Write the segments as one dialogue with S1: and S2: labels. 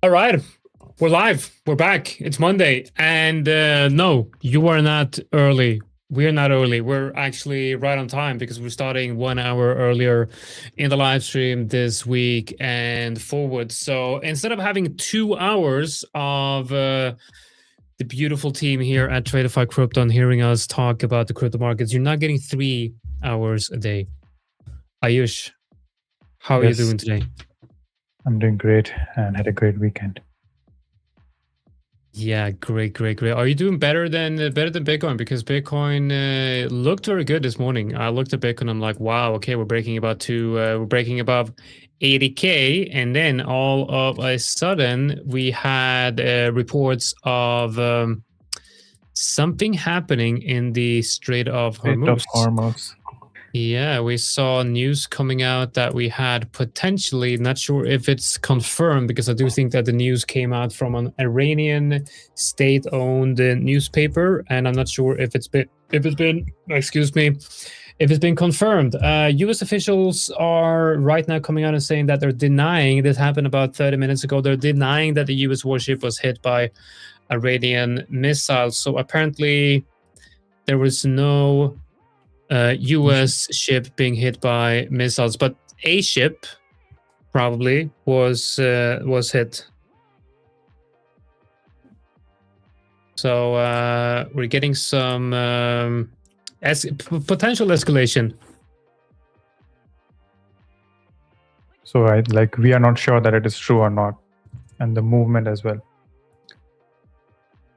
S1: All right, we're live. We're back. It's Monday, and no, you are not early. We're not early. We're actually right on time because we're starting 1 hour earlier in the live stream this week and forward. So instead of having 2 hours of the beautiful team here at Tradeify Crypto and hearing us talk about the crypto markets, you're not getting 3 hours a day. Ayush, how are you doing today?
S2: I'm doing great and had a great weekend.
S1: Yeah, great. Are you doing better than Bitcoin? Because Bitcoin looked very good this morning. I looked at Bitcoin. I'm like, wow, okay, we're breaking above 80K, and then all of a sudden we had reports of something happening in the Strait of Hormuz. Yeah, we saw news coming out that we had potentially, not sure if it's confirmed, because I do think that the news came out from an Iranian state-owned newspaper, and I'm not sure if it's been confirmed. U.S. officials are right now coming out and saying that they're denying, this happened about 30 minutes ago, they're denying that the U.S. warship was hit by Iranian missiles. So apparently there was no U.S. ship being hit by missiles, but a ship probably was hit. So we're getting some potential escalation.
S2: So we are not sure that it is true or not, and the movement as well.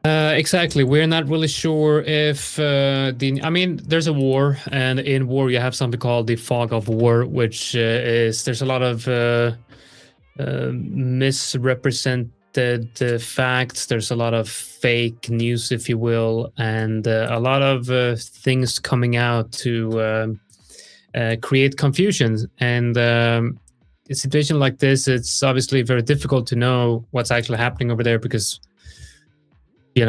S1: Exactly. We're not really sure if there's a war, and in war you have something called the fog of war, which there's a lot of misrepresented facts. There's a lot of fake news, if you will, and a lot of things coming out to create confusion. And a situation like this, it's obviously very difficult to know what's actually happening over there because we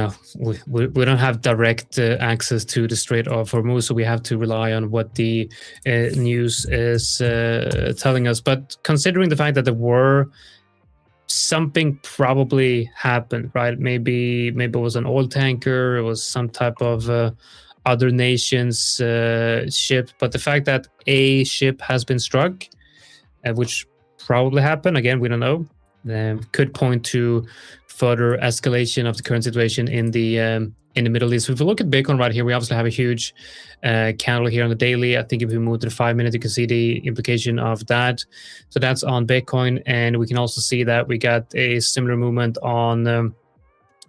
S1: don't have direct access to the Strait of Hormuz, so we have to rely on what the news is telling us. But considering the fact that there were something probably happened, right? Maybe it was an oil tanker, it was some type of other nation's ship. But the fact that a ship has been struck, which probably happened, again, we don't know, could point to further escalation of the current situation in the Middle East. So if we look at Bitcoin right here, we obviously have a huge candle here on the daily. I think if we move to the 5 minute, you can see the implication of that. So that's on Bitcoin, and we can also see that we got a similar movement on the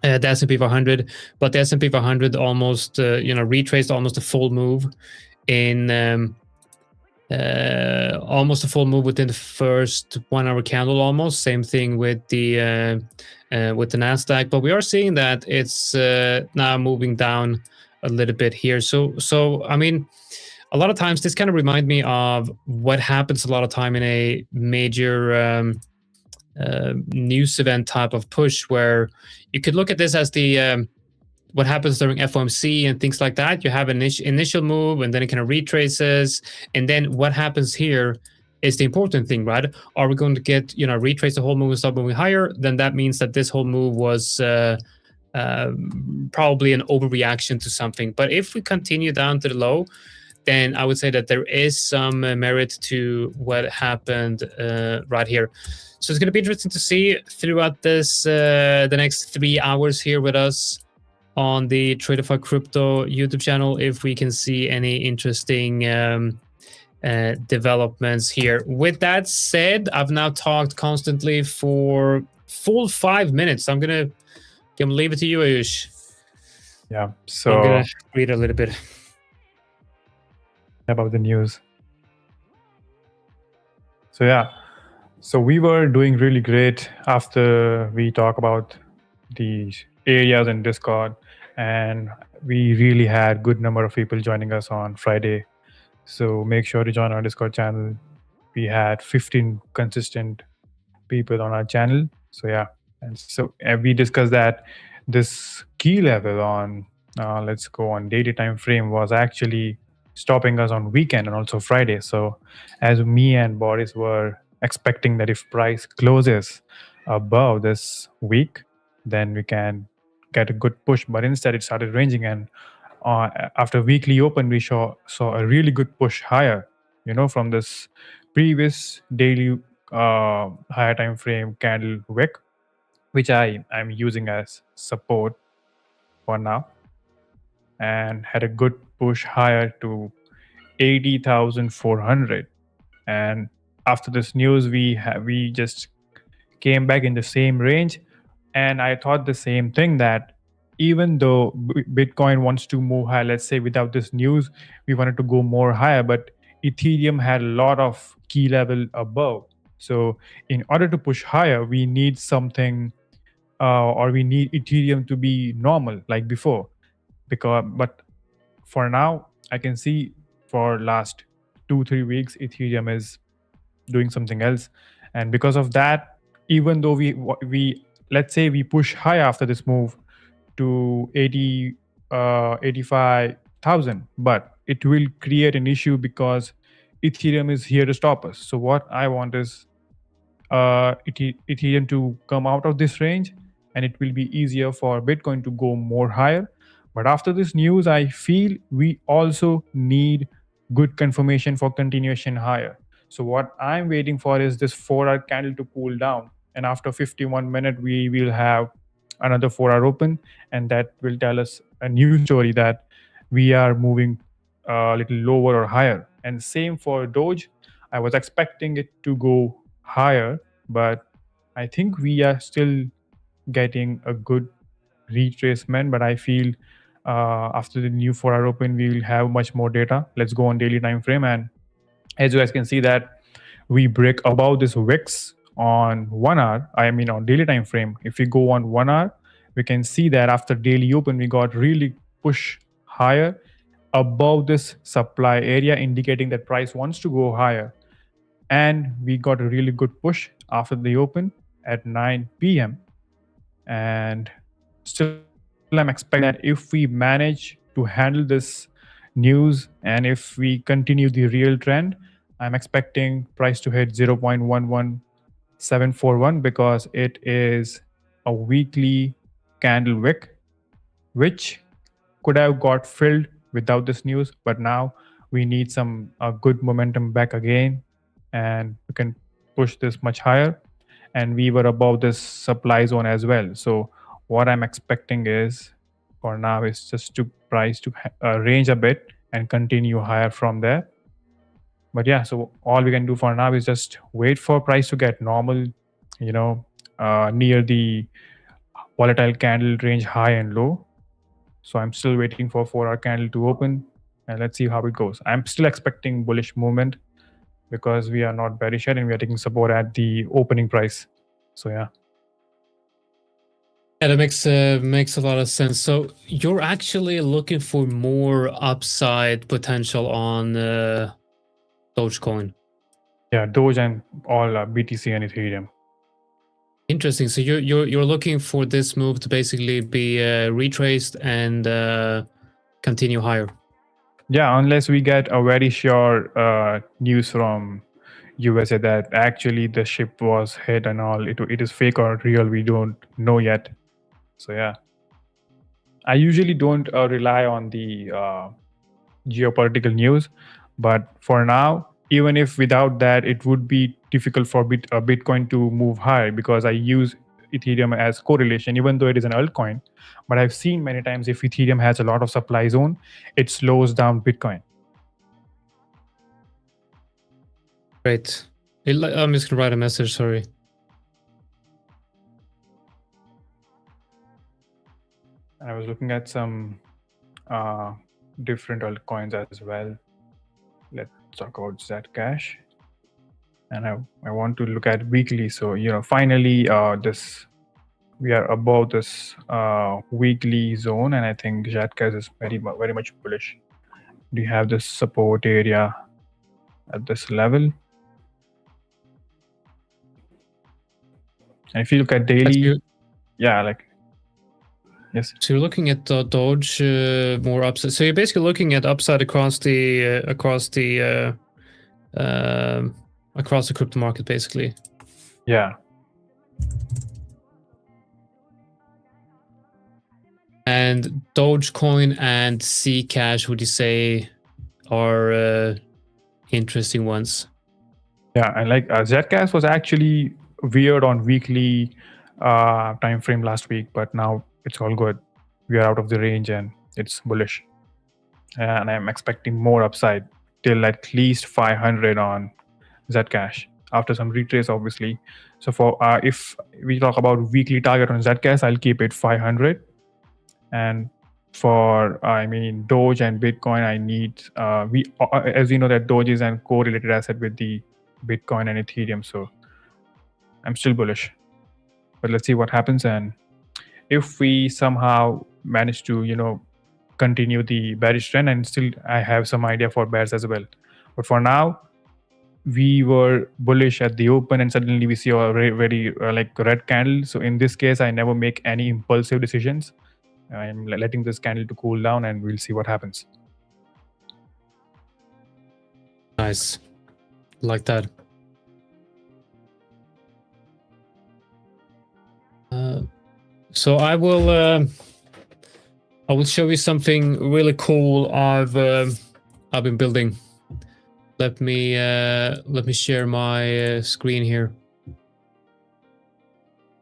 S1: S&P 500, but the S&P 500 almost retraced almost a full move in almost a full move within the first 1 hour candle. Almost same thing with the Nasdaq, but we are seeing that it's now moving down a little bit here. So I mean, a lot of times this kind of remind me of what happens a lot of time in a major news event type of push, where you could look at this as the what happens during FOMC and things like that. You have an initial move, and then it kind of retraces, and then what happens here is the important thing, right? Are we going to get retrace the whole move and start moving higher? Then that means that this whole move was probably an overreaction to something. But if we continue down to the low, then I would say that there is some merit to what happened right here. So it's going to be interesting to see throughout this the next 3 hours here with us on the Tradeify Crypto YouTube channel, if we can see any interesting developments here. With that said, I've now talked constantly for full 5 minutes. I'm gonna leave it to you, Ayush.
S2: Yeah, so
S1: I'm gonna read a little bit
S2: about the news. So we were doing really great after we talk about the areas in Discord, and we really had good number of people joining us on Friday. So make sure to join our Discord channel. We had 15 consistent people on our channel. So yeah, and so we discussed that this key level on let's go on daily time frame was actually stopping us on weekend and also Friday. So as me and Boris were expecting that if price closes above this week, then we can get a good push. But instead, it started ranging, and after weekly open, we saw a really good push higher. From this previous daily higher time frame candle wick, which I'm using as support for now, and had a good push higher to 80,400. And after this news, we just came back in the same range. And I thought the same thing, that even though Bitcoin wants to move high, let's say without this news, we wanted to go more higher, but Ethereum had a lot of key level above. So in order to push higher, we need something, or we need Ethereum to be normal like before. But for now, I can see for last 2-3 weeks, Ethereum is doing something else. And because of that, even though we let's say we push high after this move to 85,000, but it will create an issue because Ethereum is here to stop us. So what I want is Ethereum to come out of this range, and it will be easier for Bitcoin to go more higher. But after this news, I feel we also need good confirmation for continuation higher. So what I'm waiting for is this 4-hour candle to cool down, and after 51 minutes, we will have another 4-hour open, and that will tell us a new story that we are moving a little lower or higher. And same for Doge. I was expecting it to go higher, but I think we are still getting a good retracement. But I feel after the new 4-hour open, we will have much more data. Let's go on daily time frame, and as you guys can see that we break above this wicks on 1 hour. I mean on daily time frame. If we go on 1 hour, we can see that after daily open, we got really push higher above this supply area, indicating that price wants to go higher. And we got a really good push after the open at 9 p.m. And still I'm expecting that if we manage to handle this news and if we continue the real trend, I'm expecting price to hit 0.11741 because it is a weekly candle wick, which could have got filled without this news, but now we need some good momentum back again, and we can push this much higher. And we were above this supply zone as well. So what I'm expecting is for now is just to price to range a bit and continue higher from there. But yeah, so all we can do for now is just wait for price to get normal, near the volatile candle range high and low. So I'm still waiting for 4-hour candle to open, and let's see how it goes. I'm still expecting bullish movement because we are not bearish yet, and we are taking support at the opening price. So yeah.
S1: Yeah, that makes a lot of sense. So you're actually looking for more upside potential on Dogecoin.
S2: Yeah, Doge and all BTC and Ethereum.
S1: Interesting. So you're looking for this move to basically be retraced and continue higher.
S2: Yeah, unless we get a very sure news from USA that actually the ship was hit and all, it is fake or real, we don't know yet. So yeah, I usually don't rely on the geopolitical news, but for now, even if without that, it would be difficult for Bitcoin to move higher because I use Ethereum as correlation, even though it is an altcoin. But I've seen many times if Ethereum has a lot of supply zone, it slows down Bitcoin.
S1: Great. I'm just gonna write a message. Sorry.
S2: I was looking at some different altcoins as well. Let's talk about Zcash. And I want to look at weekly. So, finally, we are above this weekly zone, and I think Zcash is very much bullish. Do you have this support area at this level? And if you look at daily, yes.
S1: So you're looking at Doge more upside. So you're basically looking at upside across the crypto market, basically.
S2: Yeah.
S1: And Dogecoin and Zcash, would you say, are interesting ones?
S2: Yeah, and like Zcash was actually weird on weekly time frame last week, but now it's all good. We are out of the range and it's bullish. And I'm expecting more upside till at least 500 on Zcash after some retrace, obviously. So for if we talk about weekly target on Zcash, I'll keep it 500. And for Doge and Bitcoin, I need as we know that Doge is a correlated asset with the Bitcoin and Ethereum, so I'm still bullish. But let's see what happens, and if we somehow manage to continue the bearish trend, and still I have some idea for bears as well. But for now, we were bullish at the open, and suddenly we see a very like red candle. So in this case, I never make any impulsive decisions. I'm letting this candle to cool down, and we'll see what happens.
S1: Nice, like that. So I will show you something really cool I've been building. Let me share my screen here.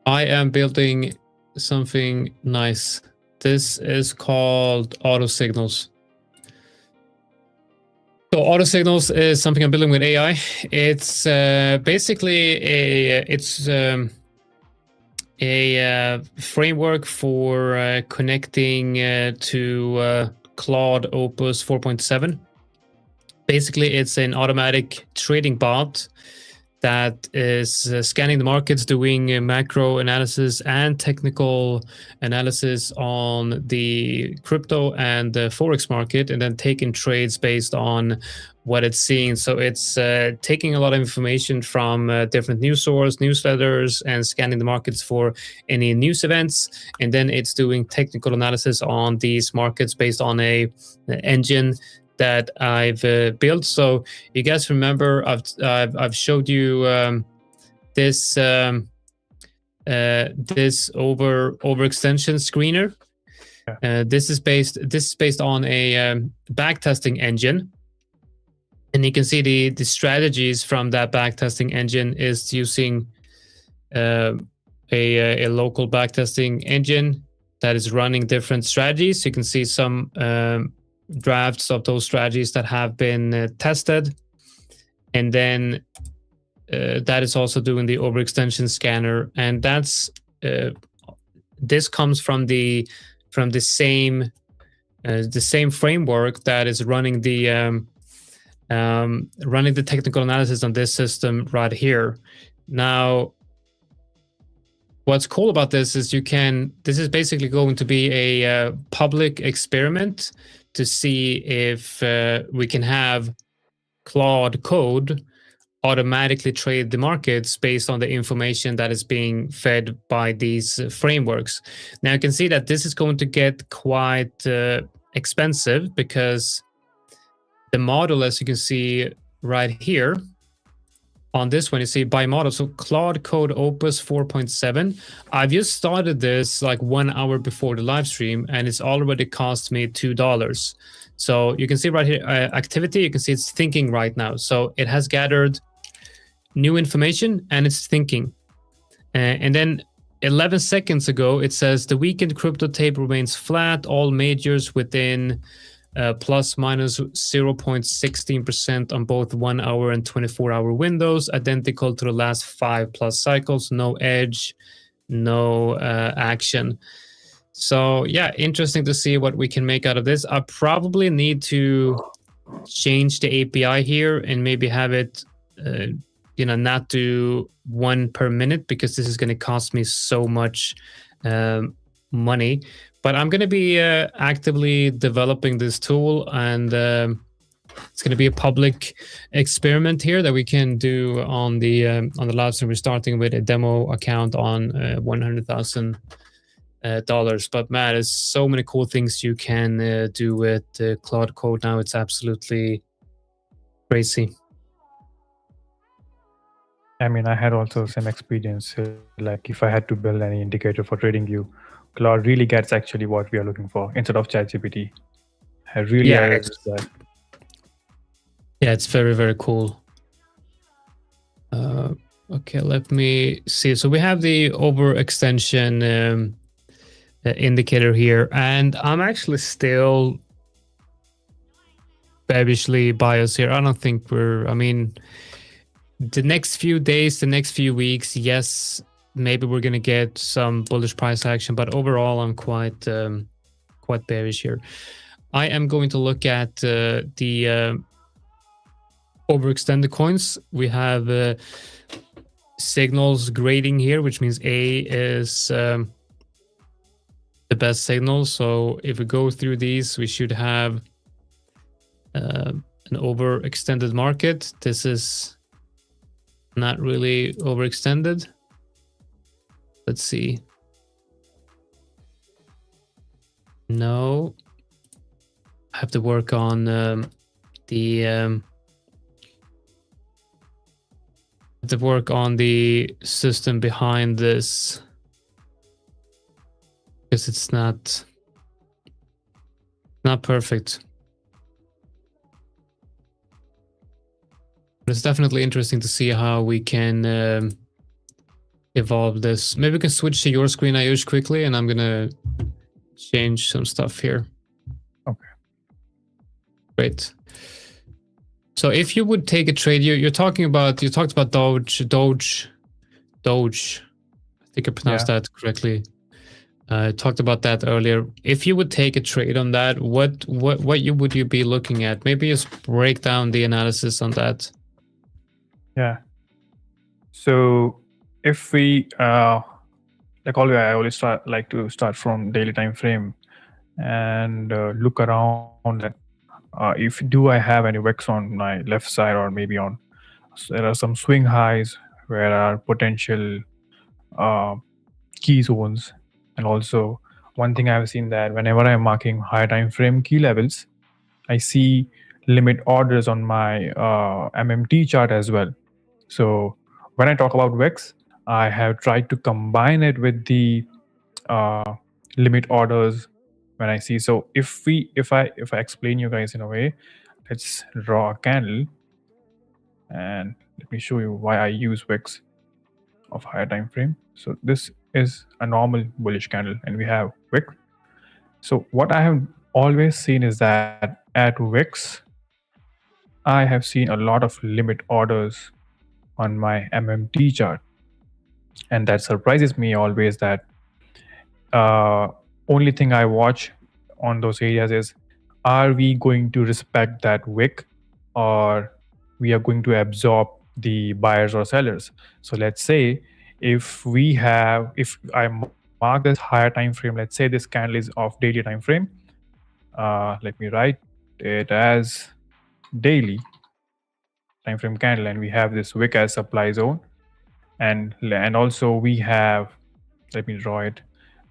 S1: I am building something nice. This is called auto signals. So auto signals is something I'm building with AI. It's basically a framework for connecting to Claude Opus 4.7. Basically, it's an automatic trading bot that is scanning the markets, doing macro analysis and technical analysis on the crypto and the forex market, and then taking trades based on what it's seeing. So it's taking a lot of information from different news sources, newsletters, and scanning the markets for any news events, and then it's doing technical analysis on these markets based on an engine that I've built. So you guys remember I've showed you this this overextension screener. This is based on a backtesting engine, and you can see the strategies from that backtesting engine is using a local backtesting engine that is running different strategies. You can see some drafts of those strategies that have been tested, and then that is also doing the overextension scanner, and that's this comes from the same framework that is running the technical analysis on this system right here. Now, what's cool about this is this is basically going to be a public experiment to see if we can have Claude code automatically trade the markets based on the information that is being fed by these frameworks. Now you can see that this is going to get quite expensive, because the model, as you can see right here, on this one, you see by model. So Claude Code Opus 4.7. I've just started this like 1 hour before the live stream, and it's already cost me $2. So you can see right here, activity, you can see it's thinking right now. So it has gathered new information and it's thinking. And then 11 seconds ago, it says the weekend crypto tape remains flat. All majors within plus minus 0.16% on both 1 hour and 24-hour windows, identical to the last 5+ cycles. No edge, no action. So yeah, interesting to see what we can make out of this. I probably need to change the API here and maybe have it not do 1 per minute, because this is going to cost me so much money. But I'm going to be actively developing this tool, and it's going to be a public experiment here that we can do on the live stream. We're starting with a demo account on $100,000. But man, there's so many cool things you can do with Claude Code now. It's absolutely crazy.
S2: I mean, I had also some experience. Like if I had to build any indicator for TradingView, Claude really gets actually what we are looking for instead of ChatGPT. It really
S1: Yeah,
S2: is that.
S1: it's very, very cool. Okay, let me see. So we have the overextension indicator here, and I'm actually still bearishly biased here. I don't think I mean, the next few days, the next few weeks, yes, maybe we're gonna get some bullish price action, but overall, I'm quite bearish here. I am going to look at the overextended coins. We have signals grading here, which means A is the best signal. So if we go through these, we should have an overextended market. This is not really overextended. Let's see. No, I have to work on the system behind this, because it's not perfect. But it's definitely interesting to see how we can evolve this. Maybe we can switch to your screen, Ayush, quickly, and I'm gonna change some stuff here.
S2: Okay.
S1: Great. So if you would take a trade, you talked about Doge. I think I pronounced that correctly. Talked about that earlier. If you would take a trade on that, what would you be looking at? Maybe just break down the analysis on that.
S2: Yeah. So if we like always, I always like to start from daily time frame and look around that. If do I have any wicks on my left side, or maybe on there are some swing highs where are potential key zones. And also one thing I've seen that whenever I'm marking high time frame key levels, I see limit orders on my MMT chart as well. So when I talk about wicks, I have tried to combine it with the limit orders when I see. So if I explain you guys in a way, let's draw a candle and let me show you why I use wicks of higher time frame. So this is a normal bullish candle and we have wick. So what I have always seen is that at wicks, I have seen a lot of limit orders on my MMT chart, and that surprises me always. That only thing I watch on those areas is, are we going to respect that wick, or we are going to absorb the buyers or sellers? So let's say if I mark this higher time frame, let's say this candle is of daily time frame. Let me write it as daily time frame candle, and we have this wick as supply zone, and also we have, let me draw it.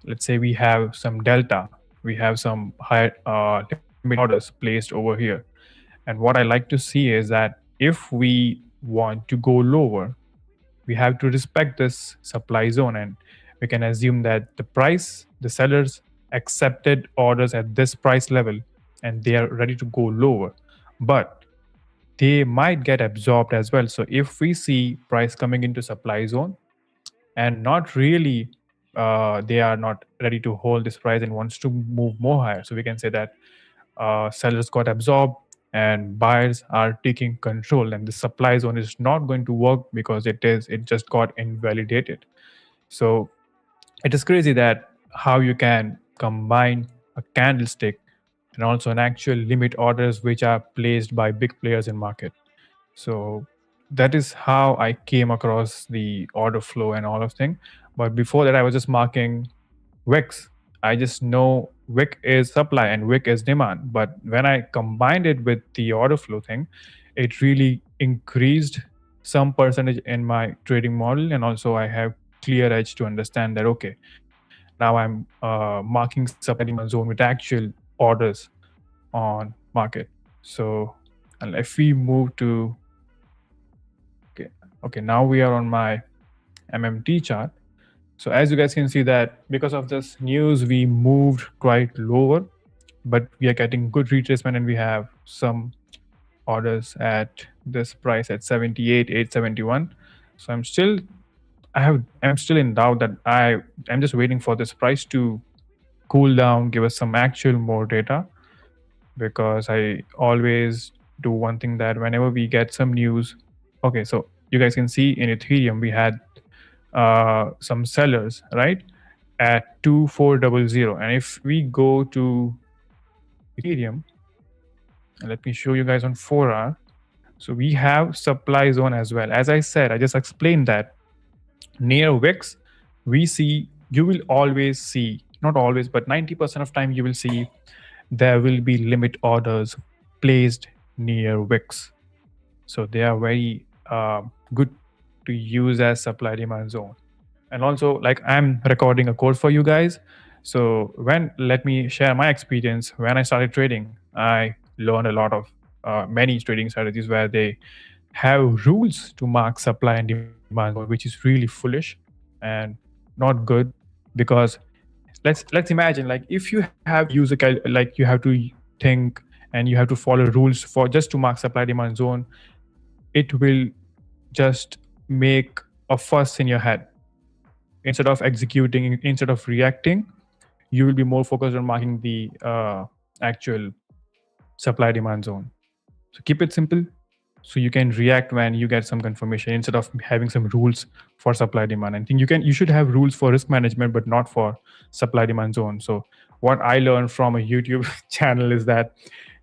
S2: Let's say we have some delta, we have some high limit orders placed over here. And what I like to see is that if we want to go lower, we have to respect this supply zone, and we can assume that the sellers accepted orders at this price level and they are ready to go lower, but they might get absorbed as well. So if we see price coming into supply zone and not really they are not ready to hold this price and wants to move more higher, so we can say that sellers got absorbed and buyers are taking control, and the supply zone is not going to work because it just got invalidated. So it is crazy that how you can combine a candlestick and also an actual limit orders which are placed by big players in market. So that is how I came across the order flow and all of thing. But before that, I was just marking wicks. I just know wick is supply and wick is demand. But when I combined it with the order flow thing, it really increased some percentage in my trading model. And also I have clear edge to understand that, okay, now I'm marking supply demand zone with actual orders on market. So and if we move to Okay, now we are on my MMT chart. So as you guys can see that because of this news, we moved quite lower, but we are getting good retracement and we have some orders at this price at 78,871. So I'm still in doubt that I'm just waiting for this price to cool down, give us some actual more data, because I always do one thing that whenever we get some news, okay, so you guys can see in Ethereum we had some sellers, right, at 2400, and if we go to Ethereum, and let me show you guys on 4hour. So we have supply zone as well. As I said, I just explained that near wicks, you will always see, not always, but 90% of time you will see there will be limit orders placed near wicks. So they are very good to use as supply demand zone. And also, like, I'm recording a code for you guys. So let me share my experience. When I started trading, I learned a lot of many trading strategies where they have rules to mark supply and demand zone, which is really foolish and not good. Because let's imagine, like, if you have to use like you have to think and you have to follow rules for just to mark supply demand zone, it will just make a fuss in your head. Instead of executing, instead of reacting, you will be more focused on marking the actual supply demand zone. So keep it simple so you can react when you get some confirmation, instead of having some rules for supply demand. I think you should have rules for risk management, but not for supply demand zone. So what I learned from a YouTube channel is that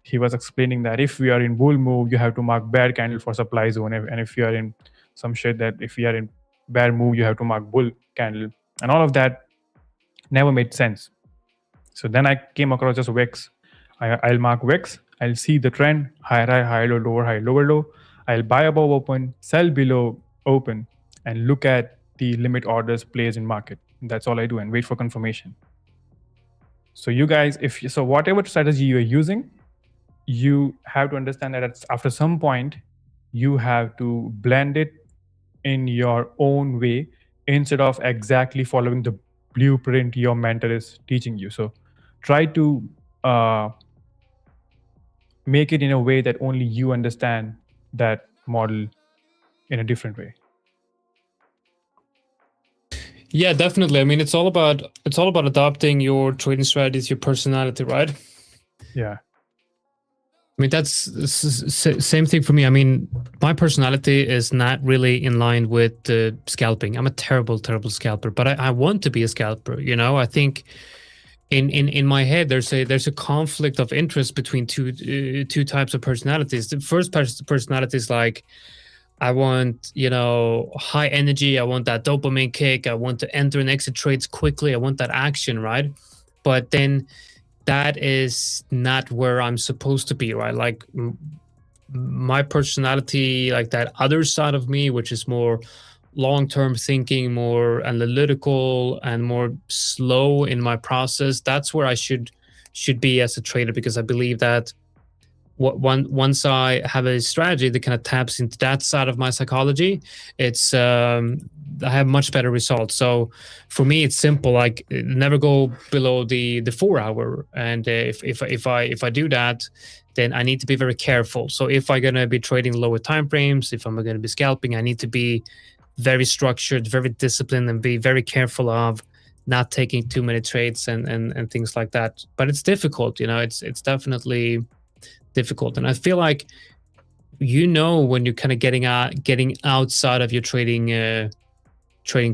S2: he was explaining that if we are in bull move, you have to mark bear candle for supply zone, and if you are in some shit, that if we are in bear move, you have to mark bull candle, and all of that never made sense. So then I came across just wicks. I'll mark wicks. I'll see the trend, high, low, lower, high, lower, low. I'll buy above open, sell below open, and look at the limit orders placed in market. That's all I do, and wait for confirmation. So you guys, whatever strategy you're using, you have to understand that after some point, you have to blend it in your own way instead of exactly following the blueprint your mentor is teaching you. So try to make it in a way that only you understand that model in a different way.
S1: Yeah, definitely. I mean, it's all about adopting your trading strategies, your personality, right?
S2: Yeah.
S1: I mean, that's same thing for me. I mean, my personality is not really in line with scalping. I'm a terrible scalper, but I want to be a scalper. You know, I think in my head there's a conflict of interest between two types of personalities. The first personality is like, I want, high energy. I want that dopamine kick. I want to enter and exit trades quickly. I want that action, right? But then that is not where I'm supposed to be, right? Like my personality, like that other side of me, which is more long-term thinking, more analytical and more slow in my process, that's where I should be as a trader, because I believe that once I have a strategy that kind of taps into that side of my psychology, it's I have much better results. So for me, it's simple. Like, never go below the 4 hour, and if I do that, then I need to be very careful. So if I'm gonna be trading lower time frames, if I'm gonna be scalping, I need to be very structured, very disciplined, and be very careful of not taking too many trades and things like that. But it's difficult, it's definitely difficult. And I feel like, when you're kind of getting outside of your trading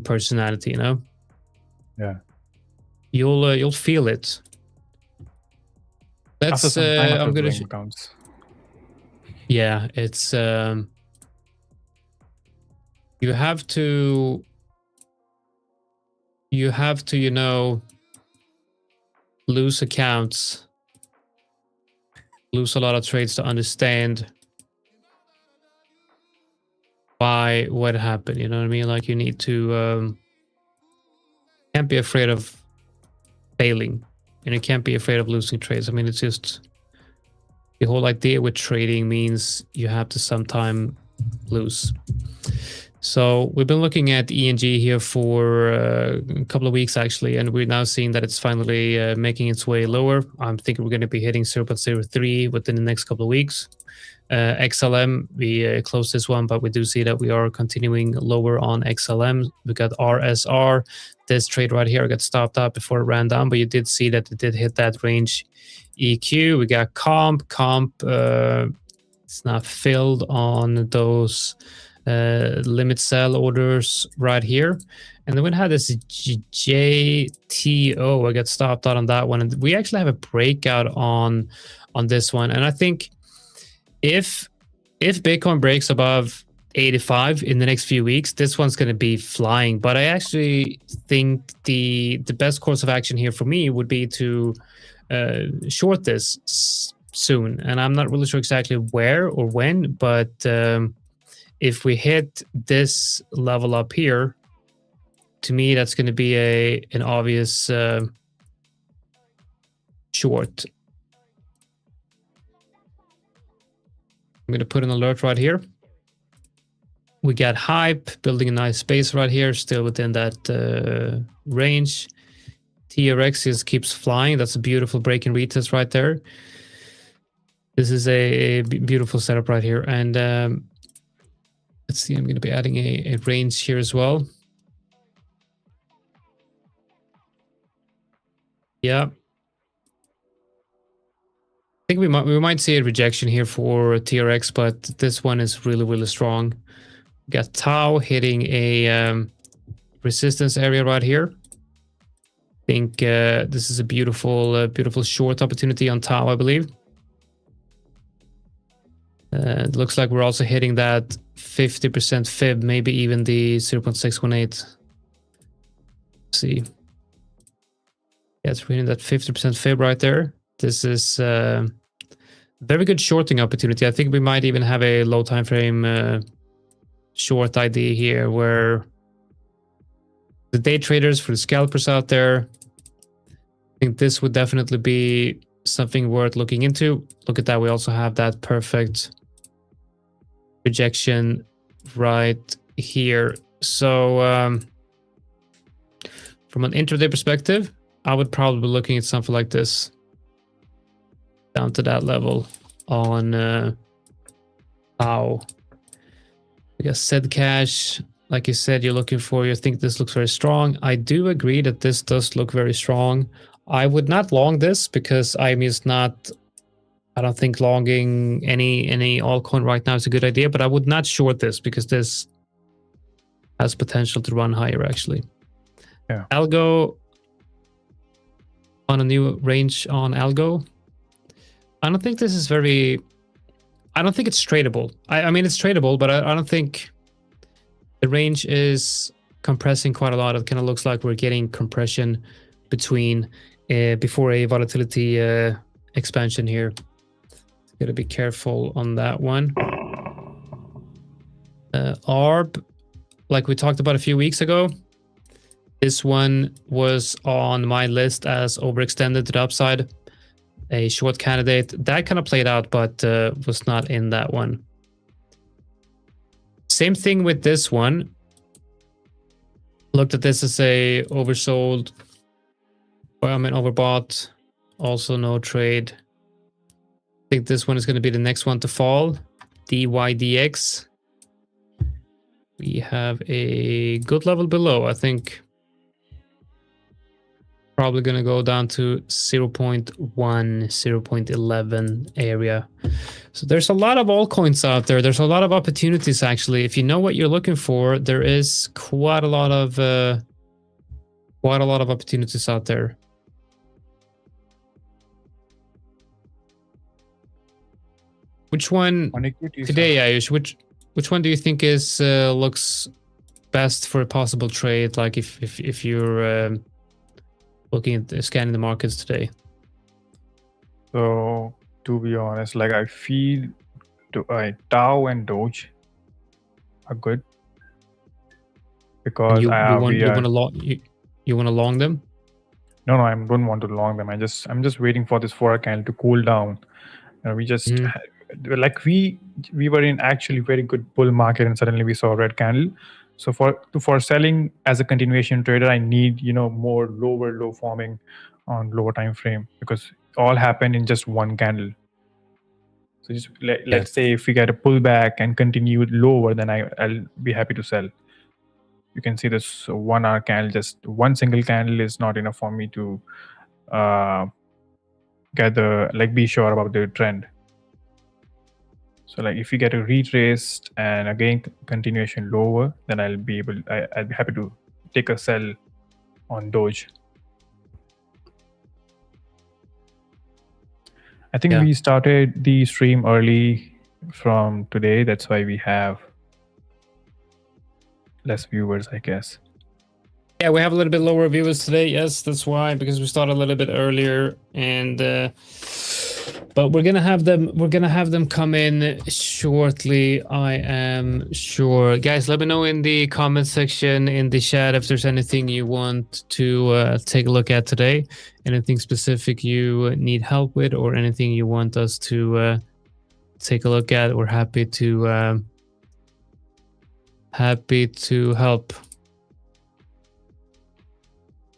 S1: personality,
S2: Yeah.
S1: You'll feel it.
S2: After some time, I'm gonna accounts.
S1: Yeah, it's you have to lose accounts, lose a lot of trades to understand what happened. You know what I mean? Like, you need to can't be afraid of failing, and you can't be afraid of losing trades. I mean, it's just the whole idea with trading means you have to sometime lose. So we've been looking at ENG here for a couple of weeks actually, and we're now seeing that it's finally making its way lower. I'm thinking we're going to be hitting 0.03 within the next couple of weeks. XLM, we closed this one, but we do see that we are continuing lower on XLM. We got RSR. This trade right here got stopped up before it ran down, but you did see that it did hit that range EQ. We got comp. It's not filled on those limit sell orders right here. And then we had this JTO. I got stopped out on that one. And we actually have a breakout on this one. And I think if Bitcoin breaks above 85 in the next few weeks, this one's going to be flying. But I actually think the best course of action here for me would be to short this soon. And I'm not really sure exactly where or when, but if we hit this level up here, to me, that's going to be an obvious short. I'm going to put an alert right here. We got hype, building a nice base right here, still within that range. TRX just keeps flying. That's a beautiful break and retest right there. This is a beautiful setup right here. And let's see, I'm going to be adding a range here as well. Yeah. I think we might see a rejection here for TRX, but this one is really, really strong. We got Tau hitting a resistance area right here. I think this is a beautiful, beautiful short opportunity on Tau, I believe. It looks like we're also hitting that 50% fib, maybe even the 0.618. Let's see. Yeah, it's hitting that 50% fib right there. This is very good shorting opportunity. I think we might even have a low time frame short idea here, where the day traders, for the scalpers out there, I think this would definitely be something worth looking into. Look at that. We also have that perfect rejection right here. So from an intraday perspective, I would probably be looking at something like this down to that level on Tau. We got Zed Cash. Like you said, you're looking for, you think this looks very strong. I do agree that this does look very strong. I would not long this because I'm just not, I don't think longing any altcoin right now is a good idea, but I would not short this because this has potential to run higher actually.
S2: Yeah.
S1: Algo, on a new range on Algo. I don't think this is very, I don't think it's tradable. I mean, it's tradable, but I don't think the range is compressing quite a lot. It kind of looks like we're getting compression between before a volatility expansion here. Gotta be careful on that one. ARB, like we talked about a few weeks ago, this one was on my list as overextended to the upside. A short candidate. That kind of played out, but was not in that one. Same thing with this one. Looked at this as a oversold. Well, I mean, overbought. Also no trade. I think this one is going to be the next one to fall. DYDX. We have a good level below. I think probably going to go down to 0.1, 0.11 area. So there's a lot of altcoins out there. There's a lot of opportunities, actually. If you know what you're looking for, there is quite a lot of opportunities out there. Which one today, Ayush? Which one do you think is looks best for a possible trade? Like if you're looking at scanning the markets today.
S2: So to be honest, like I feel Tau and Doge are good because
S1: you want to long them.
S2: No, I don't want to long them. I'm just waiting for this 4 candle to cool down. We just like we were in actually very good bull market, and suddenly we saw a red candle. So for selling as a continuation trader, I need more lower low forming on lower time frame, because all happened in just one candle. So just let's say if we get a pullback and continue lower, then I'll be happy to sell. You can see this 1 hour candle, just one single candle is not enough for me to be sure about the trend. So like if we get a retraced and again continuation lower, then I'll be happy to take a sell on Doge. I think we started the stream early from today. That's why we have less viewers, I guess.
S1: Yeah, we have a little bit lower viewers today. Yes, that's why, because we started a little bit earlier, and but we're gonna have them come in shortly, I am sure. Guys, let me know in the comment section, in the chat, if there's anything you want to take a look at today, anything specific you need help with, or anything you want us to take a look at. We're happy to help.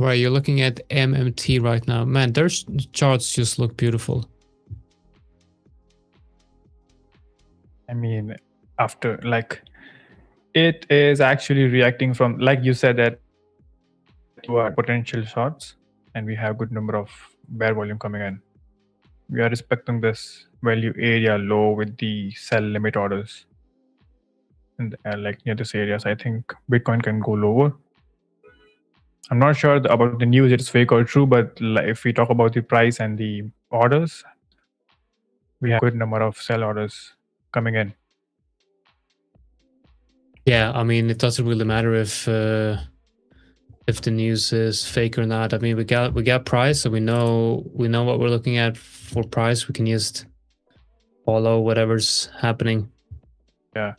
S1: Right, you're looking at MMT right now. Man, their charts just look beautiful.
S2: I mean, after it is actually reacting from, like you said, that you are potential shorts, and we have good number of bear volume coming in. We are respecting this value area low with the sell limit orders, and like near this area. So I think Bitcoin can go lower. I'm not sure about the news, it's fake or true, but if we talk about the price and the orders, we have a good number of sell orders coming in.
S1: Yeah, I mean, it doesn't really matter if the news is fake or not. I mean, we got price, so we know what we're looking at for price. We can just follow whatever's happening.
S2: Yeah.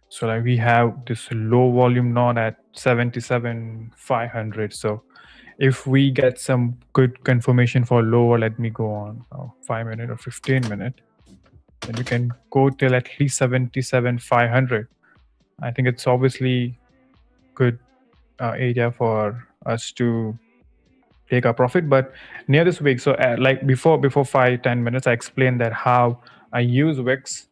S2: So like we have this low volume node at 77,500. So if we get some good confirmation for lower, let me go on 5 minute or 15 minute, then we can go till at least 77,500. I think it's obviously good area for us to take our profit. But near this wick, so like before 5-10 minutes, I explained that how I use wicks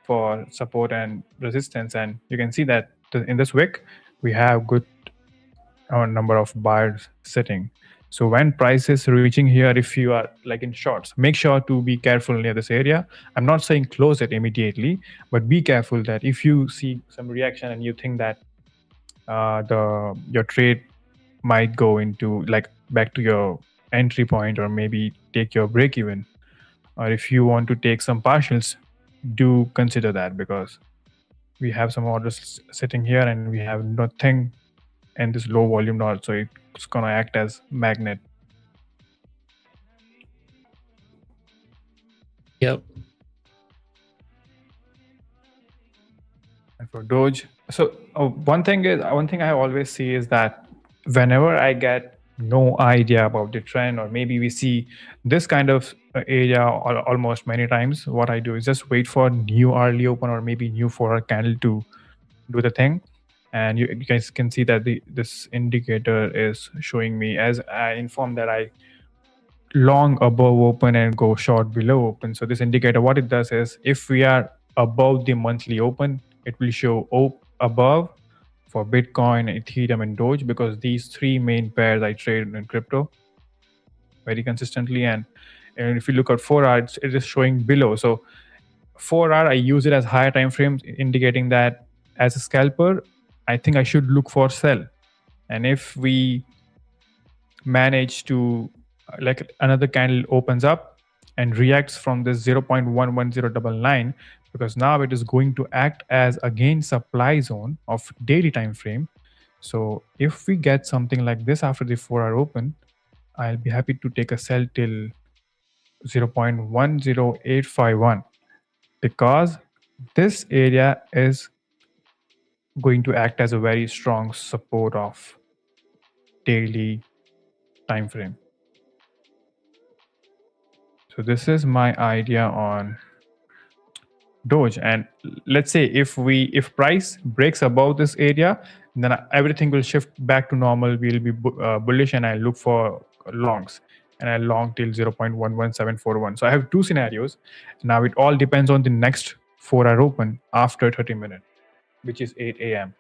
S2: for support and resistance, and you can see that in this wick we have good number of buyers sitting. So when price is reaching here, if you are like in shorts, make sure to be careful near this area. I'm not saying close it immediately, but be careful that if you see some reaction and you think that your trade might go into back to your entry point, or maybe take your break even, or if you want to take some partials, do consider that, because we have some orders sitting here and we have nothing in this low volume node, so it's gonna act as magnet.
S1: Yep.
S2: And for Doge, so one thing I always see is that whenever I get no idea about the trend, or maybe we see this kind of area almost many times, what I do is just wait for new early open or maybe new 4-hour candle to do the thing. And you guys can see that this indicator is showing me, as I informed, that I long above open and go short below open. So this indicator, what it does is, if we are above the monthly open, it will show above for Bitcoin, Ethereum, and Doge, because these three main pairs I trade in crypto very consistently. And if you look at 4-hour, it is showing below. So 4-hour, I use it as higher time frames, indicating that as a scalper, I think I should look for sell. And if we manage to like another candle opens up and reacts from this 0.11099, because now it is going to act as again supply zone of daily time frame. So if we get something like this after the 4-hour open, I'll be happy to take a sell till 0.10851, because this area is going to act as a very strong support of daily time frame. So this is my idea on Doge. And let's say if price breaks above this area, then everything will shift back to normal. We'll be bullish, and I look for longs, and I long till 0.11741. So I have two scenarios. Now it all depends on the next 4-hour open after 30 minutes, which is 8 a.m.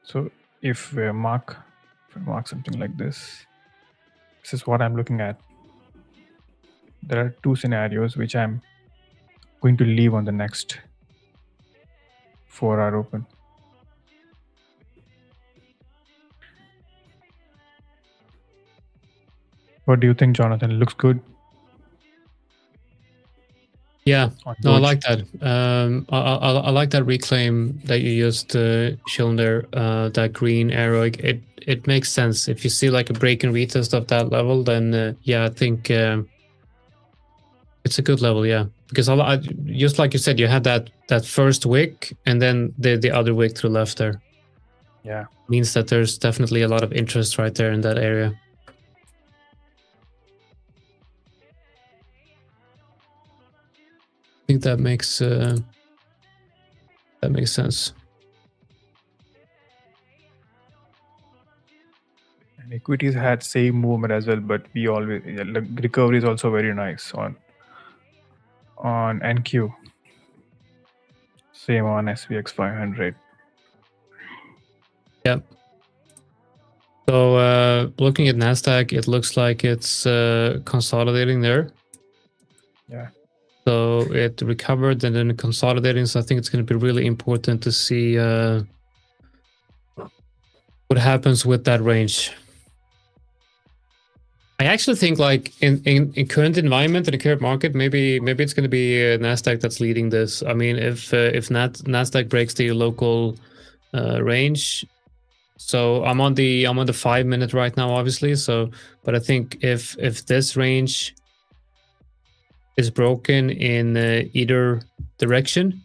S2: So if we mark something like this is what I'm looking at. There are two scenarios which I'm going to leave on the next 4-hour open. What do you think, Jonathan? Looks good?
S1: Yeah, no, I like that. I like that reclaim that you just shown there. That green arrow. It makes sense. If you see like a break and retest of that level, then yeah, I think it's a good level. Yeah, because just like you said, you had that first wick and then the other wick to the left there.
S2: Yeah,
S1: means that there's definitely a lot of interest right there in that area. I think that makes sense.
S2: And equities had same movement as well, but we always recovery is also very nice on NQ. Same on SPX 500.
S1: Yep. So looking at Nasdaq, it looks like it's consolidating there.
S2: Yeah.
S1: So it recovered and then consolidating. So I think it's going to be really important to see what happens with that range. I actually think like in current environment, in the current market, maybe it's going to be Nasdaq that's leading this. I mean, if Nasdaq breaks the local range, so I'm on the 5-minute right now, obviously. So, but I think if this range is broken in either direction,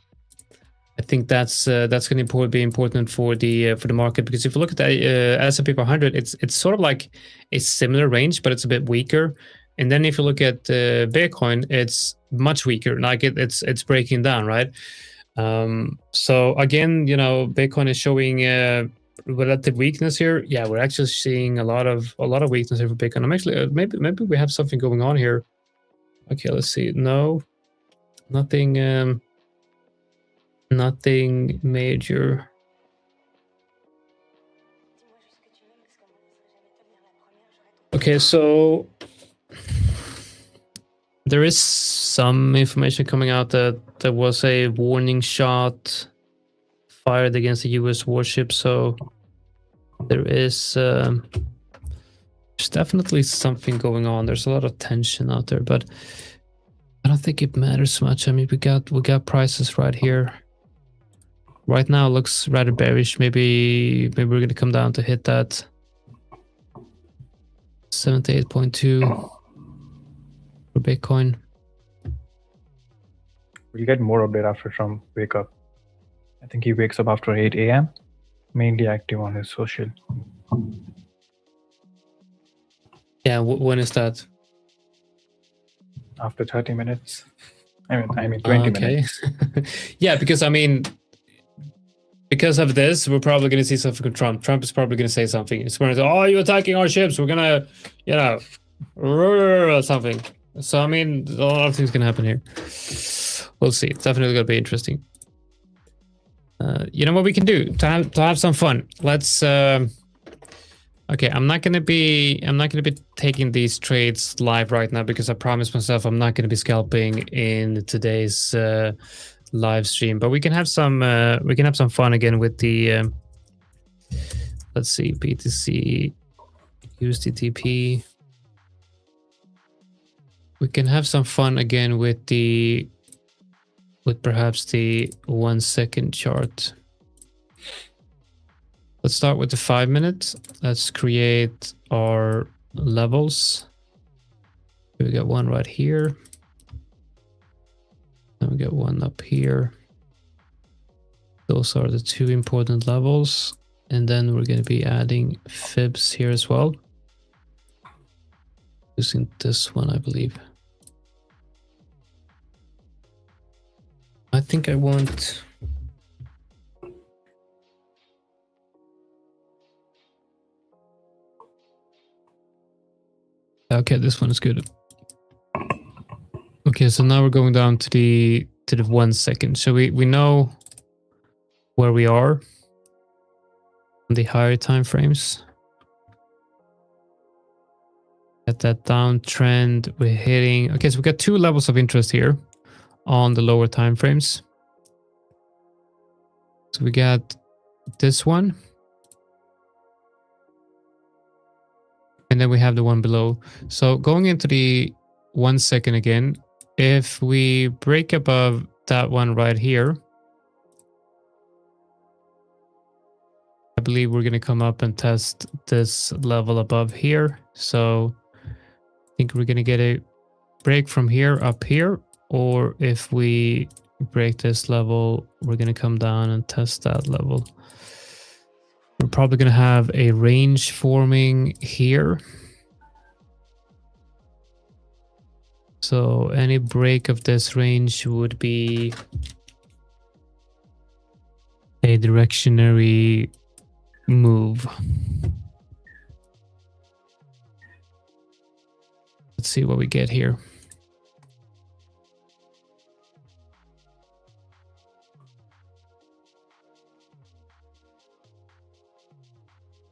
S1: I think that's going to be important for the market, because if you look at the S&P 500, it's sort of like a similar range, but it's a bit weaker. And then if you look at Bitcoin, it's much weaker. Like it's breaking down, right? So again, Bitcoin is showing relative weakness here. Yeah, we're actually seeing a lot of weakness here for Bitcoin. I'm actually maybe we have something going on here. Okay, let's see. No, nothing. Nothing major. Okay, so there is some information coming out that there was a warning shot fired against the US warship. So there is there's definitely something going on. There's a lot of tension out there, but I don't think it matters much. I mean, we got prices right here. Right now, it looks rather bearish. Maybe we're going to come down to hit that 78.2 for Bitcoin.
S2: We'll get more update after Trump wake up. I think he wakes up after 8 a.m. Mainly active on his social.
S1: Yeah, when is that?
S2: After 30 minutes. I mean 20 minutes.
S1: Yeah, because I mean, because of this, we're probably going to see something from Trump. Trump is probably going to say something. It's going to say, "Oh, you're attacking our ships. We're going to, something." So, I mean, a lot of things can happen here. We'll see. It's definitely going to be interesting. You know what we can do to have some fun? Let's. Okay, I'm not going to be taking these trades live right now, because I promised myself I'm not going to be scalping in today's live stream, but we can have some fun again with the let's see, BTC, USDTP. We can have some fun again with perhaps the 1 second chart. Let's start with the 5 minutes. Let's create our levels. We got one right here. Then we get one up here. Those are the two important levels. And then we're going to be adding fibs here as well. using this one, I believe. I think I want. Okay, this one is good. Okay, so now we're going down to the 1 second. So we know where we are on the higher time frames. At that downtrend, we're hitting. Okay, so we got 2 levels of interest here on the lower time frames. So we got this one. And then we have the one below. So going into the 1 second again, if we break above that one right here, I believe we're going to come up and test this level above here. So I think we're going to get a break from here up here, or if we break this level, we're going to come down and test that level. We're probably going to have a range forming here. So any break of this range would be a directionary move. Let's see what we get here.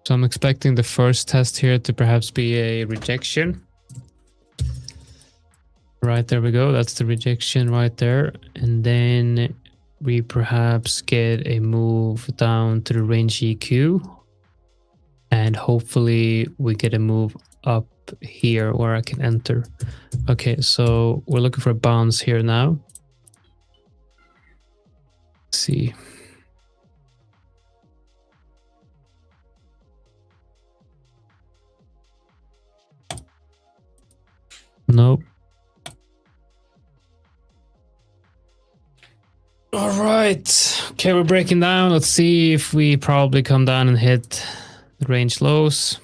S1: So I'm expecting the first test here to perhaps be a rejection. Right, there we go. That's the rejection right there. And then we perhaps get a move down to the range EQ. And hopefully we get a move up here where I can enter. Okay, so we're looking for a bounce here now. Let's see. Nope. All right. Okay, we're breaking down. Let's see if we probably come down and hit the range lows.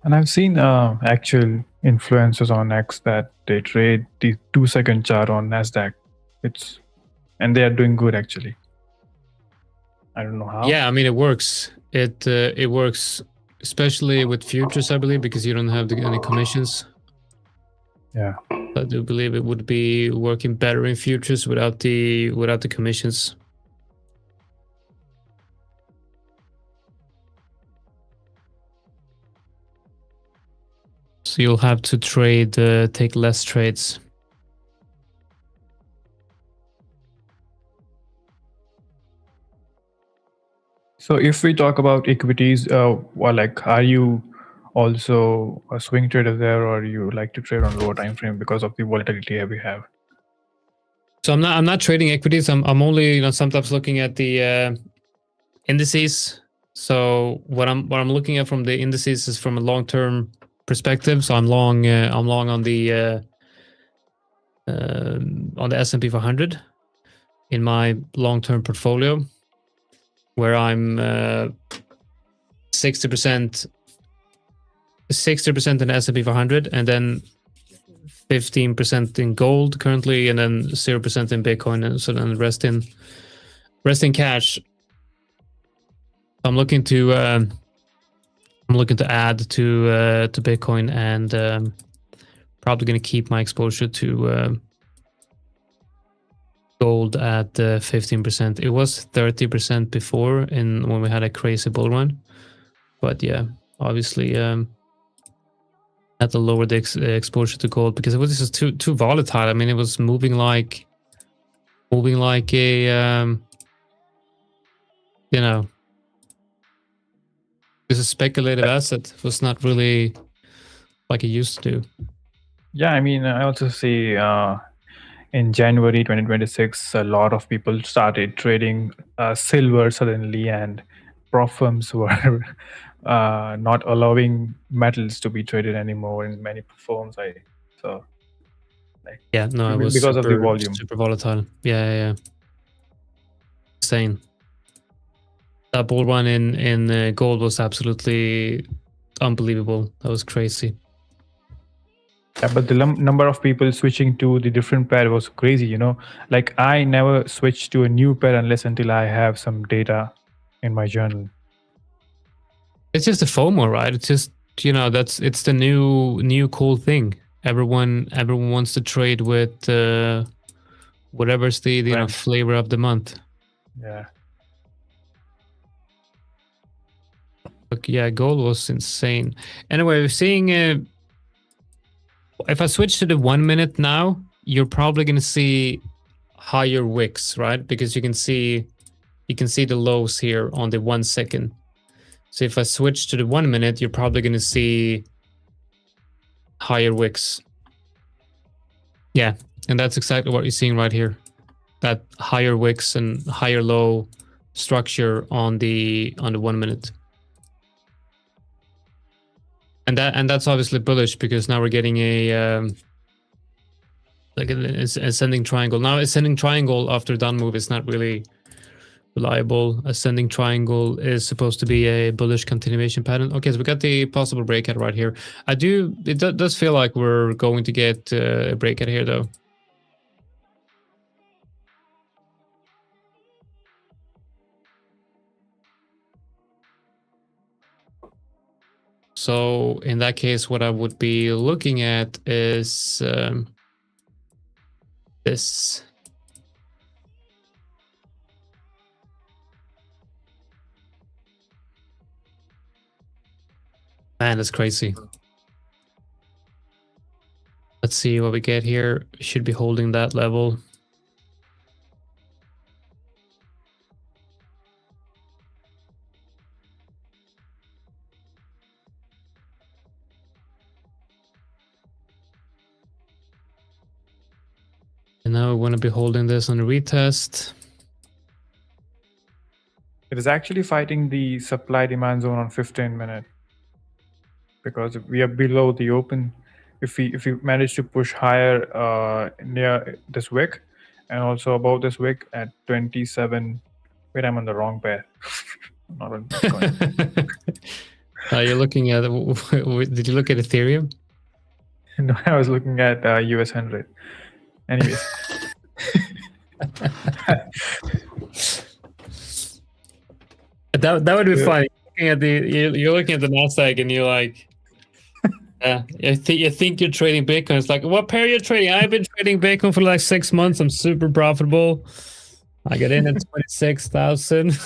S2: And I've seen actual influencers on X that they trade the 2 second chart on NASDAQ. And they are doing good actually. I don't know how.
S1: Yeah, I mean it works. It works, especially with futures, I believe, because you don't have any commissions.
S2: Yeah.
S1: I do believe it would be working better in futures without the commissions. So you'll have to trade, take less trades.
S2: So if we talk about equities, well, like, are you also a swing trader there, or you like to trade on lower time frame because of the volatility we have?
S1: So I'm not trading equities. I'm only sometimes looking at the indices. So what I'm looking at from the indices is from a long-term perspective. So I'm long on the S&P 500 in my long-term portfolio, where I'm 60% in the S&P 500, and then 15% in gold currently, and then 0% in Bitcoin, and so then the rest in cash. I'm looking to add to Bitcoin, and probably going to keep my exposure to gold at 15%. It was 30% before when we had a crazy bull run, but yeah, obviously had to lower the exposure to gold because it was just too volatile. I mean, it was moving like a it's a speculative asset. It was not really like it used to do.
S2: Yeah, I mean, I also see in January 2026, a lot of people started trading silver suddenly, and prop firms were not allowing metals to be traded anymore in many firms. So
S1: Yeah, no, it was
S2: because of the volume.
S1: super volatile. Yeah. Insane. That bull run in gold was absolutely unbelievable. That was crazy.
S2: Yeah, but the number of people switching to the different pair was crazy. Like I never switch to a new pair until I have some data in my journal.
S1: It's just a FOMO, right? It's just it's the new cool thing. Everyone wants to trade with whatever's the flavor of the month.
S2: Yeah.
S1: Look, yeah, gold was insane. Anyway, we're seeing if I switch to the 1 minute now, you're probably gonna see higher wicks, right? Because you can see the lows here on the 1 second. So if I switch to the 1 minute, you're probably gonna see higher wicks. Yeah, and that's exactly what you're seeing right here. That higher wicks and higher low structure on the 1 minute. And that's obviously bullish because now we're getting a like an ascending triangle. Now ascending triangle after down move is not really reliable. Ascending triangle is supposed to be a bullish continuation pattern. Okay, so we got the possible breakout right here. It does feel like we're going to get a breakout here though. So in that case, what I would be looking at is this. Man, that's crazy. Let's see what we get here. Should be holding that level. And now we want to be holding this on a retest.
S2: It is actually fighting the supply demand zone on 15 minute because we are below the open. If we manage to push higher near this wick and also above this wick at 27. Wait, I'm on the wrong pair. Not on Bitcoin.
S1: You're looking at, did you look at Ethereum?
S2: No, I was looking at US 100. Anyways.
S1: That would be funny. You're looking at the Nasdaq and you're like, you think you're trading Bitcoin. It's like, what pair are you trading? I've been trading Bitcoin for like 6 months. I'm super profitable. I got in at 26,000.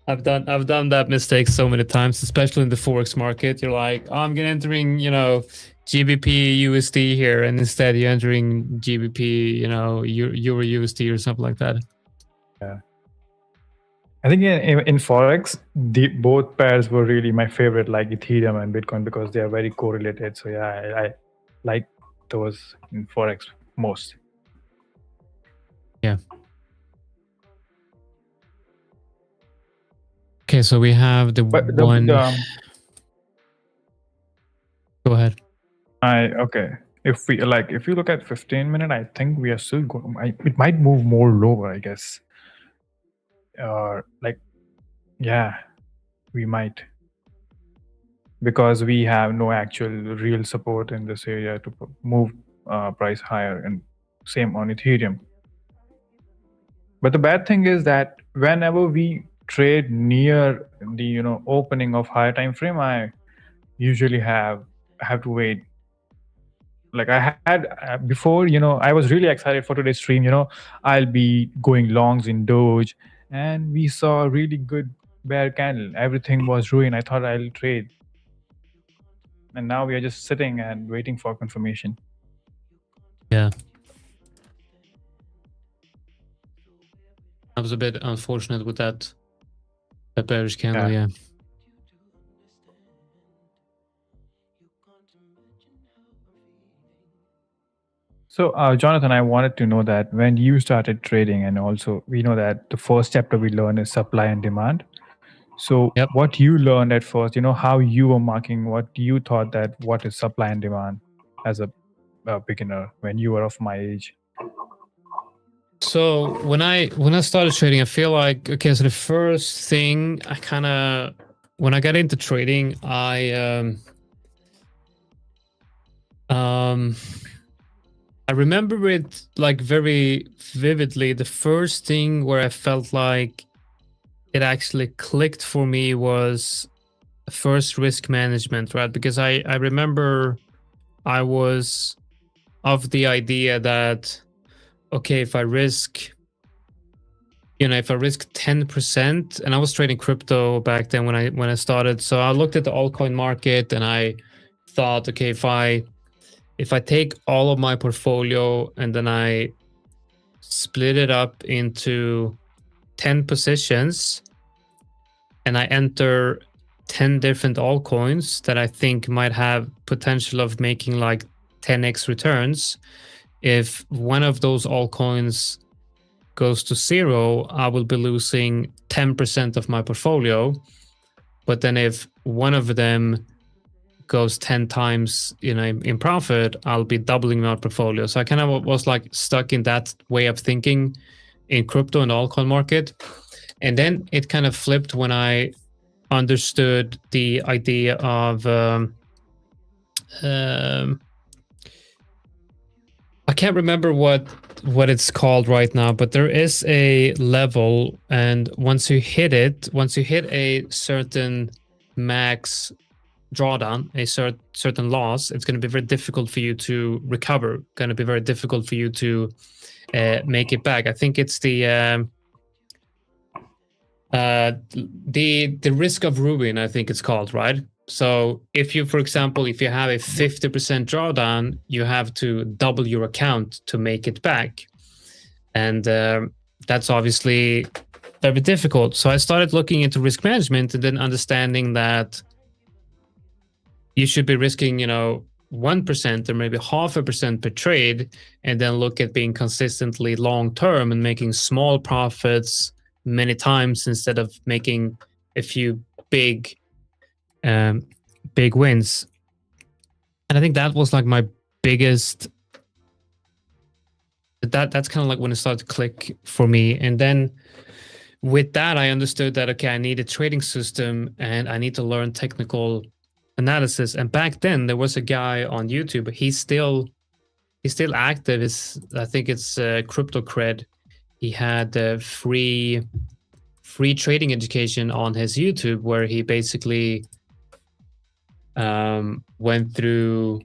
S1: I've done that mistake so many times, especially in the forex market. You're like, oh, I'm entering, GBP USD here, and instead you're entering GBP, Euro USD or something like that.
S2: Yeah. I think in forex, both pairs were really my favorite, like Ethereum and Bitcoin, because they are very correlated. So yeah, I like those in forex most.
S1: Yeah. Okay, so we have the one. Go ahead.
S2: Okay. If you look at 15 minute, I think we are still going. It might move more lower, I guess. Yeah, we might, because we have no actual real support in this area to move price higher, and same on Ethereum. But the bad thing is that whenever we trade near the opening of higher time frame, I usually have to wait. Like I had before, I was really excited for today's stream. I'll be going longs in Doge, and we saw a really good bear candle. Everything was ruined. I thought I'll trade, and now we are just sitting and waiting for confirmation.
S1: Yeah. I was a bit unfortunate with that bearish candle, yeah.
S2: So, Jonathan, I wanted to know that when you started trading, and also we know that the first chapter we learn is supply and demand. So
S1: Yep.
S2: what you learned at first, how you were marking, what you thought that what is supply and demand as a beginner when you were of my age?
S1: So when I started trading, I feel like, okay, so the first thing when I got into trading, I remember it like very vividly. The first thing where I felt like it actually clicked for me was first risk management, right? Because I remember I was of the idea that, okay, if I risk 10%, and I was trading crypto back then when I started. So I looked at the altcoin market and I thought, okay, if I take all of my portfolio and then I split it up into 10 positions and I enter 10 different altcoins that I think might have potential of making like 10x returns. If one of those altcoins goes to zero, I will be losing 10% of my portfolio. But then if one of them goes 10 times in profit, I'll be doubling my portfolio. So I kind of was like stuck in that way of thinking in crypto and altcoin market. And then it kind of flipped when I understood the idea of I can't remember what it's called right now, but there is a level, and once you hit a certain max drawdown, a certain loss, it's going to be very difficult for you to recover. Going to be very difficult for you to make it back. I think it's the risk of ruin, I think it's called, right? So if you, for example, if you have a 50% drawdown, you have to double your account to make it back. And that's obviously very difficult. So I started looking into risk management and then understanding that you should be risking, 1% or maybe 0.5% per trade, and then look at being consistently long-term and making small profits many times instead of making a few big wins. And I think that was like my biggest, that's kind of like when it started to click for me. And then with that, I understood that, okay, I need a trading system and I need to learn technical analysis. And back then there was a guy on YouTube, he's still active. I think it's Crypto Cred. He had a free trading education on his YouTube where he basically went through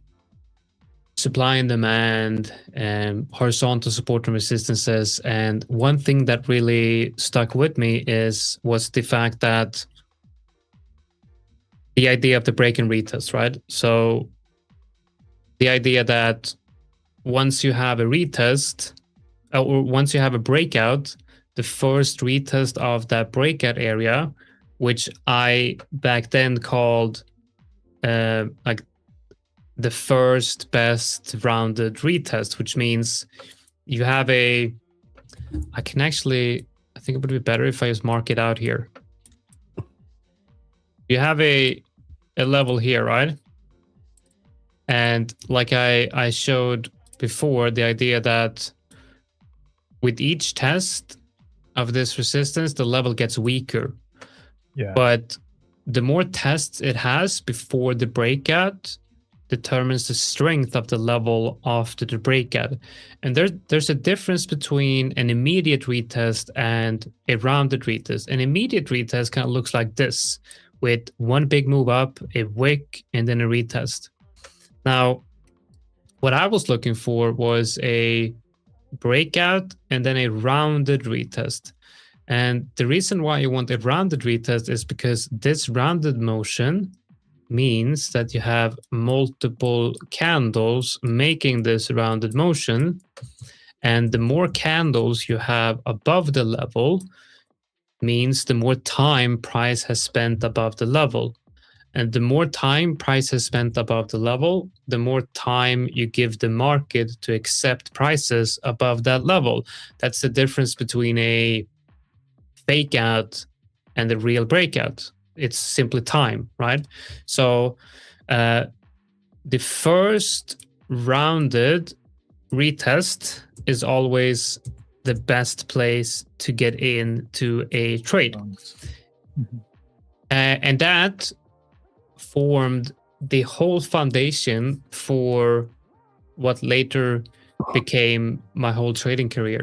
S1: supply and demand and horizontal support and resistances. And one thing that really stuck with me was the fact that the idea of the break and retest, right? So the idea that once you have a retest, or once you have a breakout, the first retest of that breakout area, which I back then called like the first best rounded retest, which means you have I think it would be better if I just mark it out here. You have a level here, right? And like I showed before, the idea that with each test of this resistance, the level gets weaker.
S2: Yeah.
S1: But the more tests it has before the breakout determines the strength of the level after the breakout. And there's a difference between an immediate retest and a rounded retest. An immediate retest kind of looks like this, with one big move up, a wick, and then a retest. Now, what I was looking for was a breakout and then a rounded retest. And the reason why you want a rounded retest is because this rounded motion means that you have multiple candles making this rounded motion. And the more candles you have above the level means the more time price has spent above the level. And the more time price has spent above the level, the more time you give the market to accept prices above that level. That's the difference between a fake out and the real breakout. It's simply time, right? So the first rounded retest is always the best place to get into a trade.
S2: Mm-hmm.
S1: And that formed the whole foundation for what later became my whole trading career,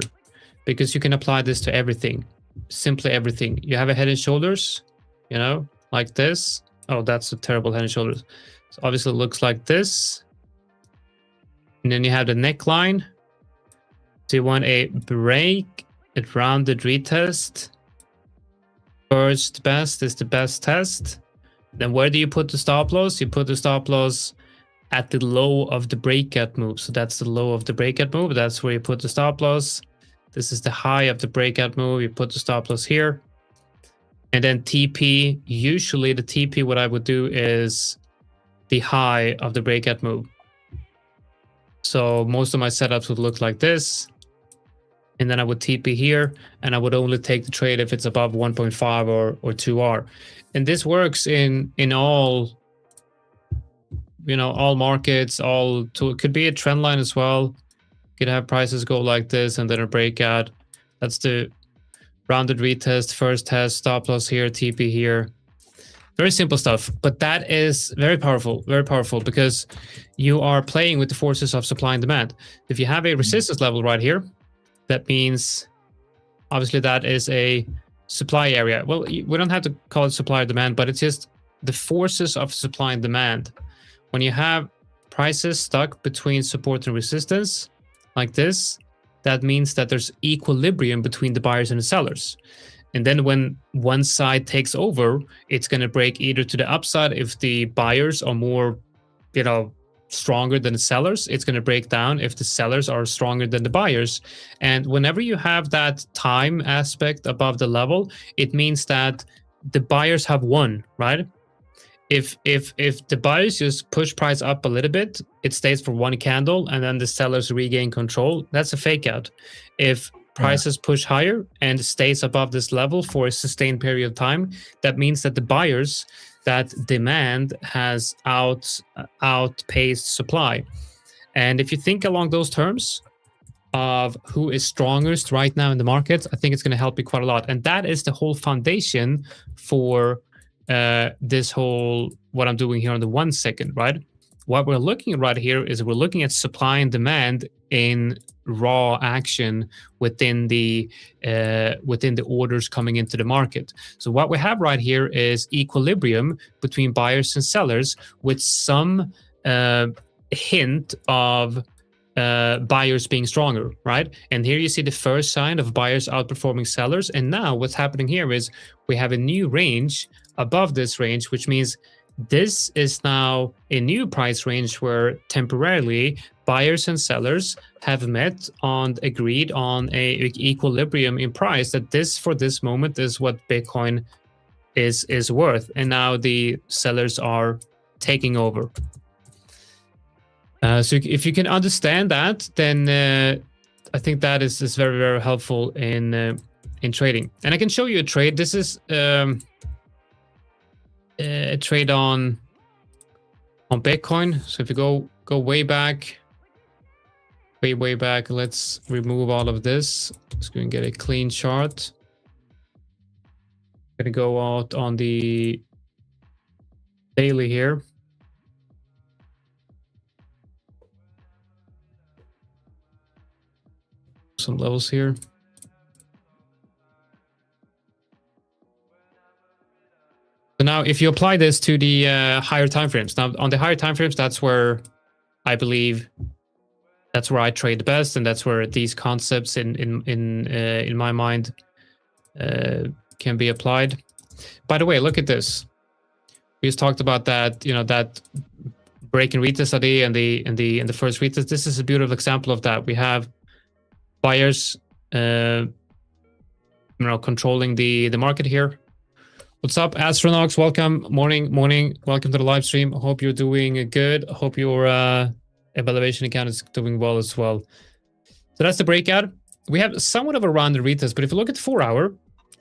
S1: because you can apply this to everything, simply everything. You have a head and shoulders, you know, like this. Oh, that's a terrible head and shoulders. So obviously it looks like this. And then you have the neckline. So you want a break, a rounded retest. First best is the best test. Then where do you put the stop loss? You put the stop loss at the low of the breakout move. So that's the low of the breakout move. That's where you put the stop loss. This is the high of the breakout move. You put the stop loss here. And then TP, usually the TP, what I would do is the high of the breakout move. So most of my setups would look like this. And then I would TP here, and I would only take the trade if it's above 1.5 or 2R. And this works in all, you know, all markets, all to, it could be a trend line as well. You could have prices go like this and then a breakout. That's the rounded retest, first test, stop loss here, TP here. Very simple stuff, but that is very powerful because you are playing with the forces of supply and demand. If you have a resistance level right here, that means obviously that is a supply area. Well, we don't have to call it supply or demand, but it's just the forces of supply and demand. When you have prices stuck between support and resistance like this, that means that there's equilibrium between the buyers and the sellers. And then when one side takes over, it's going to break either to the upside if the buyers are more, you know, stronger than the sellers. It's going to break down if the sellers are stronger than the buyers. And whenever you have that time aspect above the level, it means that the buyers have won, right? If the buyers just push price up a little bit, it stays for one candle and then the sellers regain control. That's a fake out. If prices push higher and stays above this level for a sustained period of time, that means that the buyers, that demand has outpaced supply. And if you think along those terms of who is strongest right now in the market, I think it's going to help you quite a lot. And that is the whole foundation for this whole, what I'm doing here on the 1 second, right? What we're looking at right here is we're looking at supply and demand in raw action within the orders coming into the market. So what we have right here is equilibrium between buyers and sellers with some hint of buyers being stronger, right? And here you see the first sign of buyers outperforming sellers. And now what's happening here is we have a new range above this range, which means this is now a new price range where temporarily buyers and sellers have met and agreed on a equilibrium in price, that this for this moment is what Bitcoin is worth. And now the sellers are taking over. So if you can understand that, then I think that is very, very helpful in trading. And I can show you a trade. This is a trade on Bitcoin. So if you go way back, way back, let's remove all of this. Let's go and get a clean chart. I'm gonna go out on the daily here. Some levels here. So now if you apply this to the higher timeframes, now on the higher timeframes, that's where I believe that's where I trade the best, and that's where these concepts in my mind can be applied. By the way, look at this. We just talked about that, you know, that break and retest study and the first retest. This is a beautiful example of that. We have buyers, you know, controlling the market here. What's up, Astronauts? Welcome, morning. Welcome to the live stream. I hope you're doing good. I hope your evaluation account is doing well as well. So that's the breakout. We have somewhat of a rounded retest, but if you look at the 4 hour,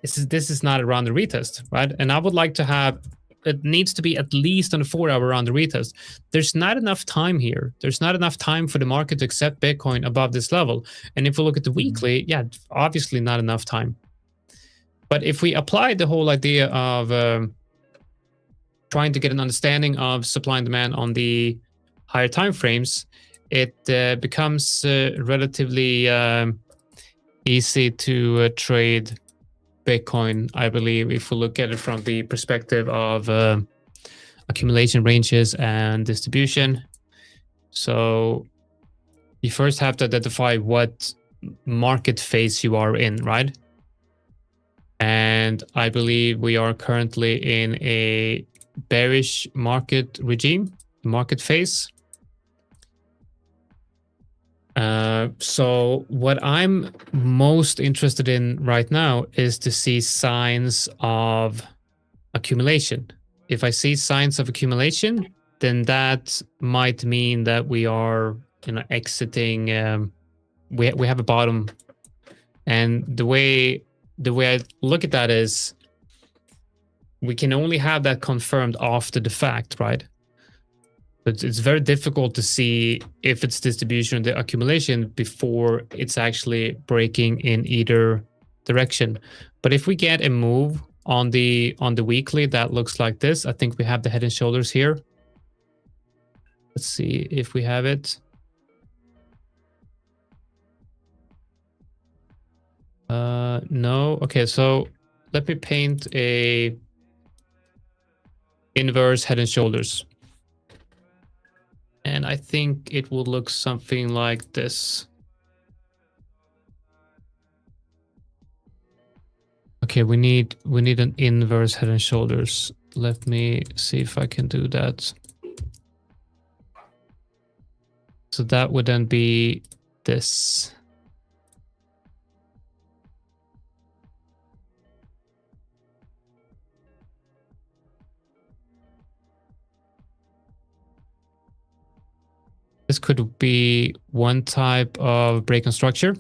S1: this is not around the retest, right? And I would like to have, it needs to be at least on a 4 hour around the retest. There's not enough time here. There's not enough time for the market to accept Bitcoin above this level. And if we look at the weekly, yeah, obviously not enough time. But if we apply the whole idea of trying to get an understanding of supply and demand on the higher time frames, it becomes relatively easy to trade Bitcoin, I believe, if we look at it from the perspective of accumulation ranges and distribution. So you first have to identify what market phase you are in, right? And I believe we are currently in a bearish market regime, market phase. So what I'm most interested in right now is to see signs of accumulation. If I see signs of accumulation, then that might mean that we are, exiting. We have a bottom, and the way I look at that is, we can only have that confirmed after the fact, right? But it's very difficult to see if it's distribution or the accumulation before it's actually breaking in either direction. But if we get a move on the weekly that looks like this, I think we have the head and shoulders here. Let's see if we have it. No. Okay, so let me paint a inverse head and shoulders. And I think it will look something like this. Okay, we need an inverse head and shoulders. Let me see if I can do that. So that would then be this. This could be one type of break on structure.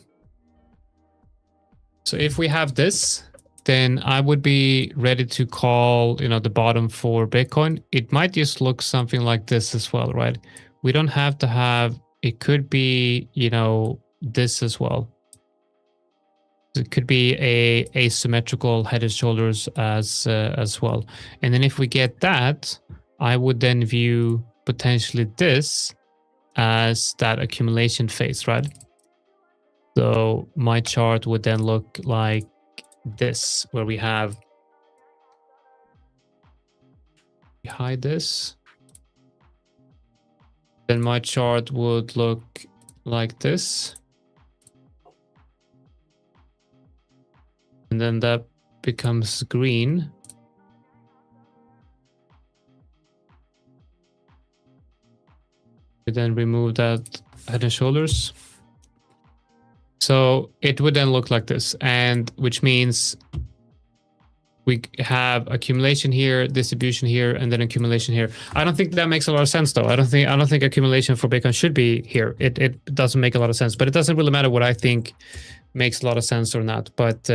S1: So if we have this, then I would be ready to call, the bottom for Bitcoin. It might just look something like this as well, right? We don't have to have, it could be, this as well. It could be a asymmetrical head and shoulders as well. And then if we get that, I would then view potentially this as that accumulation phase, right? So my chart would then look like this, where we have, we hide this. Then my chart would look like this. And then that becomes green. We then remove that head and shoulders. So it would then look like this, and which means we have accumulation here, distribution here, and then accumulation here. I don't think that makes a lot of sense, though. I don't think accumulation for Bitcoin should be here. It doesn't make a lot of sense, but it doesn't really matter what I think makes a lot of sense or not. But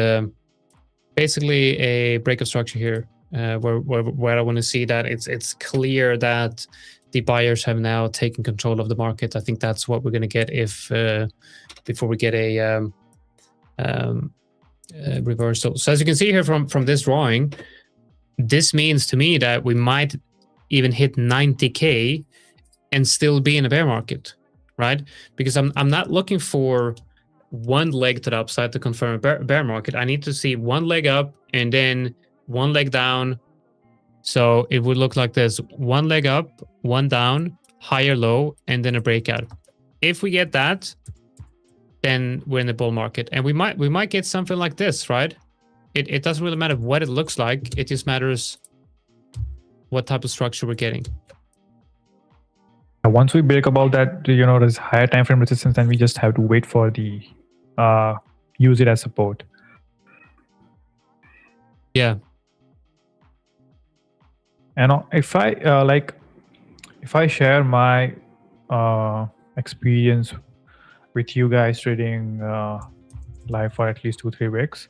S1: basically, a break of structure here, where I want to see that it's clear that the buyers have now taken control of the market. I think that's what we're going to get if before we get a reversal. So as you can see here from this drawing, this means to me that we might even hit 90K and still be in a bear market, right? Because I'm not looking for one leg to the upside to confirm a bear market. I need to see one leg up and then one leg down. So it would look like this: one leg up, one down, higher low, and then a breakout. If we get that, then we're in the bull market, and we might get something like this, right? It doesn't really matter what it looks like. It just matters what type of structure we're getting.
S2: Once we break above that, there's higher time frame resistance, and we just have to wait for the use it as support.
S1: Yeah.
S2: And if I share my experience with you guys trading live for at least 2-3 weeks,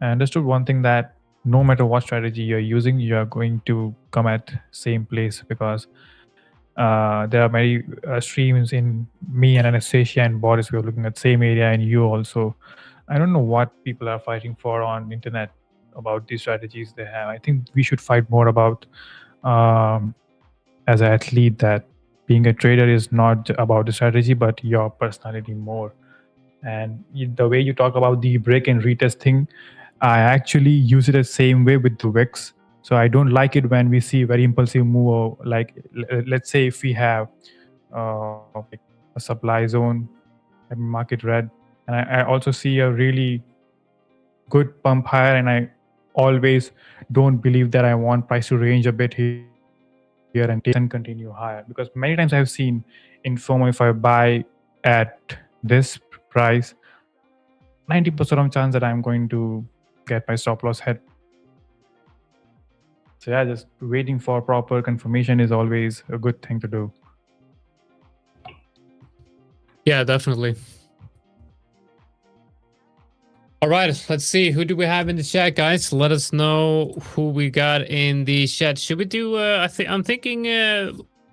S2: I understood one thing, that no matter what strategy you're using, you are going to come at same place, because there are many streams in me and Anastasia and Boris. We are looking at same area, and you also. I don't know what people are fighting for on internet about these strategies they have. I think we should fight more about, as an athlete, that being a trader is not about the strategy but your personality more. And the way you talk about the break and retest thing, I actually use it the same way with the Wix. So I don't like it when we see very impulsive move, or like let's say if we have like a supply zone, a market red, and I also see a really good pump higher, and I always don't believe that I want price to range a bit here and take and continue higher, because many times I've seen in FOMO, if I buy at this price, 90% of chance that I'm going to get my stop loss hit. So yeah, just waiting for proper confirmation is always a good thing to do.
S1: Yeah, definitely. All right, let's see. Who do we have in the chat, guys? Let us know who we got in the chat. Should we do, I'm thinking,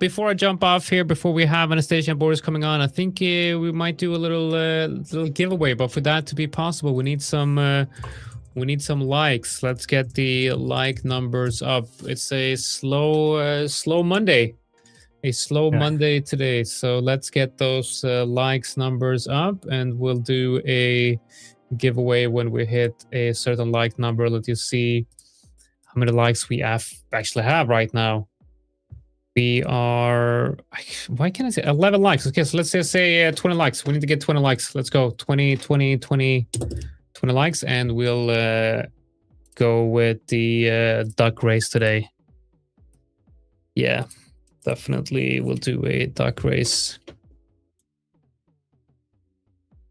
S1: before I jump off here, before we have Anastasiia and Boris coming on, I think we might do a little giveaway. But for that to be possible, we need some likes. Let's get the like numbers up. It's a slow Monday. A slow Monday today. So let's get those likes numbers up, and we'll do a giveaway when we hit a certain like number. Let you see how many likes we actually have right now. We are, why can't I say 11 likes? Okay, so let's just say 20 likes. We need to get 20 likes. Let's go 20 likes, and we'll go with the duck race today. Yeah, definitely we'll do a duck race.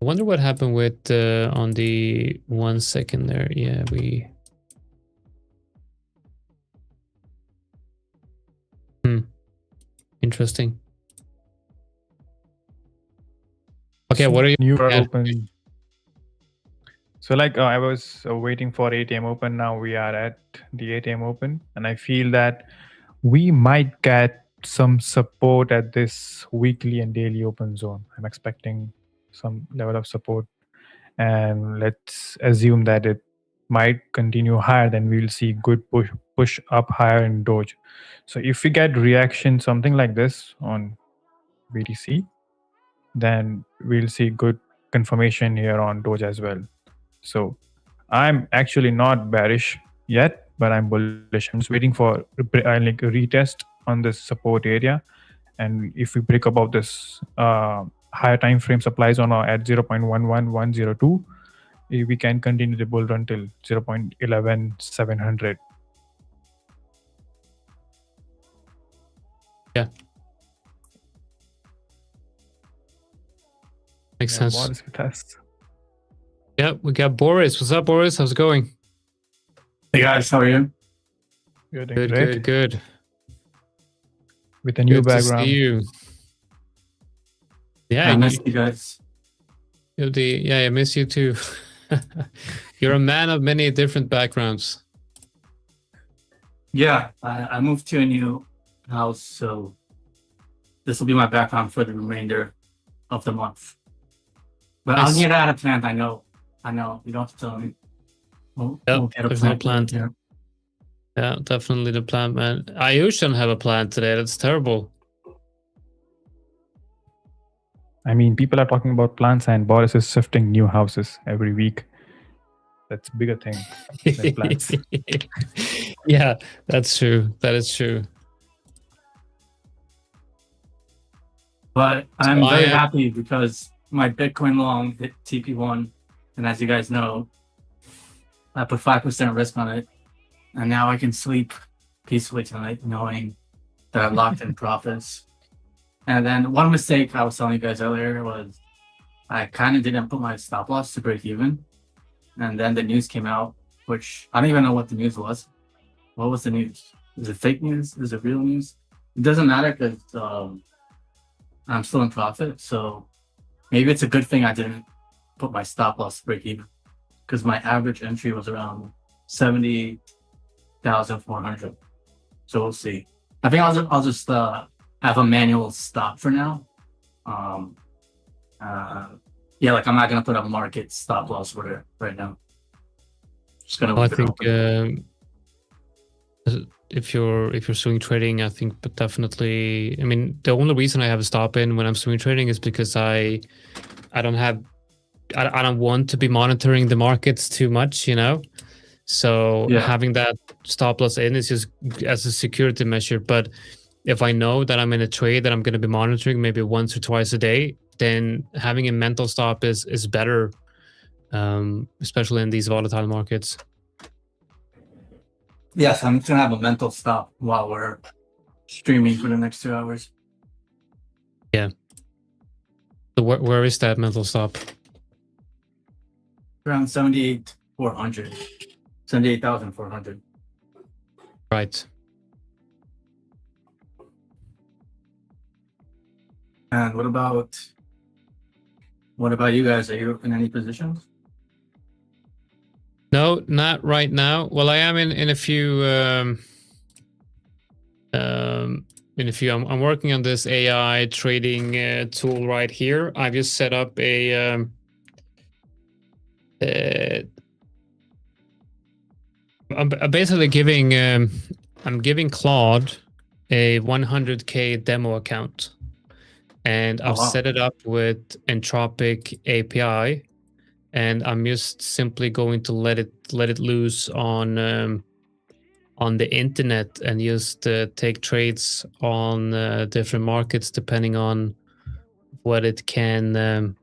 S1: I wonder what happened with on the 1 second there. Yeah, we. Interesting. Okay, what are you?
S2: New open. So like I was waiting for ATM open. Now we are at the ATM open, and I feel that we might get some support at this weekly and daily open zone. I'm expecting some level of support, and let's assume that it might continue higher. Then we'll see good push up higher in Doge. So if we get reaction something like this on BTC, then we'll see good confirmation here on Doge as well. So I'm actually not bearish yet, but I'm bullish. I'm just waiting for like a retest on this support area, and if we break above this higher time frame supply zone at 0.11102, we can continue the bull run till 0.11700.
S1: Yeah, makes sense.
S2: Boris with us.
S1: Yeah, we got Boris. What's up, Boris? How's it going?
S3: Hey guys, how are you?
S1: Good.
S2: With a new
S1: good
S2: background.
S1: To see you. Yeah,
S3: I miss you guys.
S1: I miss you too. You're a man of many different backgrounds.
S3: Yeah, I moved to a new house, so this will be my background for the remainder of the month. But
S1: Nice.
S3: I'll get out of plant. I know. You don't have to tell me. We'll get a
S1: there's
S3: plant.
S1: no plant. Yeah, definitely the plant, man. Ayush doesn't have a plant today. That's terrible.
S2: I mean, people are talking about plants, and Boris is shifting new houses every week. That's a bigger thing than plants.
S1: Yeah, that's true. That is true.
S3: But I'm very happy because my Bitcoin long hit TP1, and as you guys know, I put 5% risk on it, and now I can sleep peacefully tonight knowing that I locked in profits. And then one mistake I was telling you guys earlier was I kind of didn't put my stop loss to break even, and then the news came out, which I don't even know what the news was. What was the news? Is it fake news? Is it real news? It doesn't matter because I'm still in profit, so maybe it's a good thing I didn't put my stop loss to break even. because my average entry was around 70,400. So we'll see. I think I'll just have a manual stop for now. Yeah, like I'm not gonna put a market stop loss for it right now. Just gonna.
S1: I think if you're swing trading, I think, but definitely. I mean, the only reason I have a stop in when I'm swing trading is because I don't want to be monitoring the markets too much, you know. So having that stop loss in is just as a security measure. But if I know that I'm in a trade that I'm going to be monitoring maybe once or twice a day, then having a mental stop is better, especially in these volatile markets.
S3: Yes, I'm just gonna have a mental stop while we're streaming for the next 2 hours.
S1: Yeah. So where is that mental stop?
S3: Around 78,400. 78,400.
S1: Right.
S3: And what about you guys? Are you in any positions?
S1: No, not right now. Well, I am in a few. I'm working on this AI trading tool right here. I've just set up a. I'm basically giving. I'm giving Claude a 100K demo account, and I've set it up with Entropic API. And I'm just simply going to let it loose on the internet and just take trades on different markets depending on what it can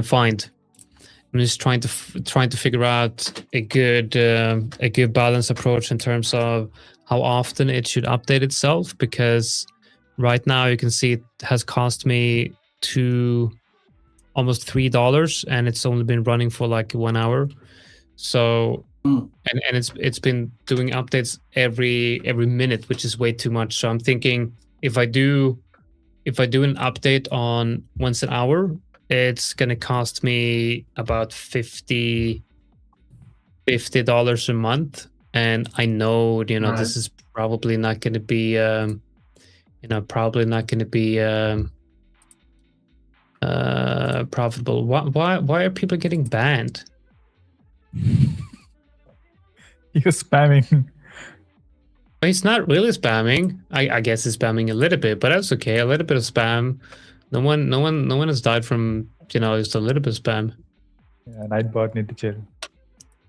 S1: find. I'm just trying to figure out a good balance approach in terms of how often it should update itself, because right now you can see it has cost me almost $3, and it's only been running for like 1 hour. So and it's been doing updates every minute, which is way too much. So I'm thinking if I do an update on once an hour, it's gonna cost me about $50 a month, and I know this is probably not gonna be profitable. Why are people getting banned?
S2: You're spamming.
S1: It's not really spamming. I guess it's spamming a little bit, but that's okay. A little bit of spam. No one has died from just a little bit of spam.
S2: Yeah, Nightbot need to chill.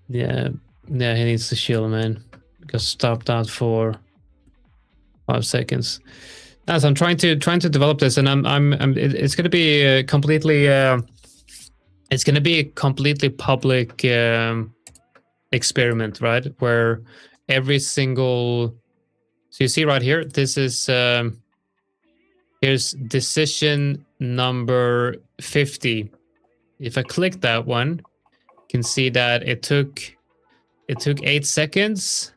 S1: Yeah, he needs to chill, man. Got stopped out for 5 seconds. As I'm trying to develop this, and it's going to be a completely public experiment, right? Where every single, so you see right here, this is here's decision number 50. If I click that one, you can see that it took 8 seconds,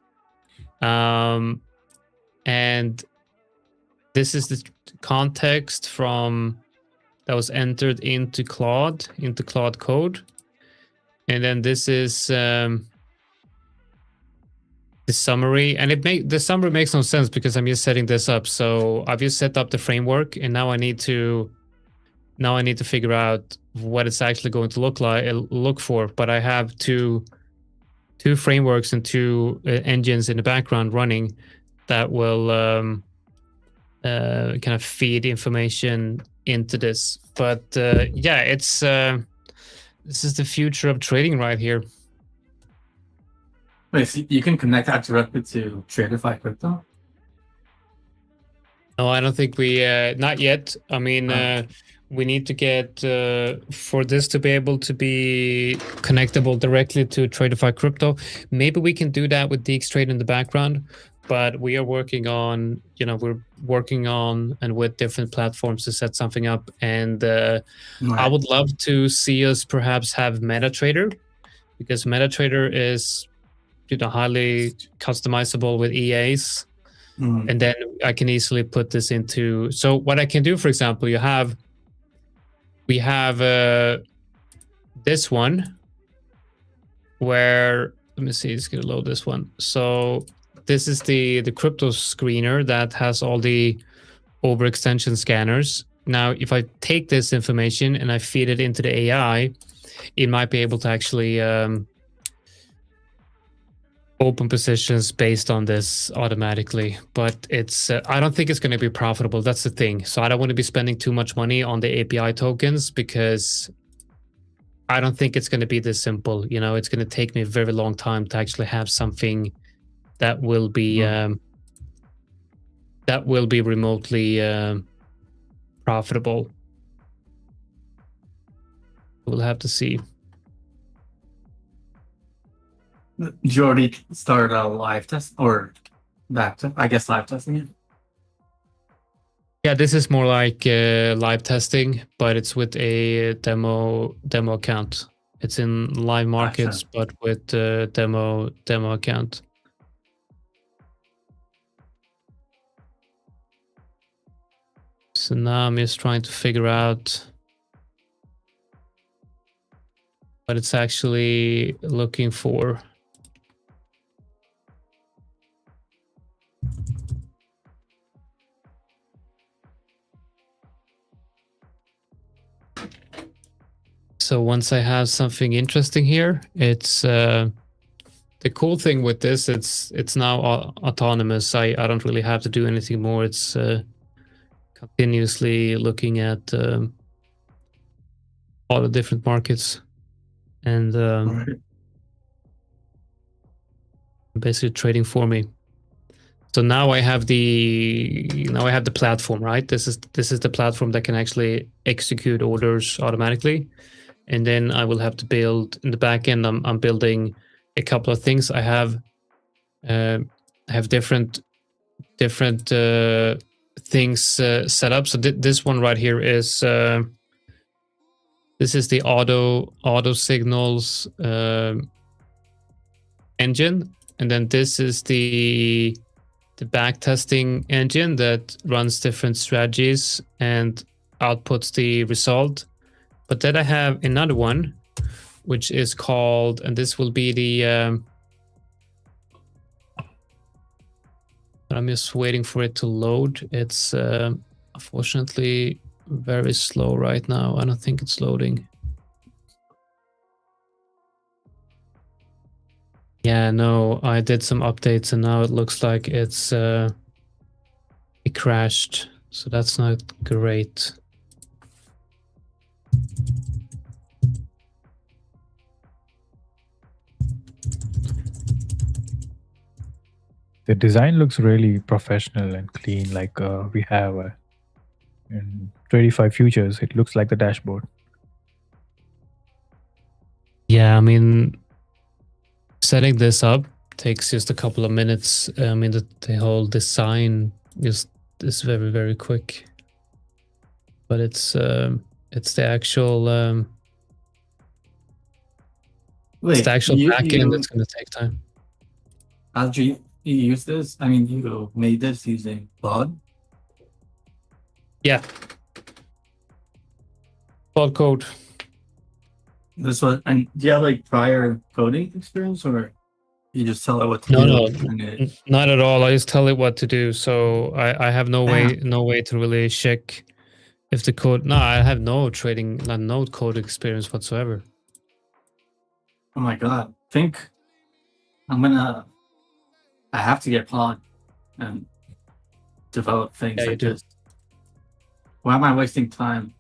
S1: and this is the context that was entered into Claude code. And then this is the summary. And the summary makes no sense because I'm just setting this up. So I've just set up the framework, and now I need to figure out what it's actually going to look for. But I have two frameworks and two engines in the background running that will kind of feed information into this. But yeah, it's this is the future of trading right here.
S3: Wait, so you can connect that directly to Tradeify Crypto?
S1: No, I don't think we not yet. I mean, we need to get for this to be able to be connectable directly to Tradeify Crypto. Maybe we can do that with DXTrade in the background. But we are working on, and with different platforms to set something up. And I would love to see us perhaps have MetaTrader, because MetaTrader is, highly customizable with EAs. And then I can easily put this into. So what I can do, for example, we have this one, where, let me see, it's gonna load this one. So this is the crypto screener that has all the overextension scanners. Now, if I take this information and I feed it into the AI, it might be able to actually open positions based on this automatically, but it's I don't think it's going to be profitable. That's the thing. So I don't want to be spending too much money on the API tokens because I don't think it's going to be this simple. You know, it's going to take me a very long time to actually have something that will be remotely profitable. We'll have to see.
S3: Did you already start a live test or live testing it?
S1: Yeah, this is more like live testing, but it's with a demo account. It's in live markets, but with demo account. So now I'm just trying to figure out what it's actually looking for. So once I have something interesting here, it's the cool thing with this. It's now autonomous. I don't really have to do anything more. It's continuously looking at all the different markets and basically trading for me. So now I have the platform, right? This is the platform that can actually execute orders automatically. And then I will have to build in the back end. I'm building a couple of things. I have different things set up. So this one right here is this is the auto signals engine, and then this is the back testing engine that runs different strategies and outputs the result. But then I have another one, which is called, and this will be the, I'm just waiting for it to load. It's unfortunately very slow right now. I don't think it's loading. Yeah, no, I did some updates and now it looks like it crashed. So that's not great.
S2: The design looks really professional and clean, like we have in Tradeify Futures. It looks like the dashboard.
S1: Yeah, I mean, setting this up takes just a couple of minutes. I mean, the whole design is very, very quick. But it's the actual it's the actual backend that's going to take time.
S3: How did you use this? I mean, you made this using Claude?
S1: Yeah. Claude Code.
S3: This was, and do you have like prior coding experience, or you just tell it what to do?
S1: No, not at all. I just tell it what to do. So I have no way to really check if the code. No, I have no code experience whatsoever.
S3: Oh my god! I have to get Claude and develop things like this. Why am I wasting time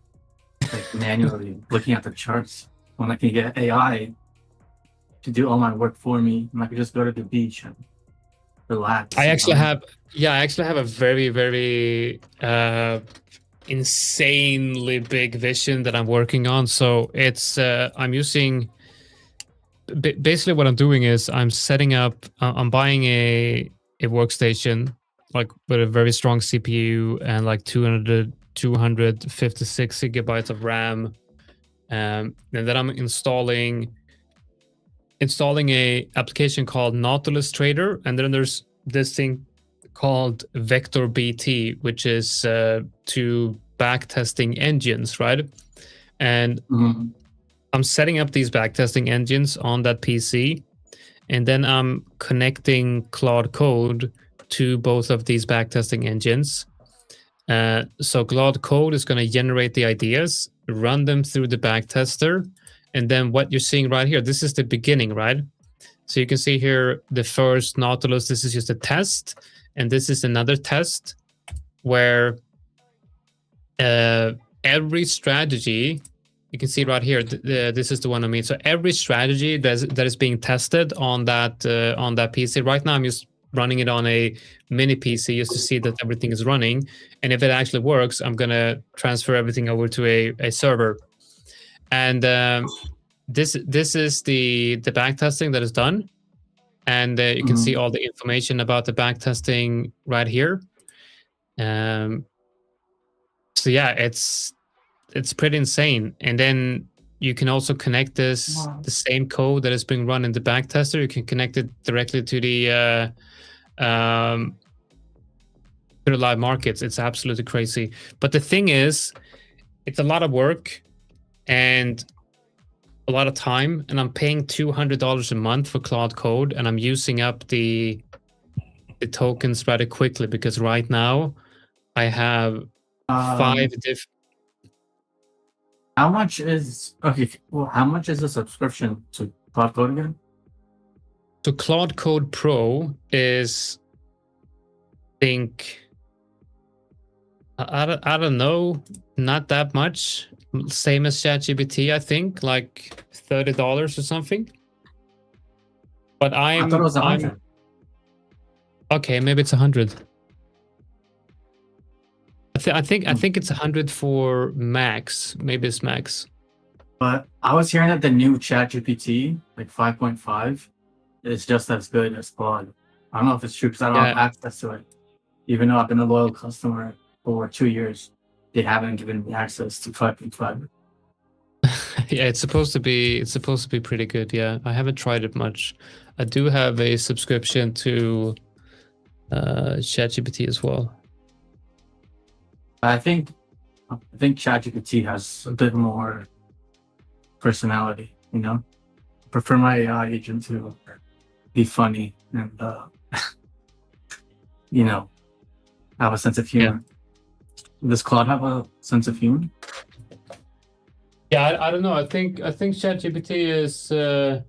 S3: like manually looking at the charts when I can get AI to do all my work for me, and I can just go to the beach and relax?
S1: I actually have a very, very insanely big vision that I'm working on. So it's I'm using basically what I'm doing is I'm setting up. I'm buying a workstation like with a very strong CPU and like 256 gigabytes of RAM, and then I'm installing a application called Nautilus Trader, and then there's this thing called Vector BT, which is to back testing engines, right? And I'm setting up these backtesting engines on that PC, and then I'm connecting Claude Code to both of these backtesting engines. So Claude Code is going to generate the ideas, run them through the backtester, and then what you're seeing right here, this is the beginning, right? So you can see here the first Nautilus, this is just a test, and this is another test where every strategy, you can see right here, this is the one I mean. So every strategy that is being tested on that PC right now, I'm just running it on a mini PC just to see that everything is running. And if it actually works, I'm gonna transfer everything over to a server. And this is the backtesting that is done, and you can see all the information about the backtesting right here. So yeah, it's pretty insane. And then you can also connect this the same code that is being run in the backtester. You can connect it directly to the live markets. It's absolutely crazy. But the thing is, it's a lot of work and a lot of time, and I'm paying $200 a month for Claude Code, and I'm using up the tokens rather quickly, because right now I have 5 different.
S3: How much is the subscription to Claude Code again?
S1: So Claude Code Pro is, I think, I don't know, not that much. Same as ChatGPT, I think, like $30 or something. But
S3: I thought it was 100.
S1: Okay, maybe it's 100. I think it's 100 for max. Maybe it's max.
S3: But I was hearing that the new ChatGPT, like 5.5, is just as good as Claude. I don't know if it's true because I don't have access to it. Even though I've been a loyal customer for 2 years, they haven't given me access to 5.5.
S1: Yeah, it's supposed to be pretty good. Yeah, I haven't tried it much. I do have a subscription to ChatGPT as well.
S3: I think ChatGPT has a bit more personality, you know? I prefer my AI agent to be funny and you know, have a sense of humor. Yeah. Does Claude have a sense of humor?
S1: Yeah, I don't know. I think ChatGPT is the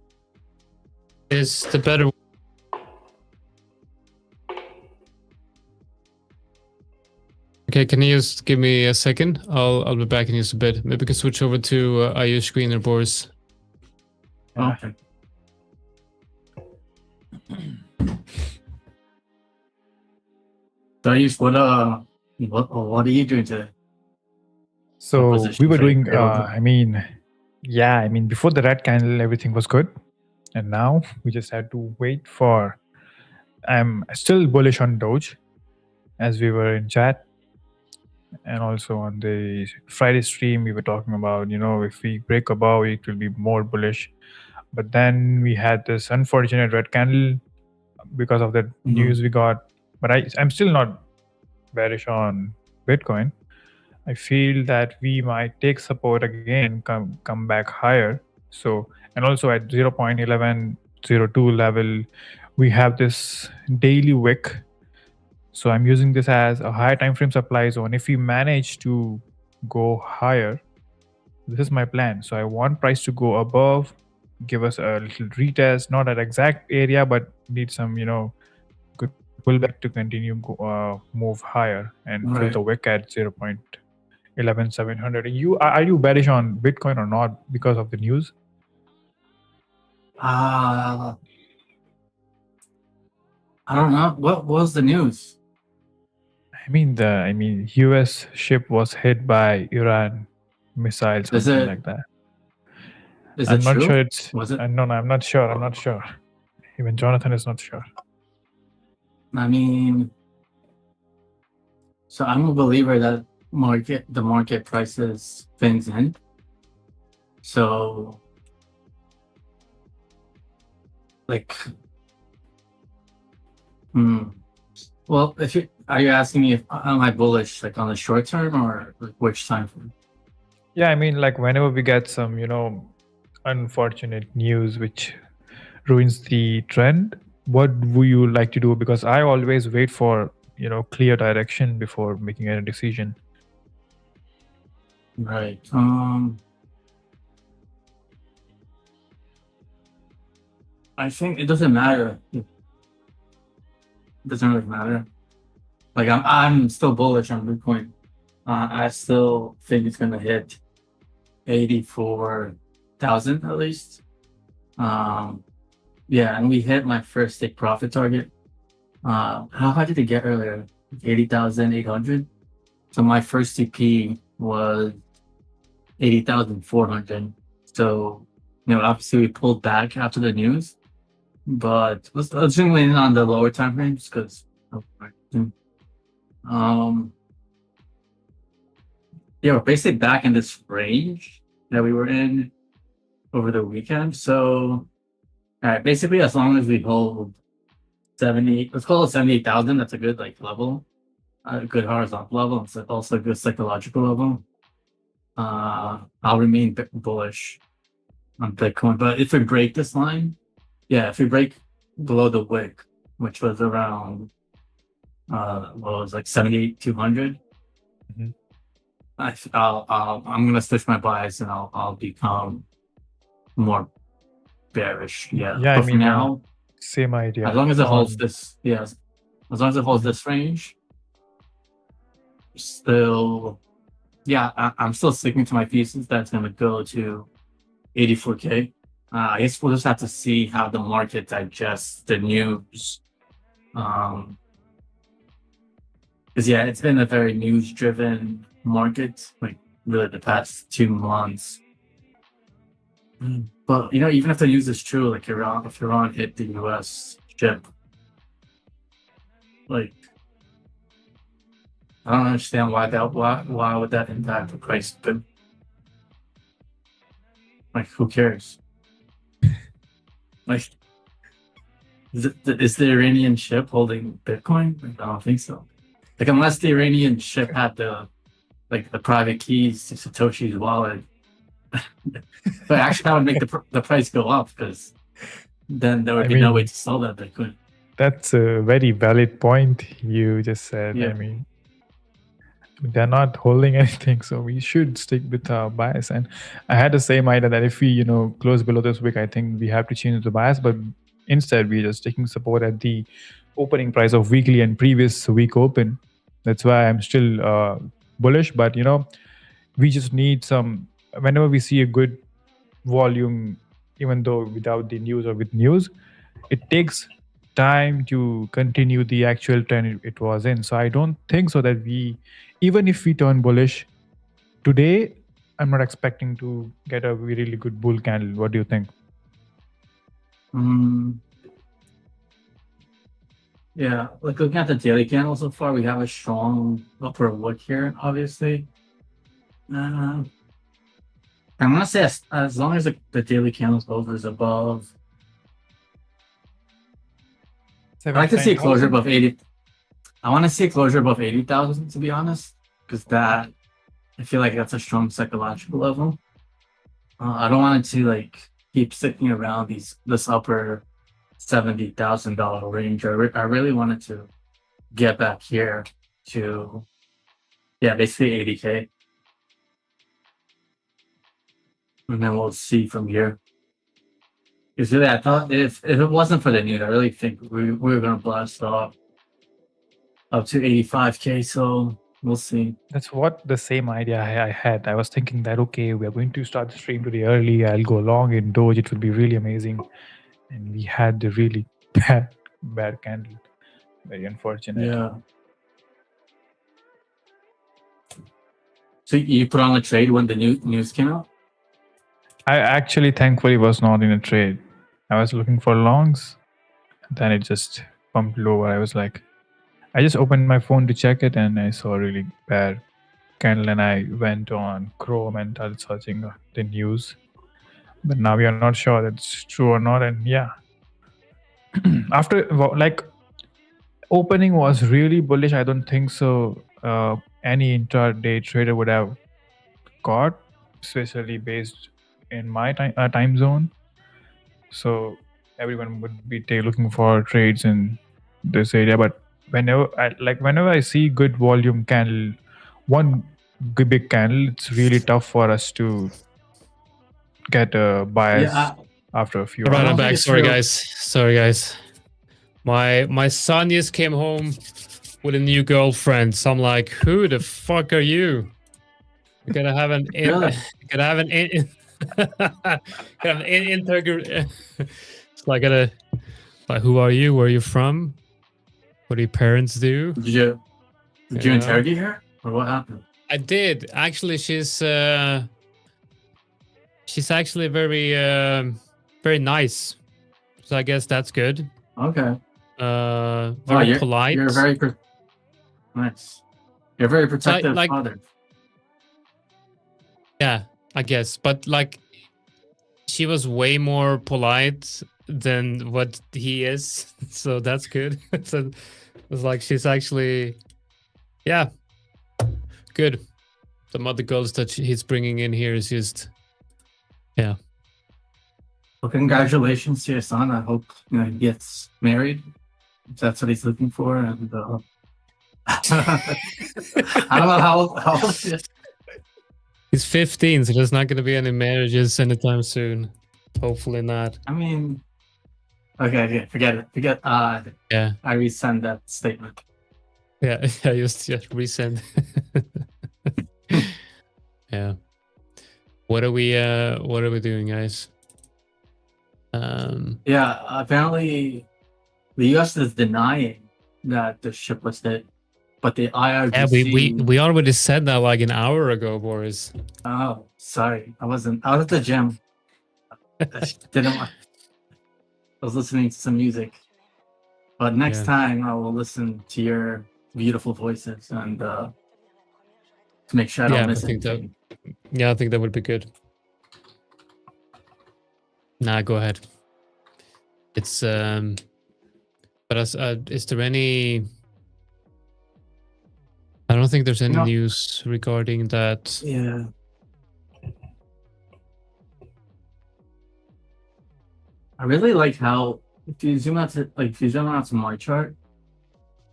S1: better. Okay, can you just give me a second? I'll be back in just a bit. Maybe we can switch over to Ayush screen or Boris.
S3: Okay. So Ayush, what are you doing today?
S2: So we were doing, before the red candle, everything was good. And now we just had to wait for, I'm still bullish on Doge, as we were in chat. And also on the Friday stream, we were talking about, if we break above, it will be more bullish. But then we had this unfortunate red candle because of the news we got. But I'm still not bearish on Bitcoin. I feel that we might take support again, come back higher. So, and also at 0.1102 level, we have this daily wick. So I'm using this as a higher time frame supply zone. If we manage to go higher, this is my plan. So I want price to go above, give us a little retest, not at exact area, but need some, good pullback to continue move higher and fill the wick at 0.11700. Are you bearish on Bitcoin or not because of the news?
S3: I don't know. What was the news?
S2: US ship was hit by Iran missiles, something like that. I'm not sure it's. Was it? No, I'm not sure. I'm not sure. Even Jonatan is not sure.
S3: So I'm a believer that the market prices things in. So, well, are you asking me if am I bullish, like on the short term or like which time frame?
S2: Yeah, whenever we get some, unfortunate news which ruins the trend, what would you like to do? Because I always wait for clear direction before making a decision.
S3: Right. I think it doesn't matter. It doesn't really matter. Like I'm still bullish on Bitcoin. I still think it's gonna hit 84,000 at least. Yeah, and we hit my first take profit target. How high did it get earlier? 80,800. So my first TP was 80,400. So obviously we pulled back after the news, but let's zoom in on the lower time frames because yeah, we're basically back in this range that we were in over the weekend. So all right, basically as long as we hold 70, let's call it 78,000, that's a good level, a good horizontal level. It's also a good psychological level. I'll remain bullish on Bitcoin, but if we break this line, if we break below the wick, which was around what was 78,200, I'm gonna switch my bias and I'll become more bearish. But I mean, for now,
S2: same idea.
S3: As long as it holds this, as long as it holds this range, still, I'm still sticking to my thesis that's gonna go to 84K. I guess we'll just have to see how the market digests the news. Because it's been a very news-driven market, really the past 2 months. But even if the news is true, if Iran hit the US ship, I don't understand why would that impact the price? But who cares? Is the Iranian ship holding Bitcoin? I don't think so. Unless the Iranian ship had the private keys to Satoshi's wallet. But actually that would make the price go up because then there would be no way to sell that Bitcoin.
S2: That's a very valid point you just said. I mean, they're not holding anything, so we should stick with our bias. And I had the same idea that if we close below this wick, I think we have to change the bias, but instead we're just taking support at the opening price of weekly and previous week open. That's why I'm still bullish, but we just need some, whenever we see a good volume, even though without the news or with news, it takes time to continue the actual trend it was in. So I don't think so that even if we turn bullish today, I'm not expecting to get a really good bull candle. What do you think?
S3: Yeah, looking at the daily candle so far, we have a strong upper wick here, obviously. I'm gonna say as long as the daily candle closes above, I'd like to see a closure above 80. I want to see a closure above 80,000, to be honest, because I feel like that's a strong psychological level. I don't want it to keep sticking around this upper $70,000 range. I really wanted to get back here to basically 80K. And then we'll see from here. Because really, I thought if it wasn't for the news, I really think we were going to blast off up to 85K. So we'll see.
S2: That's what the same idea I had. I was thinking that, okay, we are going to start the stream today early. I'll go long in Doge. It will be really amazing. And we had the really bad candle. Very unfortunate.
S3: Yeah. So you put on a trade when the news came out?
S2: I actually, thankfully, was not in a trade. I was looking for longs. Then it just pumped lower. I was like, I just opened my phone to check it and I saw a really bad candle and I went on Chrome and started searching the news. But now we are not sure that's true or not. And after opening was really bullish. I don't think so any intraday trader would have caught, especially based in my time zone. So everyone would be looking for trades in this area. But whenever I see good volume candle, one big candle, it's really tough for us to get a bias after a few
S1: Right,
S2: hours.
S1: I'm back. Sorry guys. My son just came home with a new girlfriend. So I'm like, who the fuck are you? We're gonna have an So I gotta, like, who are you? Where are you from? What do your parents do?
S3: Did you interrogate her, or what happened?
S1: I did. Actually, she's actually very nice. So I guess that's good.
S3: Okay.
S1: Very polite.
S3: You're very nice. You're a very protective father.
S1: Yeah, I guess. But like, she was way more polite than what he is. So that's good. So it's like she's actually, yeah, good. Some other girls that he's bringing in here is just, yeah.
S3: Well, congratulations to your son. I hope he gets married. If that's what he's looking for. And I don't know how old he is.
S1: He's 15, so there's not going to be any marriages anytime soon. Hopefully not.
S3: I mean, okay, forget it.
S1: Yeah.
S3: I resend that statement.
S1: Yeah, just resend. Yeah. What are we doing, guys?
S3: Yeah, apparently the US is denying that the ship was hit, but the IRGC...
S1: Yeah, we already said that like an hour ago, Boris.
S3: Oh, sorry. I was at the gym. I was listening to some music. But next time I will listen to your beautiful voices and to make sure I don't miss anything.
S1: I think that would be good. Nah, go ahead. It's but is there any? I don't think there's any news regarding that.
S3: Yeah. I really like how if you zoom out to my chart,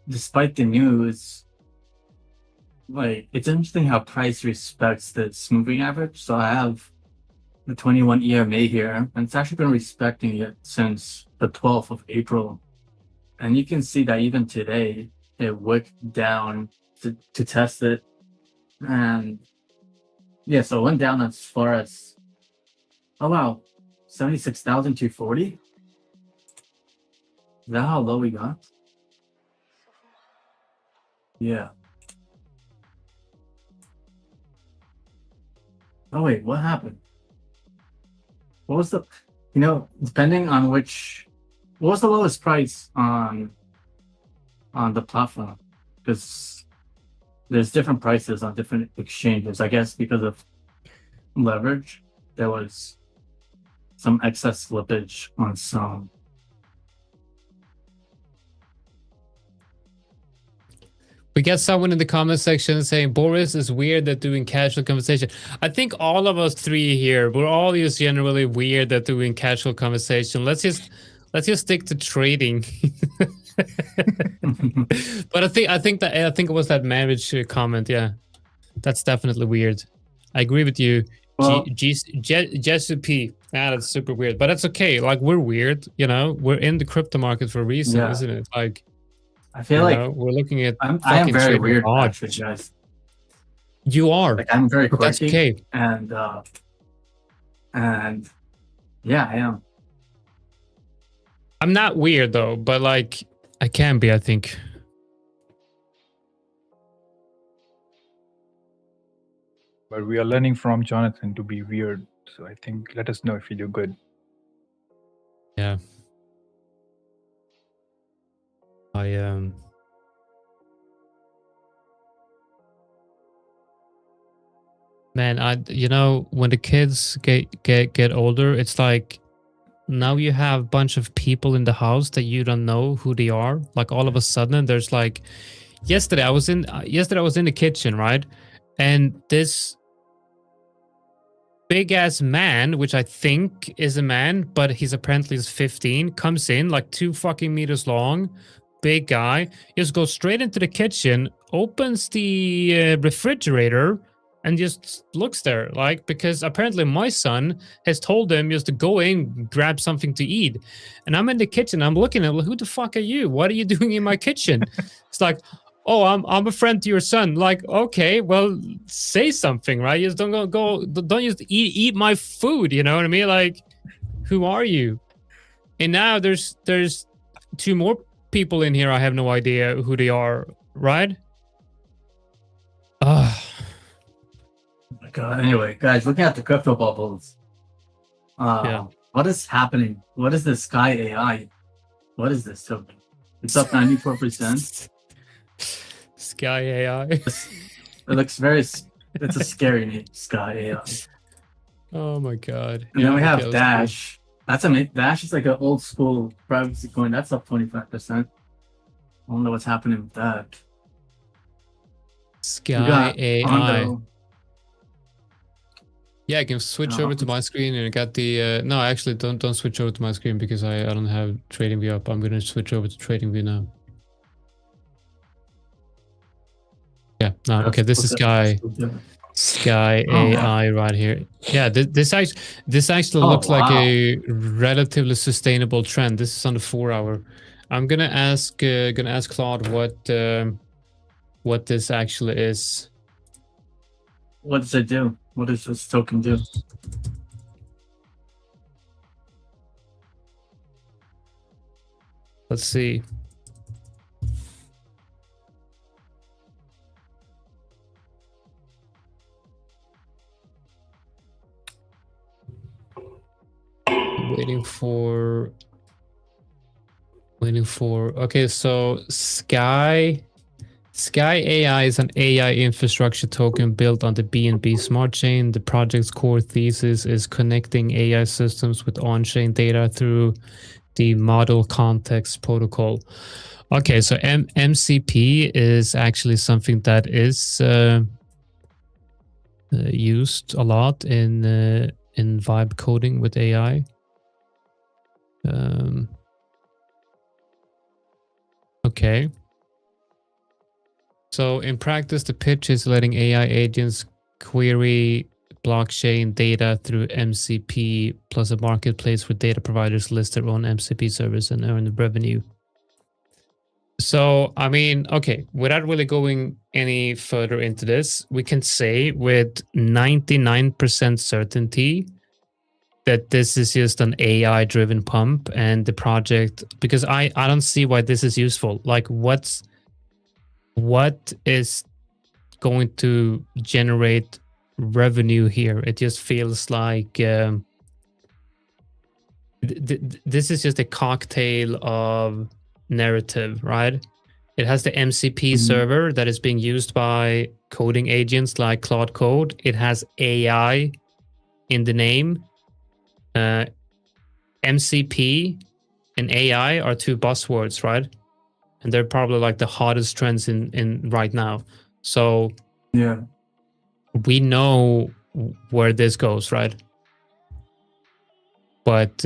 S3: despite the news, like it's interesting how price respects this moving average. So I have the 21 EMA here, and it's actually been respecting it since the 12th of April. And you can see that even today, it wicked down to test it. And yeah, so it went down as far as, oh wow, 76,240? Is that how low we got? Yeah. Oh wait, what happened? What was the, depending on what was the lowest price on the platform? Because there's different prices on different exchanges. I guess because of leverage, there was some excess slippage on some.
S1: We got someone in the comment section saying Boris is weird at doing casual conversation. I think all of us three here, we're all just generally weird at doing casual conversation. Let's just stick to trading. But I think it was that marriage comment. Yeah, that's definitely weird. I agree with you.
S3: Well,
S1: P. Yeah, that's super weird. But that's okay. Like, we're weird. We're in the crypto market for a reason, isn't it? Like,
S3: I feel like
S1: we're looking at.
S3: I am very weird, actually, guys.
S1: You are.
S3: Like, I'm very quirky.
S1: That's okay.
S3: And yeah, I am.
S1: I'm not weird though, but like I can be, I think.
S2: But we are learning from Jonatan to be weird. So I think let us know if you do good.
S1: Yeah. Man, when the kids get older, it's like now you have a bunch of people in the house that you don't know who they are. Like all of a sudden there's like yesterday I was in the kitchen, right? And this big ass man, which I think is a man, but he's apparently 15, comes in like 2 fucking meters long, big guy, just goes straight into the kitchen, opens the refrigerator, and just looks there, like, because apparently my son has told him just to go in, grab something to eat. And I'm in the kitchen, I'm looking at, who the fuck are you? What are you doing in my kitchen? It's like, oh, I'm a friend to your son. Like, okay, well, say something, right? Just don't don't just eat my food. You know what I mean? Like, who are you? And now there's 2 more people in here. I have no idea who they are, right?
S3: Oh my god. Anyway, guys, looking at the crypto bubbles.
S1: Yeah.
S3: What is happening? What is this Sky AI? What is this token? It's up 94%.
S1: Sky AI.
S3: It looks very. It's a scary name, Sky AI.
S1: Oh my god.
S3: And then we have Dash. That's amazing. Dash is like an old school privacy coin. That's up 25%. I don't know what's happening with that.
S1: Sky AI.
S3: Ondo.
S1: Yeah, I can switch over to my screen and I got the. No, actually, don't switch over to my screen because I don't have TradingView up. I'm gonna switch over to TradingView now. Yeah. No. Okay. This is Sky AI right here. Yeah. This actually looks like a relatively sustainable trend. This is on the 4-hour. I'm gonna ask Claude what this actually is.
S3: What does it do? What does this token do?
S1: Let's see. Waiting for. Okay, so Sky AI is an AI infrastructure token built on the BNB Smart Chain. The project's core thesis is connecting AI systems with on-chain data through the Model Context Protocol. Okay, so MCP is actually something that is used a lot in vibe coding with AI. Okay. So in practice, the pitch is letting AI agents query blockchain data through MCP plus a marketplace where data providers list their own MCP service and earn the revenue. So, I mean, okay, without really going any further into this, we can say with 99% certainty that this is just an AI-driven pump and the project, because I don't see why this is useful. Like, what is going to generate revenue here? It just feels like this is just a cocktail of narrative, right? It has the MCP server that is being used by coding agents like Claude Code. It has AI in the name. MCP and AI are 2 buzzwords, right? And they're probably like the hottest trends in right now. So
S3: yeah,
S1: we know where this goes, right? But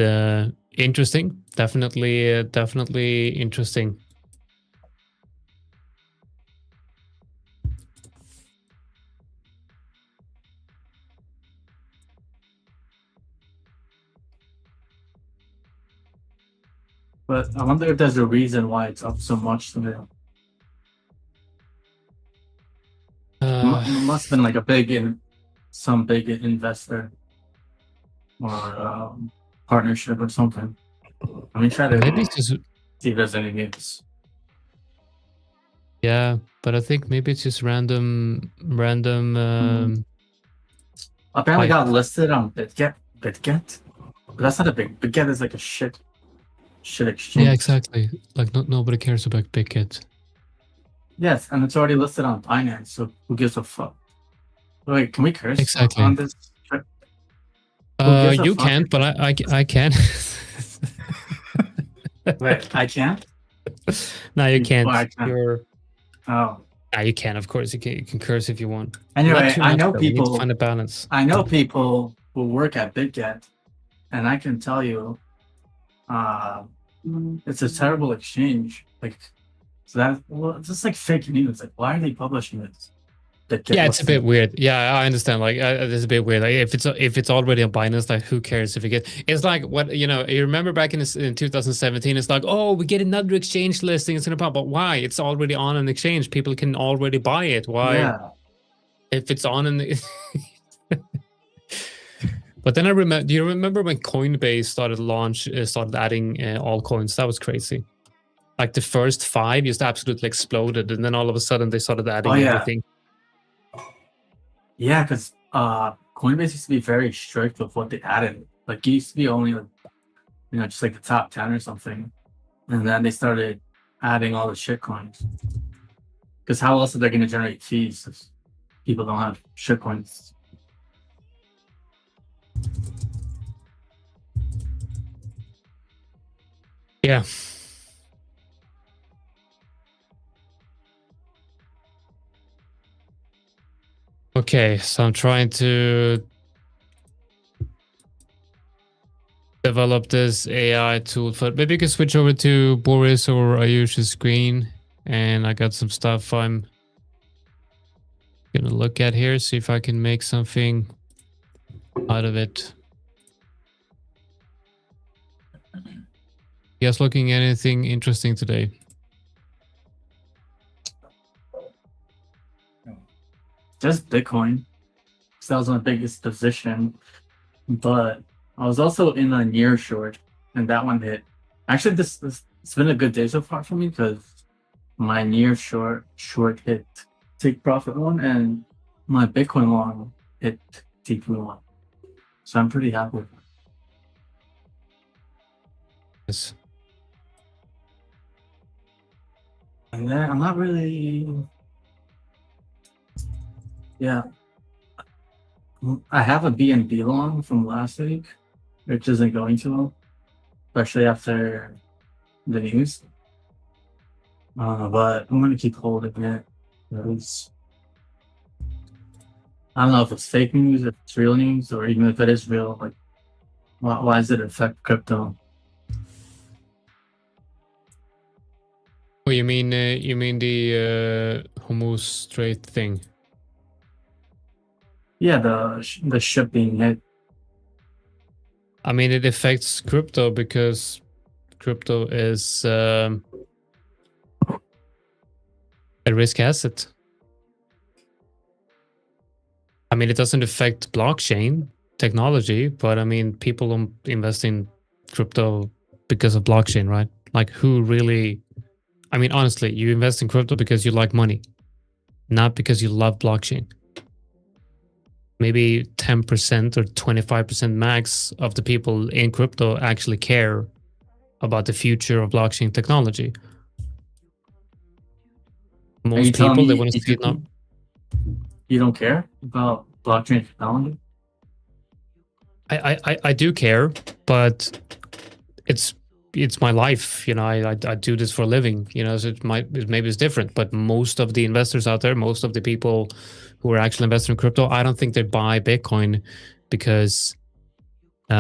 S1: interesting, definitely interesting.
S3: but I wonder if there's a reason why it's up so much today. It must have been like some big investor or partnership or something. I mean, try to
S1: maybe it's just
S3: see if there's any news.
S1: Yeah, but I think maybe it's just random.
S3: Apparently got listed on BitGet. But that's not a BitGet is like a shit exchange.
S1: Yeah, exactly. Like nobody cares about BitGet.
S3: Yes, and it's already listed on Binance, so who gives a fuck? Wait, can we curse
S1: exactly
S3: on this trip?
S1: You can't, but I can.
S3: Wait, I can't?
S1: No, you can't.
S3: Oh, I can't.
S1: No, you can. Of course, you can curse if you want.
S3: Anyway, I know
S1: though.
S3: people.
S1: We need to find a balance.
S3: I know people who work at BitGet, and I can tell you, it's a terrible exchange. Like, so that, well, it's just like fake news. Like, why are they publishing this?
S1: Yeah, it's a bit weird. Yeah, I understand. Like, it's a bit weird. Like, if it's already on Binance, like, who cares if you get? It's like what you remember back in 2017. It's like, oh, we get another exchange listing. It's gonna pop. But why? It's already on an exchange. People can already buy it. Why?
S3: Yeah.
S1: If it's on an. But then I remember. Do you remember when Coinbase started adding altcoins? That was crazy. Like the first 5 just absolutely exploded, and then all of a sudden they started adding everything.
S3: Yeah, because Coinbase used to be very strict with what they added. Like, it used to be only, just like the top 10 or something. And then they started adding all the shit coins. Because how else are they going to generate fees if people don't have shit coins?
S1: Yeah. Okay, so I'm trying to develop this AI tool for. Maybe you can switch over to Boris or Ayush's screen, and I got some stuff I'm gonna look at here, see if I can make something out of it. You guys looking at anything interesting today?
S3: Just Bitcoin. Because that was my biggest position. But I was also in a near short, and that one hit. Actually, it's been a good day so far for me because my near short hit take profit one, and my Bitcoin long hit TP one. So I'm pretty happy with it.
S1: Yes.
S3: And then I'm not really. Yeah. I have a BNB long from last week, which isn't going too well, especially after the news. But I'm going to keep holding it. I don't know if it's fake news, if it's real news, or even if it is real, like, why does it affect crypto?
S1: Oh, you mean the Hormuz Strait thing?
S3: Yeah, the ship being hit.
S1: I mean, it affects crypto because crypto is a risk asset. I mean, it doesn't affect blockchain technology, but I mean, people don't invest in crypto because of blockchain, right? Like, who really? I mean, honestly, you invest in crypto because you like money, not because you love blockchain. Maybe 10% or 25% max of the people in crypto actually care about the future of blockchain technology. Most people, they want to see it now.
S3: You don't care about blockchain technology?
S1: I do care, but it's my life. I do this for a living. So maybe it's different, but most of the investors out there, most of the people who are actually investing in crypto, I don't think they buy Bitcoin because they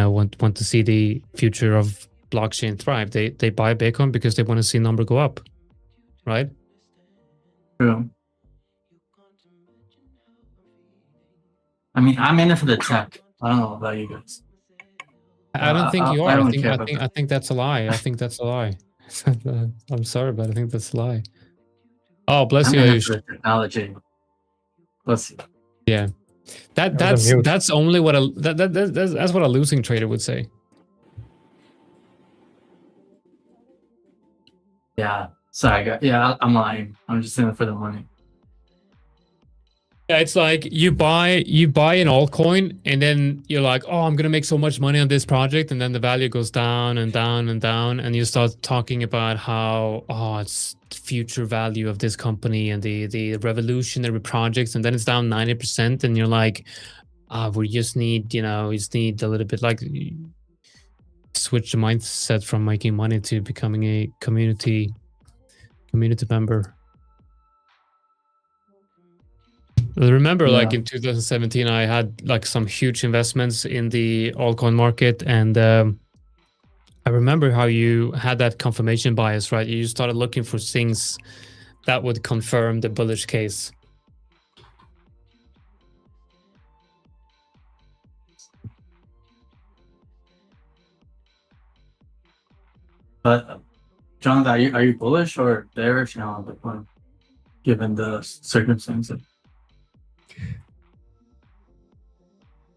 S1: want to see the future of blockchain thrive. They buy Bitcoin because they want to see number go up, right?
S3: True. I mean, I'm in it for the tech. I don't know about you guys.
S1: I don't think you are.
S3: I
S1: think that's a lie. I think that's a lie. I'm sorry, but I think that's a lie. Oh, bless you, Ayush.
S3: Technology. Bless you.
S1: Yeah, that's only what that's what a losing trader would say.
S3: Yeah. Sorry, I'm lying. I'm just in it for the money.
S1: Yeah, it's like you buy an altcoin and then you're like, oh, I'm gonna make so much money on this project, and then the value goes down and down and down, and you start talking about how it's the future value of this company and the revolutionary projects, and then it's down 90%, and you're like, we just need a little bit, like, switch the mindset from making money to becoming a community member. Remember, like in 2017, I had like some huge investments in the altcoin market, and I remember how you had that confirmation bias, right? You started looking for things that would confirm the bullish case.
S3: But Jonathan, are you bullish or bearish now on Bitcoin, given the circumstances?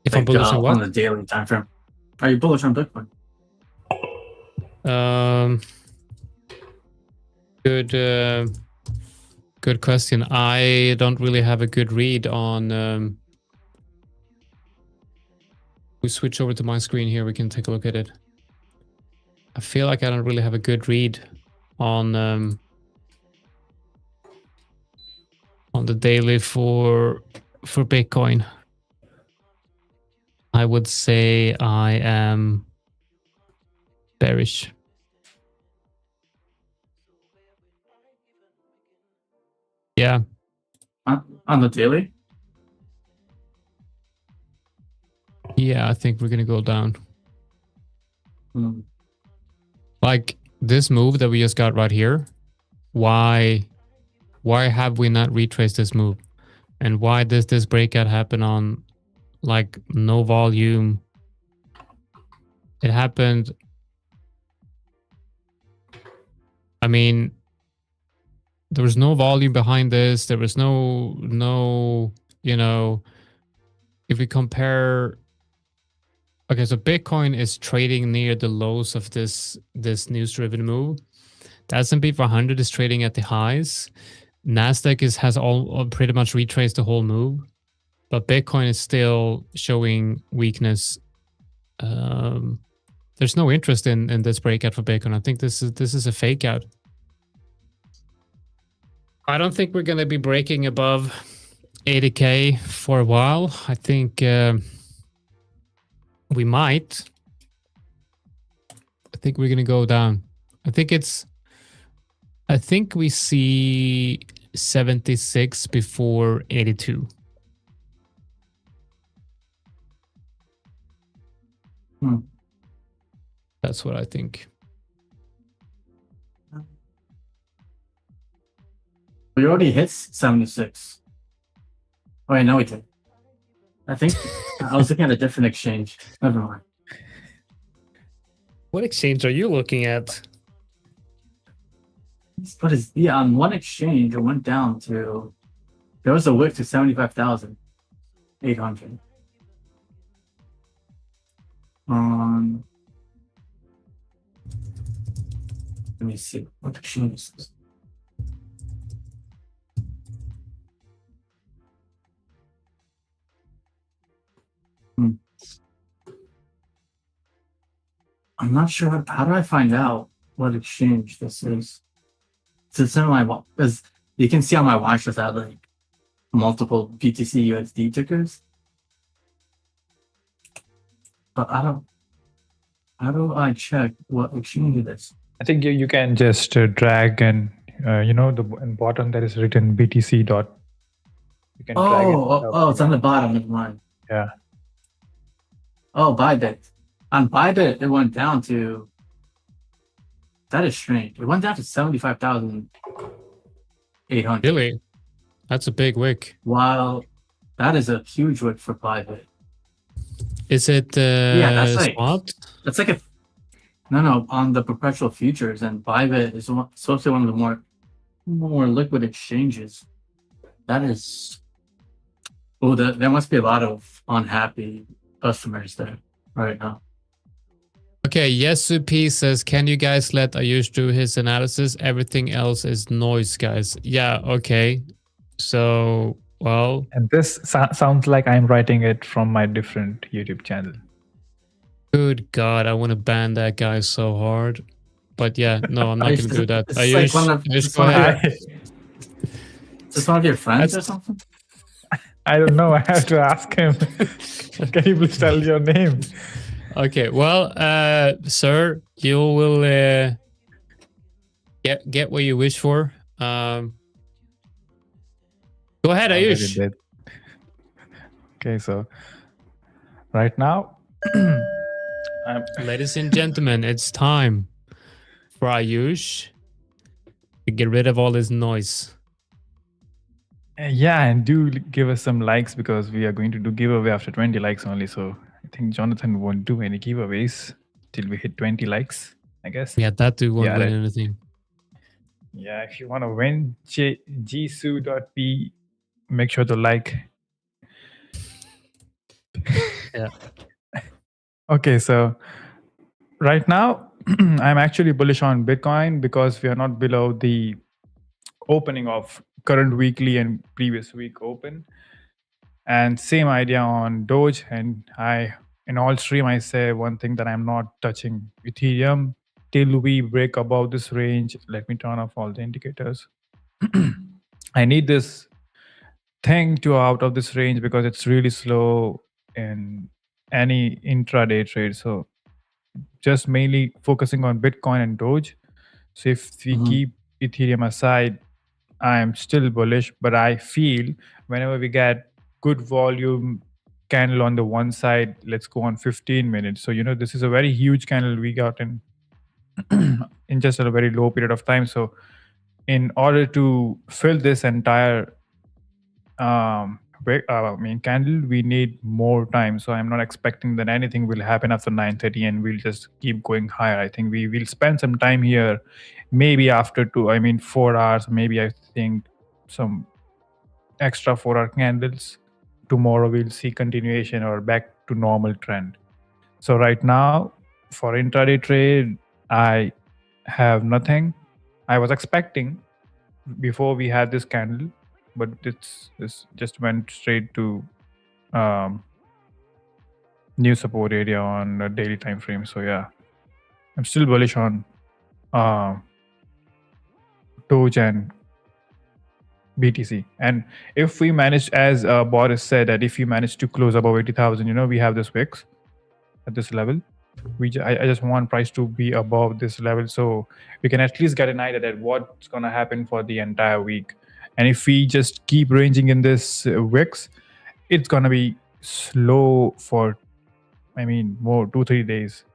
S1: If I'm bullish on what?
S3: On the daily time frame, are you bullish on Bitcoin?
S1: Good question. I don't really have a good read on. We switch over to my screen here. We can take a look at it. I feel like I don't really have a good read on the daily for Bitcoin. I would say I am bearish. Yeah.
S3: On the daily?
S1: Yeah, I think we're gonna go down.
S3: Mm.
S1: Like this move that we just got right here. Why have we not retraced this move? And why does this breakout happen on like no volume? It happened. I mean, there was no volume behind this. There was no, you know, if we compare. Okay, so Bitcoin is trading near the lows of this news-driven move. The S&P 500 is trading at the highs. Nasdaq has all pretty much retraced the whole move, but Bitcoin is still showing weakness. There's no interest in this breakout for Bitcoin. I think this is a fake out. I don't think we're going to be breaking above 80K for a while. I think we might. I think we're going to go down. I think we see 76 before 82. That's what I think.
S3: We already hit 76. Oh, wait, no, we did. I think I was looking at a different exchange. Never mind.
S1: What exchange are you looking at?
S3: What is on one exchange? It went down to, there was a wick to 75,800. Let me see what exchange is this. I'm not sure how do I find out what exchange this is. It's in my, because you can see on my watch list I have like multiple BTC USD tickers, but how do I check what exchange it is?
S2: I think you can just drag and the bottom that is written BTC dot. You can drag it.
S3: Oh, it's on the bottom of mine.
S2: Yeah.
S3: Oh, Bybit. On Bybit, it went down to. That is strange. It went down to 75,800.
S1: Really? That's a big wick.
S3: Wow, that is a huge wick for Bybit.
S1: Is it
S3: that's
S1: spot?
S3: That's like no on the perpetual futures, and Bybit is supposed to be one of the more liquid exchanges. That is. Oh, there must be a lot of unhappy customers there right now.
S1: Okay, Yesup says, can you guys let Ayush do his analysis? Everything else is noise, guys. Yeah, okay. So, well...
S2: And this sounds like I'm writing it from my different YouTube channel.
S1: Good God, I want to ban that guy so hard. But yeah, no, I'm not going to do that.
S3: Ayush,
S1: go ahead.
S3: Is this one of your friends or something?
S2: I don't know. I have to ask him. Can you please tell your name?
S1: Okay, well, sir, you will get what you wish for. Go ahead, Ayush.
S2: Okay, so right now,
S1: Ladies and gentlemen, it's time for Ayush to get rid of all this noise.
S2: yeah, and do give us some likes because we are going to do giveaway after 20 likes only. So I think Jonathan won't do any giveaways till we hit 20 likes, I guess.
S1: Yeah, that dude won't
S2: Yeah,
S1: win
S2: right.
S1: anything.
S2: Yeah, if you want to win gsu.p, make sure to like.
S1: Yeah.
S2: Okay, so right now, I'm actually bullish on Bitcoin because we are not below the opening of current weekly and previous week open. And same idea on Doge. And in all stream, I say one thing that I'm not touching Ethereum till we break above this range. Let me turn off all the indicators. I need this thing to out of this range because it's really slow in any intraday trade. So just mainly focusing on Bitcoin and Doge. So if we keep Ethereum aside, I'm still bullish, but I feel whenever we get good volume candle on the one side, let's go on 15 minutes. So, this is a very huge candle we got in just a very low period of time. So in order to fill this entire candle, we need more time. So I'm not expecting that anything will happen after 9:30 and we'll just keep going higher. I think we will spend some time here, maybe after 4 hours, maybe I think some extra 4-hour candles. Tomorrow we'll see continuation or back to normal trend. So right now for intraday trade, I have nothing. I was expecting before we had this candle, but this just went straight to new support area on a daily time frame. So yeah, I'm still bullish on Doge and BTC. And if we manage, as Boris said, that if we manage to close above 80,000, we have this wicks at this level. I just want price to be above this level so we can at least get an idea that what's going to happen for the entire week. And if we just keep ranging in this wicks, it's going to be slow for more 2-3 days.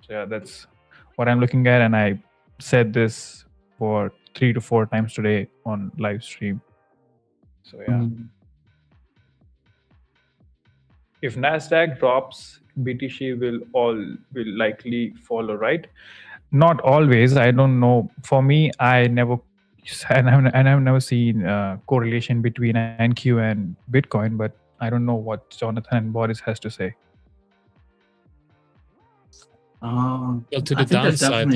S2: So yeah, that's what I'm looking at, and I said this for 3 to 4 times today on live stream. So yeah, if Nasdaq drops, BTC will likely follow, right? Not always. I don't know. For me, I've never seen correlation between NQ and Bitcoin, but I don't know what Jonathan and Boris has to say.
S1: Well, to the downside,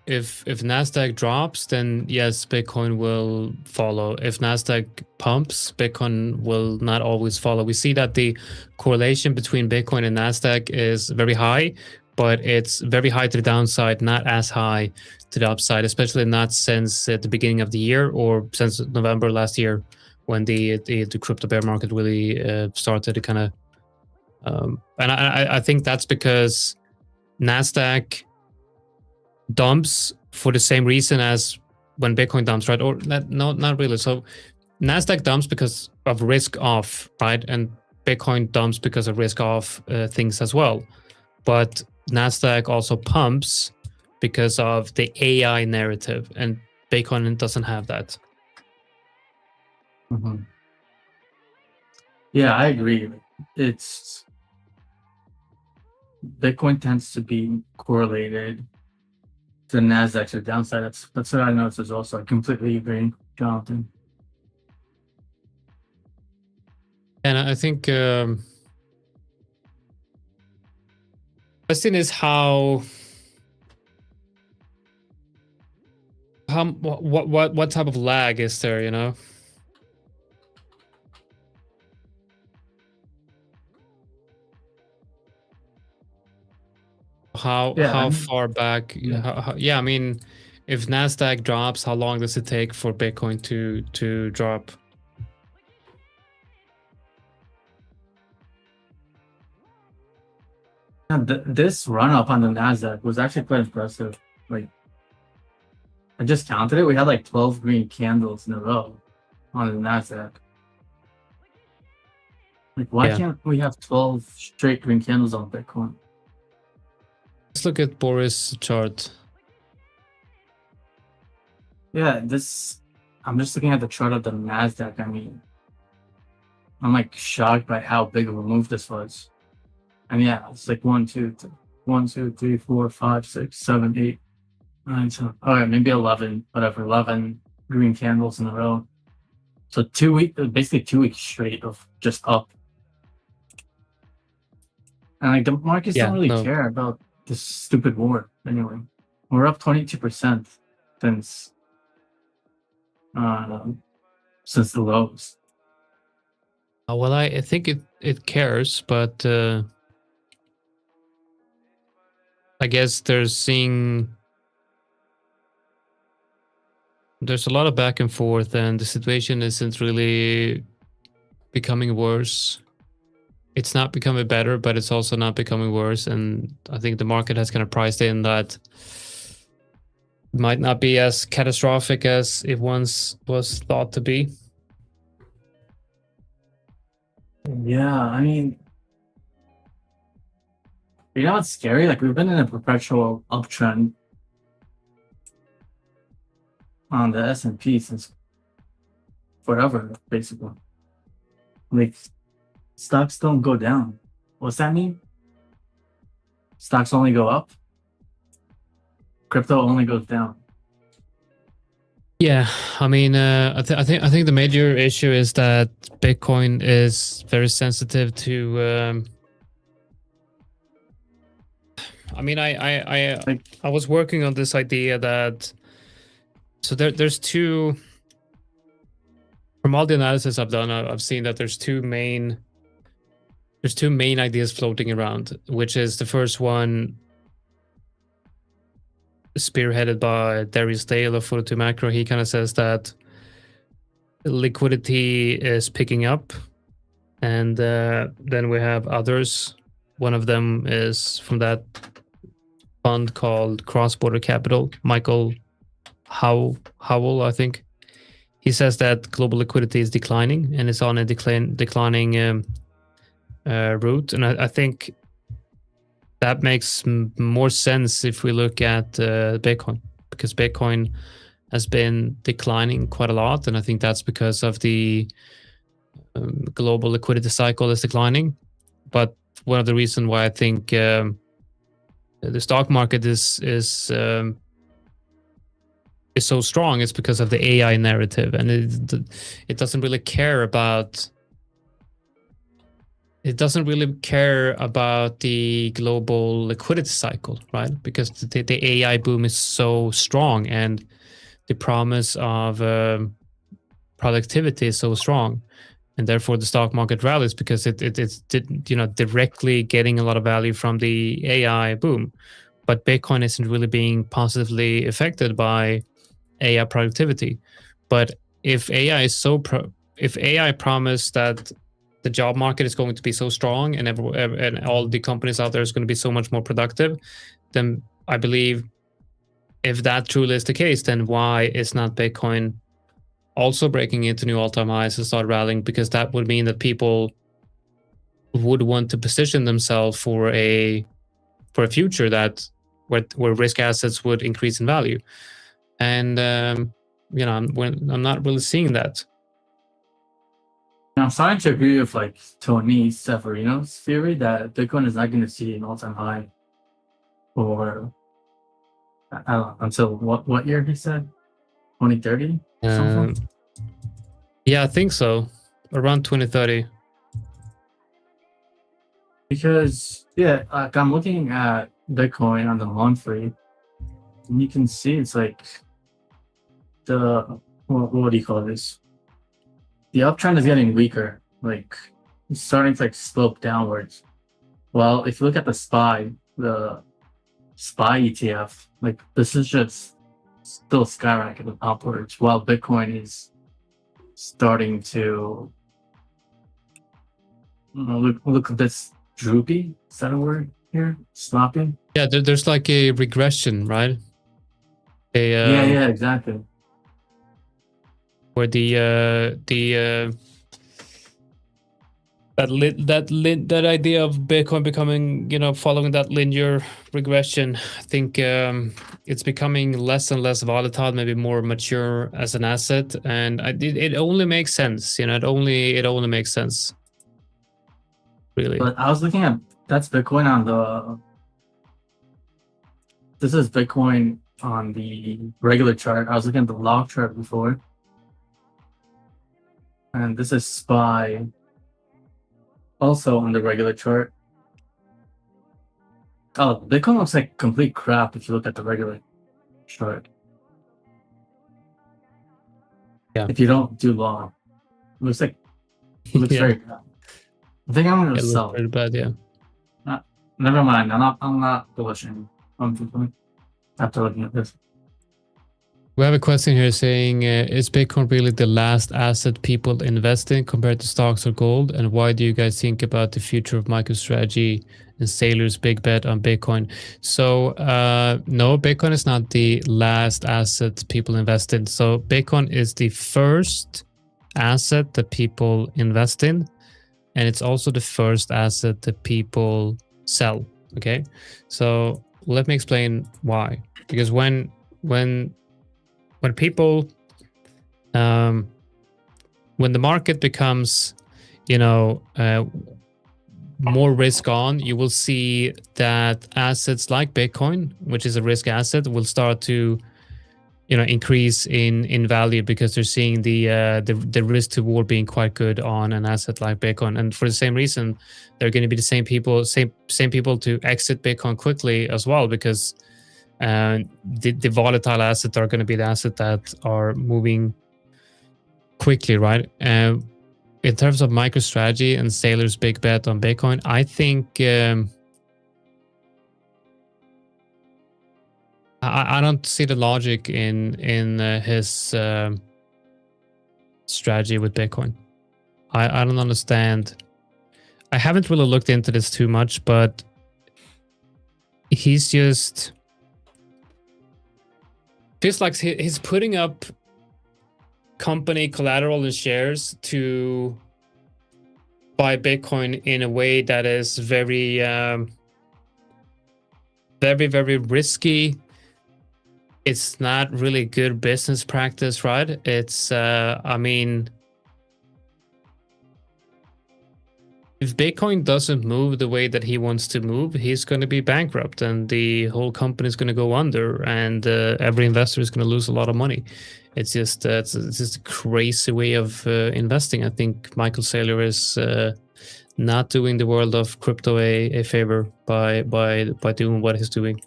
S1: if Nasdaq drops, then yes, Bitcoin will follow. If Nasdaq pumps, Bitcoin will not always follow. We see that the correlation between Bitcoin and Nasdaq is very high, but it's very high to the downside, not as high to the upside, especially not since the beginning of the year or since November last year, when the crypto bear market really started to kind of. And I think that's because Nasdaq dumps for the same reason as when Bitcoin dumps, right? Or not really. So Nasdaq dumps because of risk off, right? And Bitcoin dumps because of risk off things as well. But Nasdaq also pumps because of the AI narrative, and Bitcoin doesn't have that.
S3: Yeah, I agree. It's Bitcoin tends to be correlated to Nasdaq to the downside. That's what I noticed as well. So I completely agree, Jonathan.
S1: And I think question is what type of lag is there, How far back? Yeah, I mean, if Nasdaq drops, how long does it take for Bitcoin to drop?
S3: This run up on the Nasdaq was actually quite impressive. Like, I just counted it. We had like 12 green candles in a row on the Nasdaq. Like, why can't we have 12 straight green candles on Bitcoin?
S1: Let's look at Boris' chart.
S3: Yeah, I'm just looking at the chart of the Nasdaq. I mean, I'm like shocked by how big of a move this was. And yeah, it's like 1, 2, 3, 4, 5, 6, 7, 8, 9, 10. All right, maybe 11, whatever, 11 green candles in a row. So basically 2 weeks straight of just up. And like the markets don't really care about this stupid war anyway. We're up 22% since the lows.
S1: Well, I think it cares, but I guess there's a lot of back and forth, and the situation isn't really becoming worse. It's not becoming better, but it's also not becoming worse. And I think the market has kind of priced in that it might not be as catastrophic as it once was thought to be.
S3: Yeah, I mean, you know what's scary? Like, we've been in a perpetual uptrend on the S&P since forever, basically. Like, stocks don't go down. What's that mean? Stocks only go up? Crypto only goes down.
S1: Yeah, I mean, I think the major issue is that Bitcoin is very sensitive to. I mean, I was working on this idea that there's two. From all the analysis I've done, I've seen that there's two main ideas floating around, which is the first one spearheaded by Darius Dale of 42 Macro. He kind of says that liquidity is picking up, and then we have others. One of them is from that fund called Cross Border Capital, Michael Howell, I think. He says that global liquidity is declining and it's on a declining route, and I think that makes more sense if we look at Bitcoin, because Bitcoin has been declining quite a lot, and I think that's because of the global liquidity cycle is declining. But one of the reasons why I think the stock market is so strong is because of the AI narrative, and it doesn't really care about. It doesn't really care about the global liquidity cycle, right? Because the AI boom is so strong, and the promise of productivity is so strong, and therefore the stock market rallies because it's directly getting a lot of value from the AI boom. But Bitcoin isn't really being positively affected by AI productivity. But if AI promised that the job market is going to be so strong and all the companies out there is going to be so much more productive, then I believe if that truly is the case, then why is not Bitcoin also breaking into new all-time highs and start rallying? Because that would mean that people would want to position themselves for a future that where risk assets would increase in value. And I'm not really seeing that.
S3: I'm starting to agree with like Tony Severino's theory that Bitcoin is not going to see an all-time high for until what year he said? 2030?
S1: Yeah, I think so. Around 2030.
S3: Because like I'm looking at Bitcoin on the monthly, and you can see it's like what do you call this? The uptrend is getting weaker. Like it's starting to like slope downwards. Well, if you look at the SPY ETF, like this is just still skyrocketing upwards, while Bitcoin is starting to look at this droopy. Is that a word here? Sloppy?
S1: Yeah, there's like a regression, right?
S3: Yeah, exactly.
S1: Where the that idea of Bitcoin becoming, following that linear regression, I think it's becoming less and less volatile, maybe more mature as an asset, and it only makes sense. It only makes sense. Really.
S3: But I was looking at that's Bitcoin on the. This is Bitcoin on the regular chart. I was looking at the log chart before, and this is SPY. Also on the regular chart. Oh, Bitcoin looks like complete crap if you look at the regular chart.
S1: Yeah.
S3: If you don't do long, it looks very bad. I think I'm gonna sell.
S1: Pretty bad, yeah.
S3: Never mind. I'm not bullish anymore. After looking at this.
S1: We have a question here saying, is Bitcoin really the last asset people invest in compared to stocks or gold? And why do you guys think about the future of MicroStrategy and Saylor's big bet on Bitcoin? So no, Bitcoin is not the last asset people invest in. So Bitcoin is the first asset that people invest in. And it's also the first asset that people sell. Okay, so let me explain why. Because when people, when the market becomes, more risk on, you will see that assets like Bitcoin, which is a risk asset, will start to, increase in value because they're seeing the risk to reward being quite good on an asset like Bitcoin. And for the same reason, they're going to be the same people to exit Bitcoin quickly as well, because the volatile assets are going to be the assets that are moving quickly, right? In terms of MicroStrategy and Saylor's big bet on Bitcoin, I think I don't see the logic in his strategy with Bitcoin. I don't understand. I haven't really looked into this too much, but he's just feels like he's putting up company collateral and shares to buy Bitcoin in a way that is very, very, very risky. It's not really good business practice, right? It's, I mean, if Bitcoin doesn't move the way that he wants to move, he's going to be bankrupt and the whole company is going to go under, and every investor is going to lose a lot of money. It's just a crazy way of investing. I think Michael Saylor is not doing the world of crypto a favor by doing what he's doing.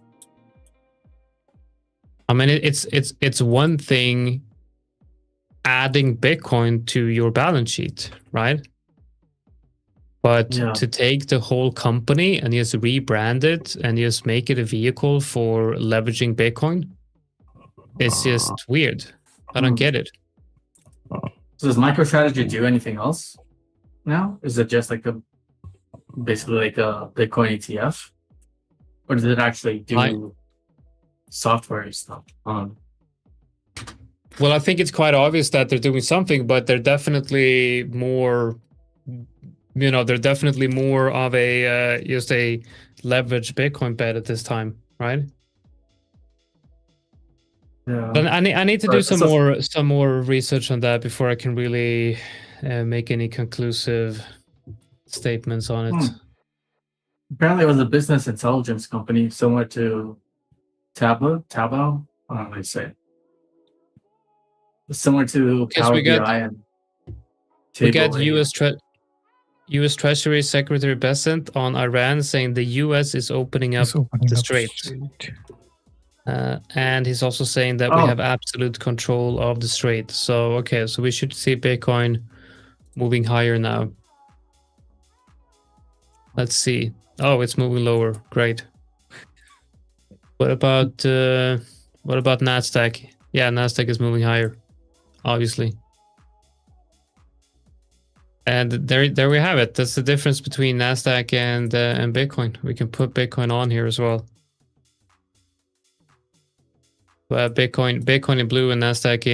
S1: I mean, it's one thing adding Bitcoin to your balance sheet, right? But to take the whole company and just rebrand it and just make it a vehicle for leveraging Bitcoin, it's just weird. I don't get it.
S3: So does MicroStrategy do anything else now? Is it just basically like a Bitcoin ETF? Or does it actually do software stuff?
S1: Well, I think it's quite obvious that they're doing something, but they're definitely more, they're definitely more of a just a leveraged Bitcoin bet at this time, right?
S3: Yeah.
S1: But I need to do some more research on that before I can really make any conclusive statements on it.
S3: Apparently, it was a business intelligence company similar to Tableau. I don't know how to say it. Similar to Power BI and
S1: we got U.S. Treasury Secretary Bessent on Iran saying the U.S. is opening up the Strait. And he's also saying that we have absolute control of the Strait. So, okay, so we should see Bitcoin moving higher now. Let's see. Oh, it's moving lower. Great. What about Nasdaq? Yeah, Nasdaq is moving higher, obviously. And there we have it. That's the difference between Nasdaq and Bitcoin. We can put Bitcoin on here as well. Bitcoin in blue and Nasdaq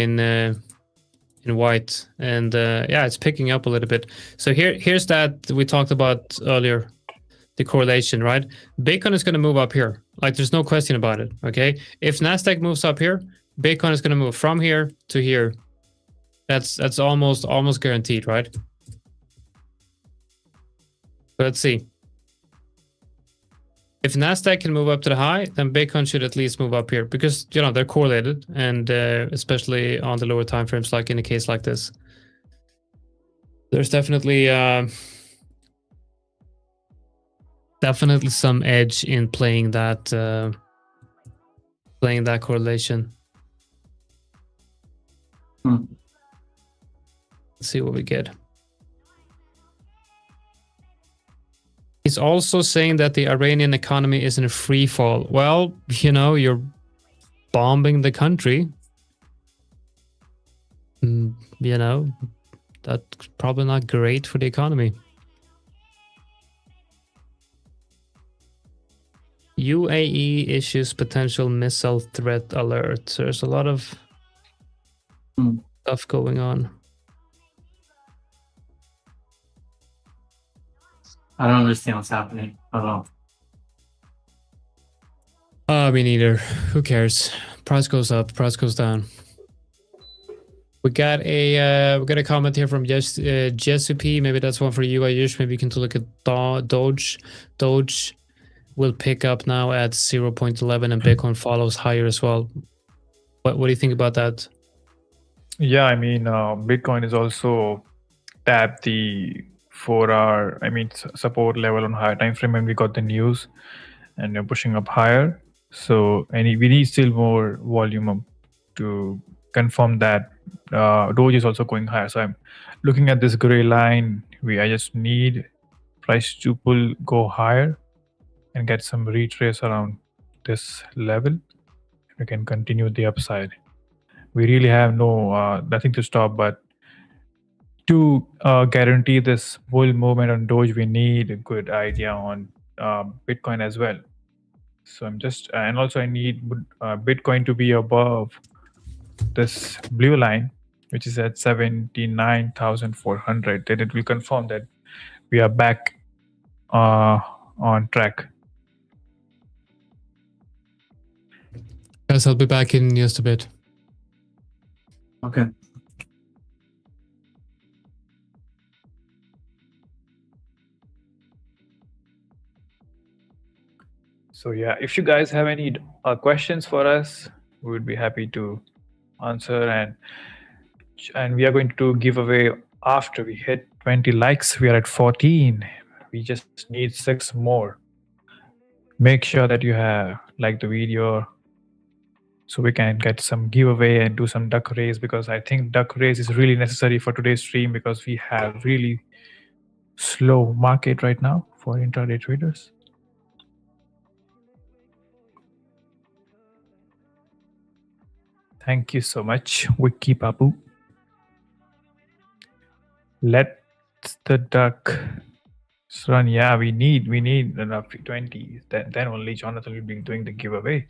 S1: in white, and yeah, it's picking up a little bit. So here's that we talked about earlier, the correlation, right? Bitcoin is going to move up here, like there's no question about it. Okay, if Nasdaq moves up here, Bitcoin is going to move from here to here. That's almost guaranteed, right? So let's see. If Nasdaq can move up to the high, then Bitcoin should at least move up here, because they're correlated, and especially on the lower time frames, like in a case like this, there's definitely some edge in playing that correlation. Let's see what we get. He's also saying that the Iranian economy is in a free fall. Well, you're bombing the country. That's probably not great for the economy. UAE issues potential missile threat alert. So there's a lot of stuff going on.
S3: I don't understand what's happening at all.
S1: Me neither. Who cares? Price goes up, price goes down. We got a comment here from Jesup. Maybe that's one for you, Ayush. Maybe you can look at Doge. Doge will pick up now at 0.11, and Bitcoin follows higher as well. What do you think about that?
S2: Yeah, I mean, Bitcoin is also tapped the 4-hour, support level on higher time frame, and we got the news, and they're pushing up higher. So, we need still more volume to confirm that Doge is also going higher. So I'm looking at this gray line. I just need price to go higher and get some retrace around this level. We can continue the upside. We really have nothing to stop, but to guarantee this bull movement on Doge, we need a good idea on Bitcoin as well. So and also I need Bitcoin to be above this blue line, which is at 79,400. Then it will confirm that we are back on track.
S1: Guys, I'll be back in just a bit.
S3: Okay.
S2: So yeah, if you guys have any questions for us, we would be happy to answer, and we are going to give away after we hit 20 likes. We are at 14. We just need 6 more. Make sure that you have liked the video so we can get some giveaway and do some duck raise, because I think duck raise is really necessary for today's stream, because we have really slow market right now for intraday traders. Thank you so much, Wiki Papu. Let the duck run. Yeah, we need enough 20. Then only Jonathan will be doing the giveaway.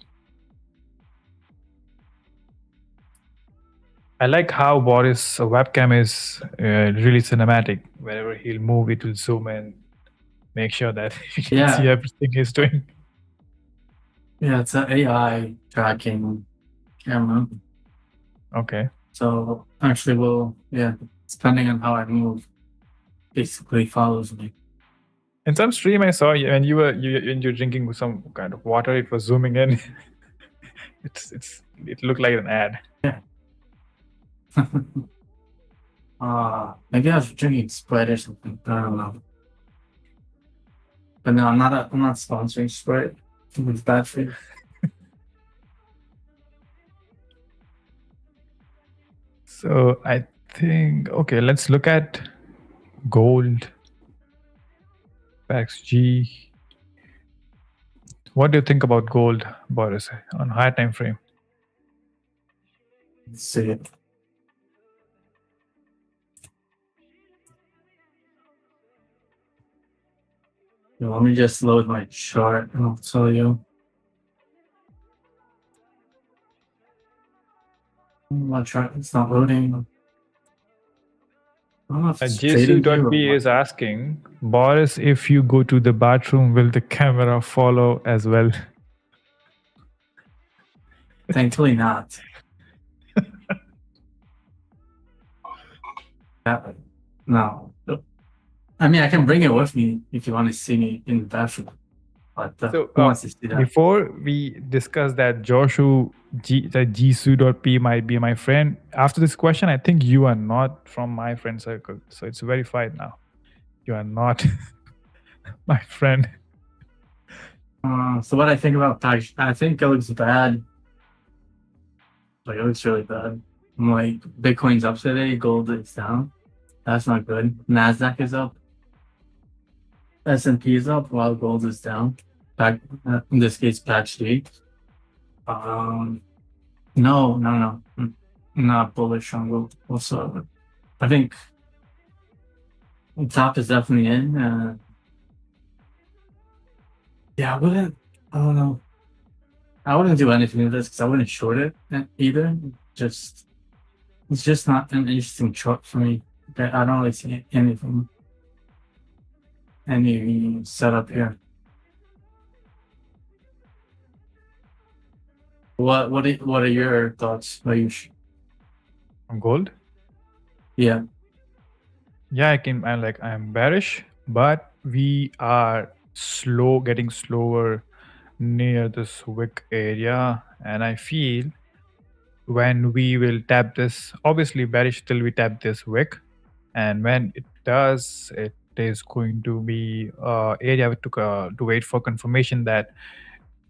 S2: I like how Boris' webcam is really cinematic. Wherever he'll move, it will zoom and make sure that you can see everything he's doing.
S3: Yeah, it's an AI tracking camera.
S2: Okay.
S3: So actually, depending on how I move, basically follows me.
S2: In some stream I saw when you're drinking some kind of water, it was zooming in. It looked like an ad.
S3: Yeah. Maybe I was drinking Sprite or something. I don't know. But no, I'm not sponsoring Sprite. It's bad for you.
S2: So I think, okay, let's look at gold, XG. What do you think about gold, Boris, on higher time frame?
S3: Let's see it. Let me just load my chart and I'll tell you. My chart is not loading. I don't know if it's trading view or
S2: Jesu.p
S3: what.
S2: is asking, Boris, if you go to the bathroom, will the camera follow as well?
S3: Thankfully not. No. I mean, I can bring it with me if you want to see me in the bathroom. But who wants to see that?
S2: Before we discuss that Jesu.p might be my friend, after this question, I think you are not from my friend circle. So it's verified now. You are not my friend.
S3: So what I think about Pax, I think it looks bad. Like, it looks really bad. Like, Bitcoin's up today, gold is down. That's not good. Nasdaq is up. S&P is up while gold is down. In this case, patch 3. No. I'm not bullish on gold whatsoever. I think the top is definitely in. Yeah, I don't know. I wouldn't do anything with this because I wouldn't short it either. It's just not an interesting chart for me. I don't really see anything, any setup here. What are your thoughts, Ayush?
S2: On gold?
S3: Yeah.
S2: Yeah, I'm bearish, but we are getting slower near this wick area, and I feel when we will tap this, obviously bearish till we tap this wick, and when it does, it is going to be area to wait for confirmation that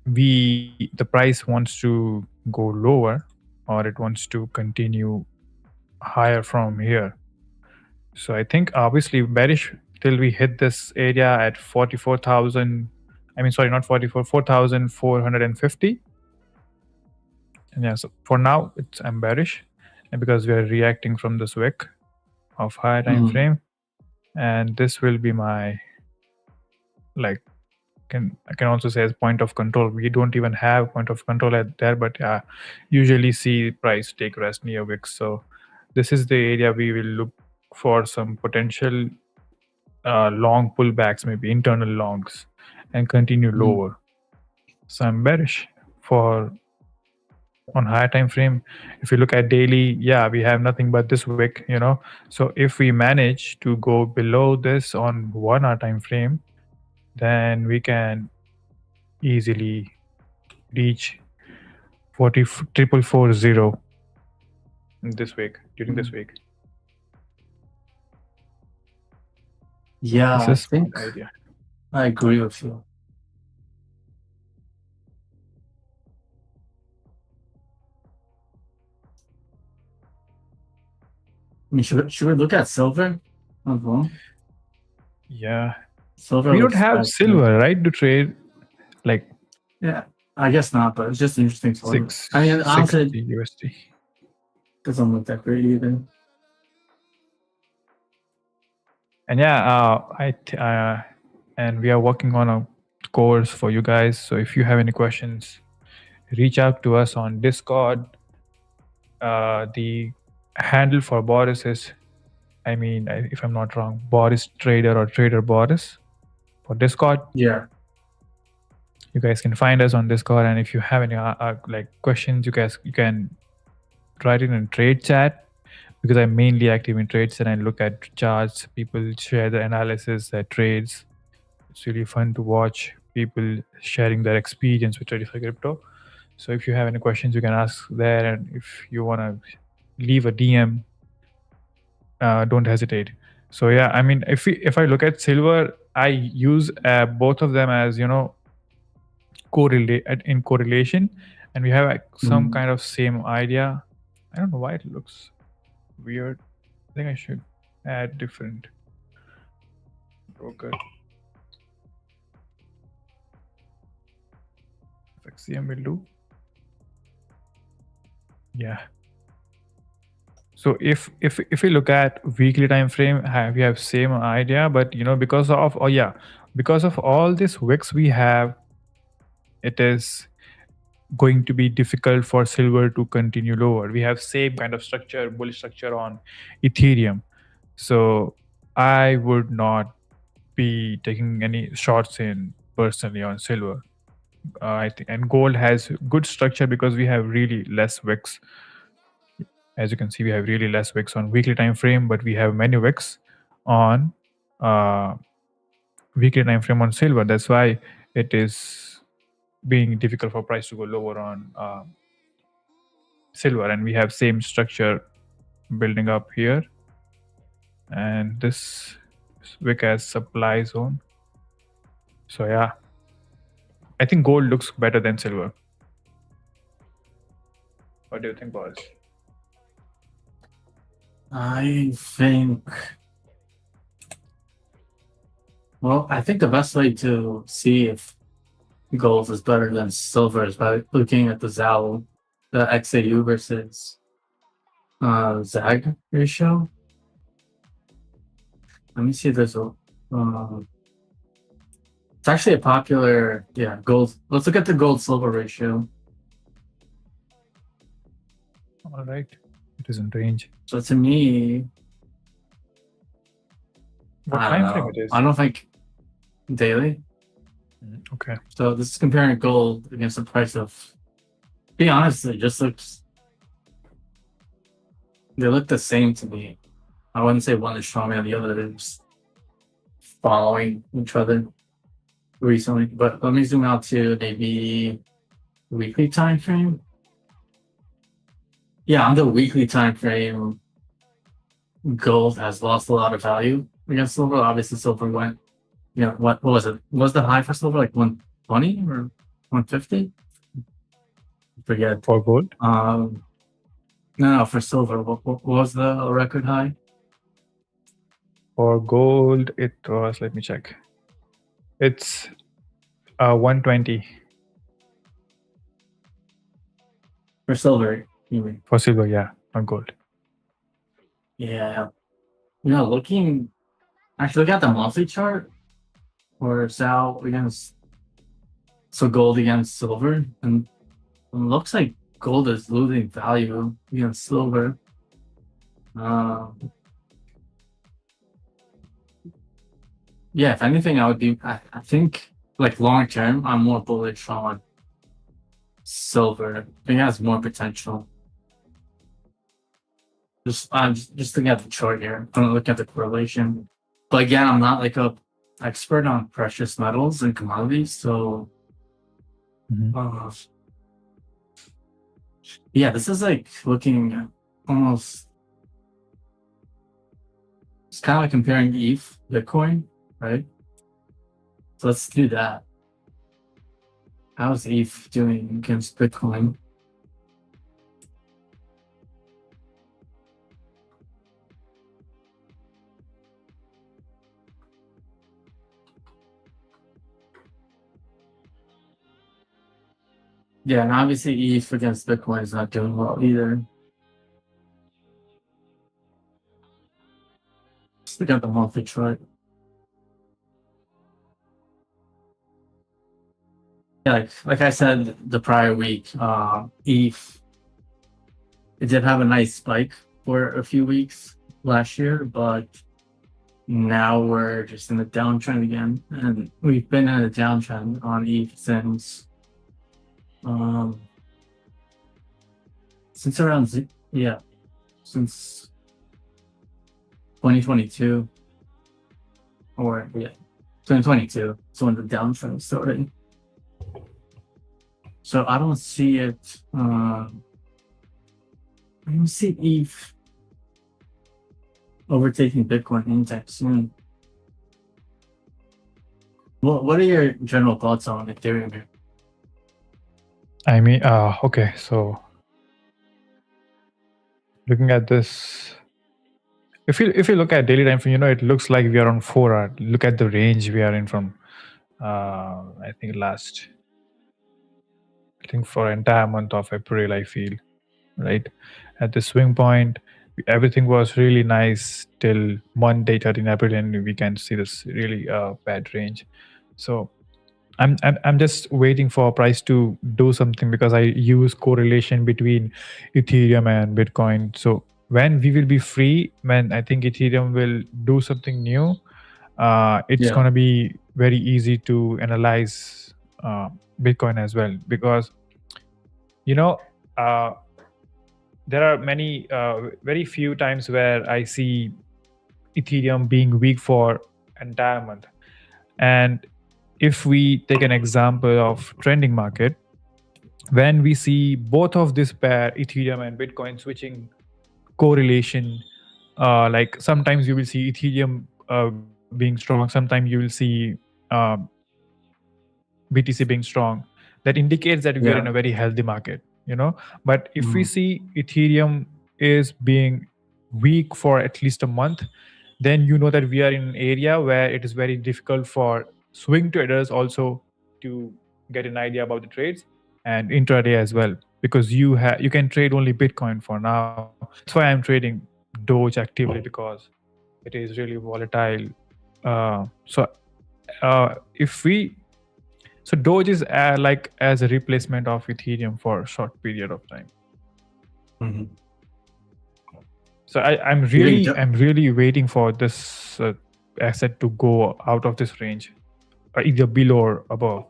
S2: the price wants to go lower or it wants to continue higher from here. So I think obviously bearish till we hit this area at 44,000. I mean, sorry, not 44, 4,450. And yeah, so for now I'm bearish, and because we are reacting from this wick of higher time frame, and this will be my I can also say as point of control. We don't even have point of control at there, but yeah, usually see price take rest near wick. So this is the area we will look for some potential long pullbacks, maybe internal longs, and continue lower. So I'm bearish on higher time frame. If you look at daily, yeah, we have nothing but this wick, so if we manage to go below this on 1 hour time frame, then we can easily reach 4,440 this week, during this week.
S3: Yeah, I think I agree with you. I mean, should we look at silver as well?
S2: Yeah.
S3: Silver.
S2: We don't have silver, right, to trade?
S3: Yeah, I guess not, but it's just interesting to look. I mean, honestly,
S2: USD
S3: doesn't look that great either.
S2: And yeah, and we are working on a course for you guys. So if you have any questions, reach out to us on Discord. The handle for Boris is, if I'm not wrong, Boris Trader or Trader Boris for Discord.
S3: Yeah.
S2: You guys can find us on Discord, and if you have any questions, you can write it in trade chat, because I'm mainly active in trades and I look at charts. People share their analysis, their trades. It's really fun to watch people sharing their experience with Tradeify Crypto. So if you have any questions, you can ask there, and if you want to leave a DM, don't hesitate. So yeah, I mean, if I look at silver, I use both of them as correlation, and we have some kind of same idea. I don't know why it looks weird. I think I should add different broker. FXCM will do. Yeah. So if we look at weekly time frame, we have same idea, but because of all these wicks we have, it is going to be difficult for silver to continue lower. We have same kind of structure, bullish structure on Ethereum. So I would not be taking any shots in personally on silver. I think, and gold has good structure because we have really less wicks. As you can see, we have really less wicks on weekly time frame, but we have many wicks on weekly time frame on silver. That's why it is being difficult for price to go lower on silver, and we have same structure building up here, and this wick as supply zone. So yeah, I think gold looks better than silver. What do you think, Boris?
S3: I think, well, I think the best way to see if gold is better than silver is by looking at the XAU, the XAU versus ZAG ratio. Let me see if there's a, it's actually a popular, gold. Let's look at the gold silver ratio.
S2: All right, it is in range.
S3: So to me,
S2: What
S3: I
S2: time
S3: don't
S2: frame
S3: know.
S2: it is?
S3: I don't think daily.
S2: Okay.
S3: So this is comparing gold against the price of. Be honest, it just looks. They look the same to me. I wouldn't say one is stronger than the other. They're just following each other recently. But let me zoom out to maybe weekly time frame. Yeah, on the weekly time frame, gold has lost a lot of value against silver. Obviously, silver went. What was it? Was the high for silver like 120 or 150? Forget.
S2: For gold?
S3: No, for silver. What was the record high?
S2: For gold, it was, let me check. It's 120.
S3: For silver, you mean?
S2: For silver, yeah, not gold.
S3: Yeah. Looking. Actually, look at the monthly chart. Or XAU against. So gold against silver. And it looks like gold is losing value against silver. Yeah, if anything, I would be. I think, like long term, I'm more bullish on silver. I think it has more potential. I'm just looking at the chart here. I'm gonna look at the correlation. But again, I'm not like a expert on precious metals and commodities, so. Yeah, this is like looking almost. It's kind of like comparing ETH, Bitcoin, right? So let's do that. How's ETH doing against Bitcoin? Yeah, and obviously ETH against Bitcoin is not doing well either. Let's look at the monthly chart. Yeah, like I said the prior week, ETH, it did have a nice spike for a few weeks last year, but now we're just in a downtrend again, and we've been in a downtrend on ETH since around since 2022 or 2022. So when the downtrend started. So I don't see it. I don't see ETH overtaking Bitcoin anytime soon. What are your general thoughts on Ethereum here?
S2: I mean, okay, so looking at this, if you look at daily time frame, it looks like we are on 4 hour. Look at the range we are in from, I think for entire month of April, I feel, right? At the swing point, everything was really nice till Monday, 13 April, and we can see this really bad range. So I'm just waiting for price to do something because I use correlation between Ethereum and Bitcoin. So when we will be free, when I think Ethereum will do something new, it's
S3: Yeah.
S2: going to be very easy to analyze Bitcoin as well, because there are many very few times where I see Ethereum being weak for entire month. And if we take an example of trending market, when we see both of this pair, Ethereum and Bitcoin, switching correlation, like sometimes you will see Ethereum being strong, sometimes you will see BTC being strong, that indicates that we are in a very healthy market, but if we see Ethereum is being weak for at least a month, then that we are in an area where it is very difficult for swing traders also to get an idea about the trades, and intraday as well, because you can trade only Bitcoin for now. That's why I'm trading Doge actively, because it is really volatile. So Doge is like as a replacement of Ethereum for a short period of time. So I'm really waiting for this asset to go out of this range, either below or above.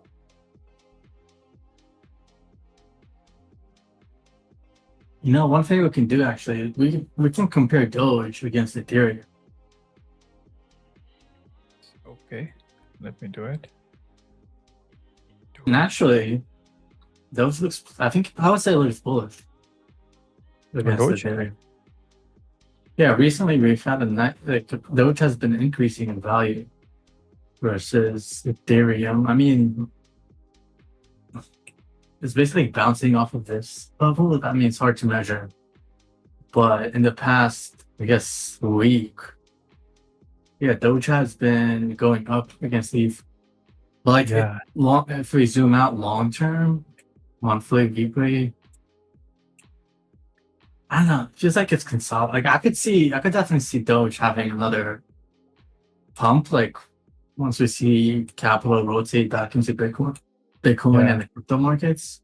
S3: One thing we can do actually, we can compare Doge against Ethereum.
S2: Okay, let me do it.
S3: Naturally, Doge looks. I would say it looks bullish against
S2: Doge?
S3: Ethereum. Yeah, recently we found Doge has been increasing in value versus Ethereum. I mean, it's basically bouncing off of this level. I mean, it's hard to measure, but in the past, I guess, week, Doge has been going up against ETH. But if we zoom out long term, monthly, weekly, I don't know. It feels like it's consolidating. Like I could definitely see Doge having another pump. Like once we see capital rotate back into Bitcoin and the crypto markets.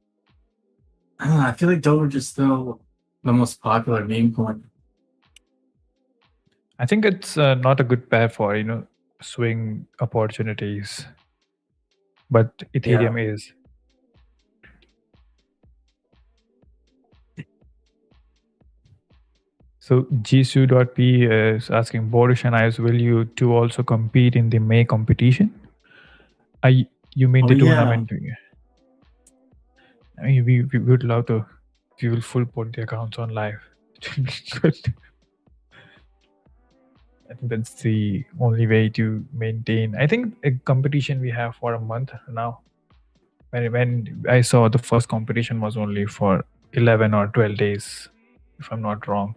S3: I don't know. I feel like Doge is still the most popular meme coin.
S2: I think it's not a good pair for swing opportunities, but Ethereum is. So Jisoo.p is asking, Boris and Ayush, will you two also compete in the May competition? You mean the tournament? I mean, we would love to. We will full put the accounts on live. It will be good. I think that's the only way to maintain. I think a competition we have for a month now. When I saw the first competition was only for 11 or 12 days, if I'm not wrong.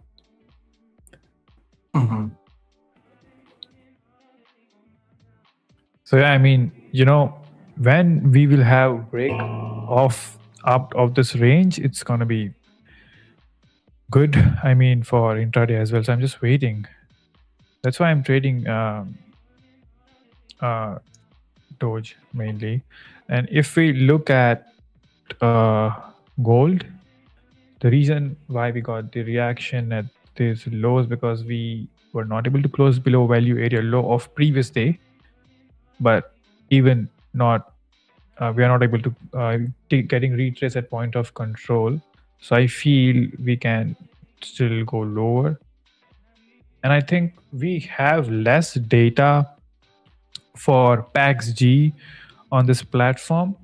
S2: So I mean, when we will have break off up of this range, it's gonna be good. I mean, for intraday as well. So I'm just waiting. That's why I'm trading Doge mainly. And if we look at gold, the reason why we got the reaction at these lows because we were not able to close below value area low of previous day, but even not we are not able to getting retrace at point of control. So I feel we can still go lower, and I think we have less data for PAXG on this platform.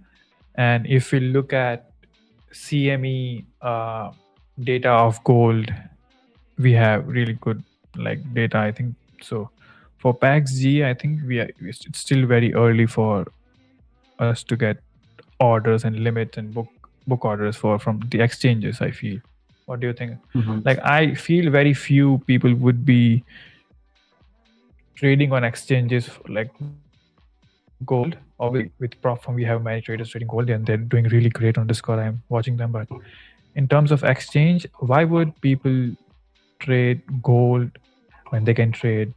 S2: And if we look at CME data of gold, we have really good data, I think. So for PAXG, I think it's still very early for us to get orders and limits and book orders from the exchanges, I feel. What do you think? I feel very few people would be trading on exchanges like gold. Obviously, with prop firm, we have many traders trading gold and they're doing really great on Discord. I'm watching them. But in terms of exchange, why would people trade gold when they can trade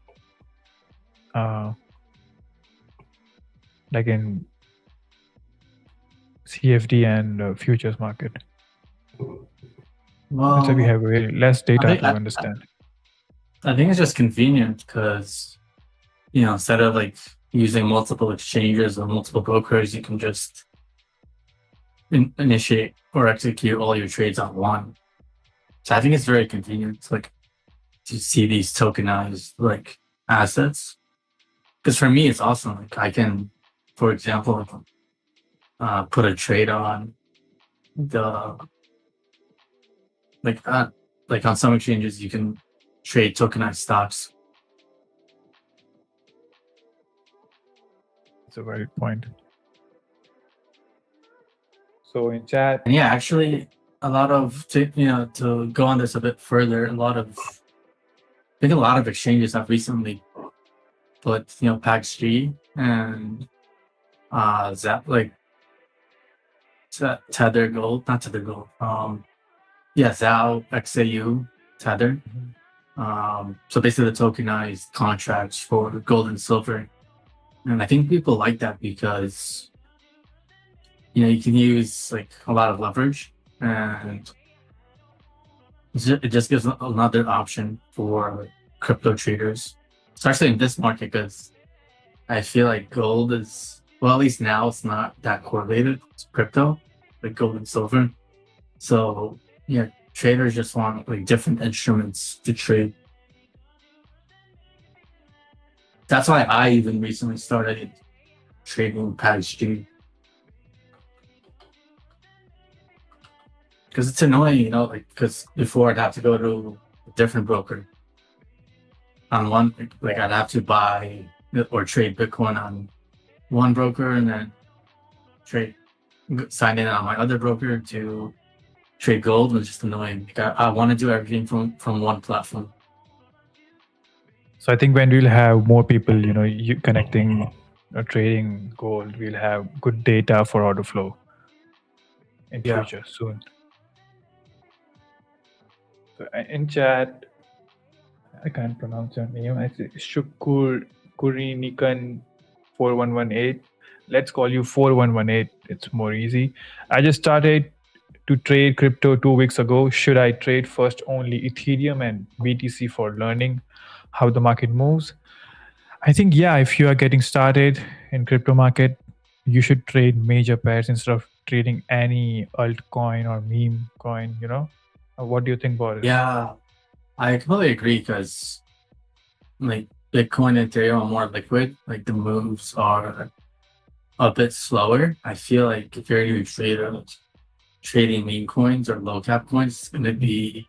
S2: like in CFD and futures market?
S3: Well,
S2: so we have really less data to understand.
S3: I think it's just convenient because, instead of like using multiple exchanges or multiple brokers, you can just initiate or execute all your trades on one. So I think it's very convenient, like, to see these tokenized like assets. Because for me, it's awesome. Like I can, for example, put a trade on the like on some exchanges you can trade tokenized stocks.
S2: That's a very good point. So in chat,
S3: and yeah, actually, a lot of to go on this a bit further, I think a lot of exchanges have recently put PAX-G and Tether Gold, not Tether Gold. ZAO XAU Tether. So basically the tokenized contracts for gold and silver. And I think people like that because you can use like a lot of leverage, and it just gives another option for crypto traders, especially in this market, because I feel like gold is, well, at least now it's not that correlated to crypto, like gold and silver. So yeah, traders just want like different instruments to trade. That's why I even recently started trading PAX-G. Because it's annoying, like, because before I'd have to go to a different broker. On one, like, I'd have to buy or trade Bitcoin on one broker and then sign in on my other broker to trade gold. Was just annoying. Like, I want to do everything from one platform.
S2: So I think when we'll have more people, you connecting or trading gold, we'll have good data for order flow in future soon. So in chat, I can't pronounce your name. I say Shukur Kurinikan 4118. Let's call you 4118. It's more easy. I just started to trade crypto 2 weeks ago. Should I trade first only Ethereum and BTC for learning how the market moves? I think, if you are getting started in crypto market, you should trade major pairs instead of trading any altcoin or meme coin, What do you think, Boris?
S3: Yeah, I completely agree, because like Bitcoin and Ethereum are more liquid. Like the moves are a bit slower. I feel like if you're a new trader trading meme coins or low cap coins, it's going to be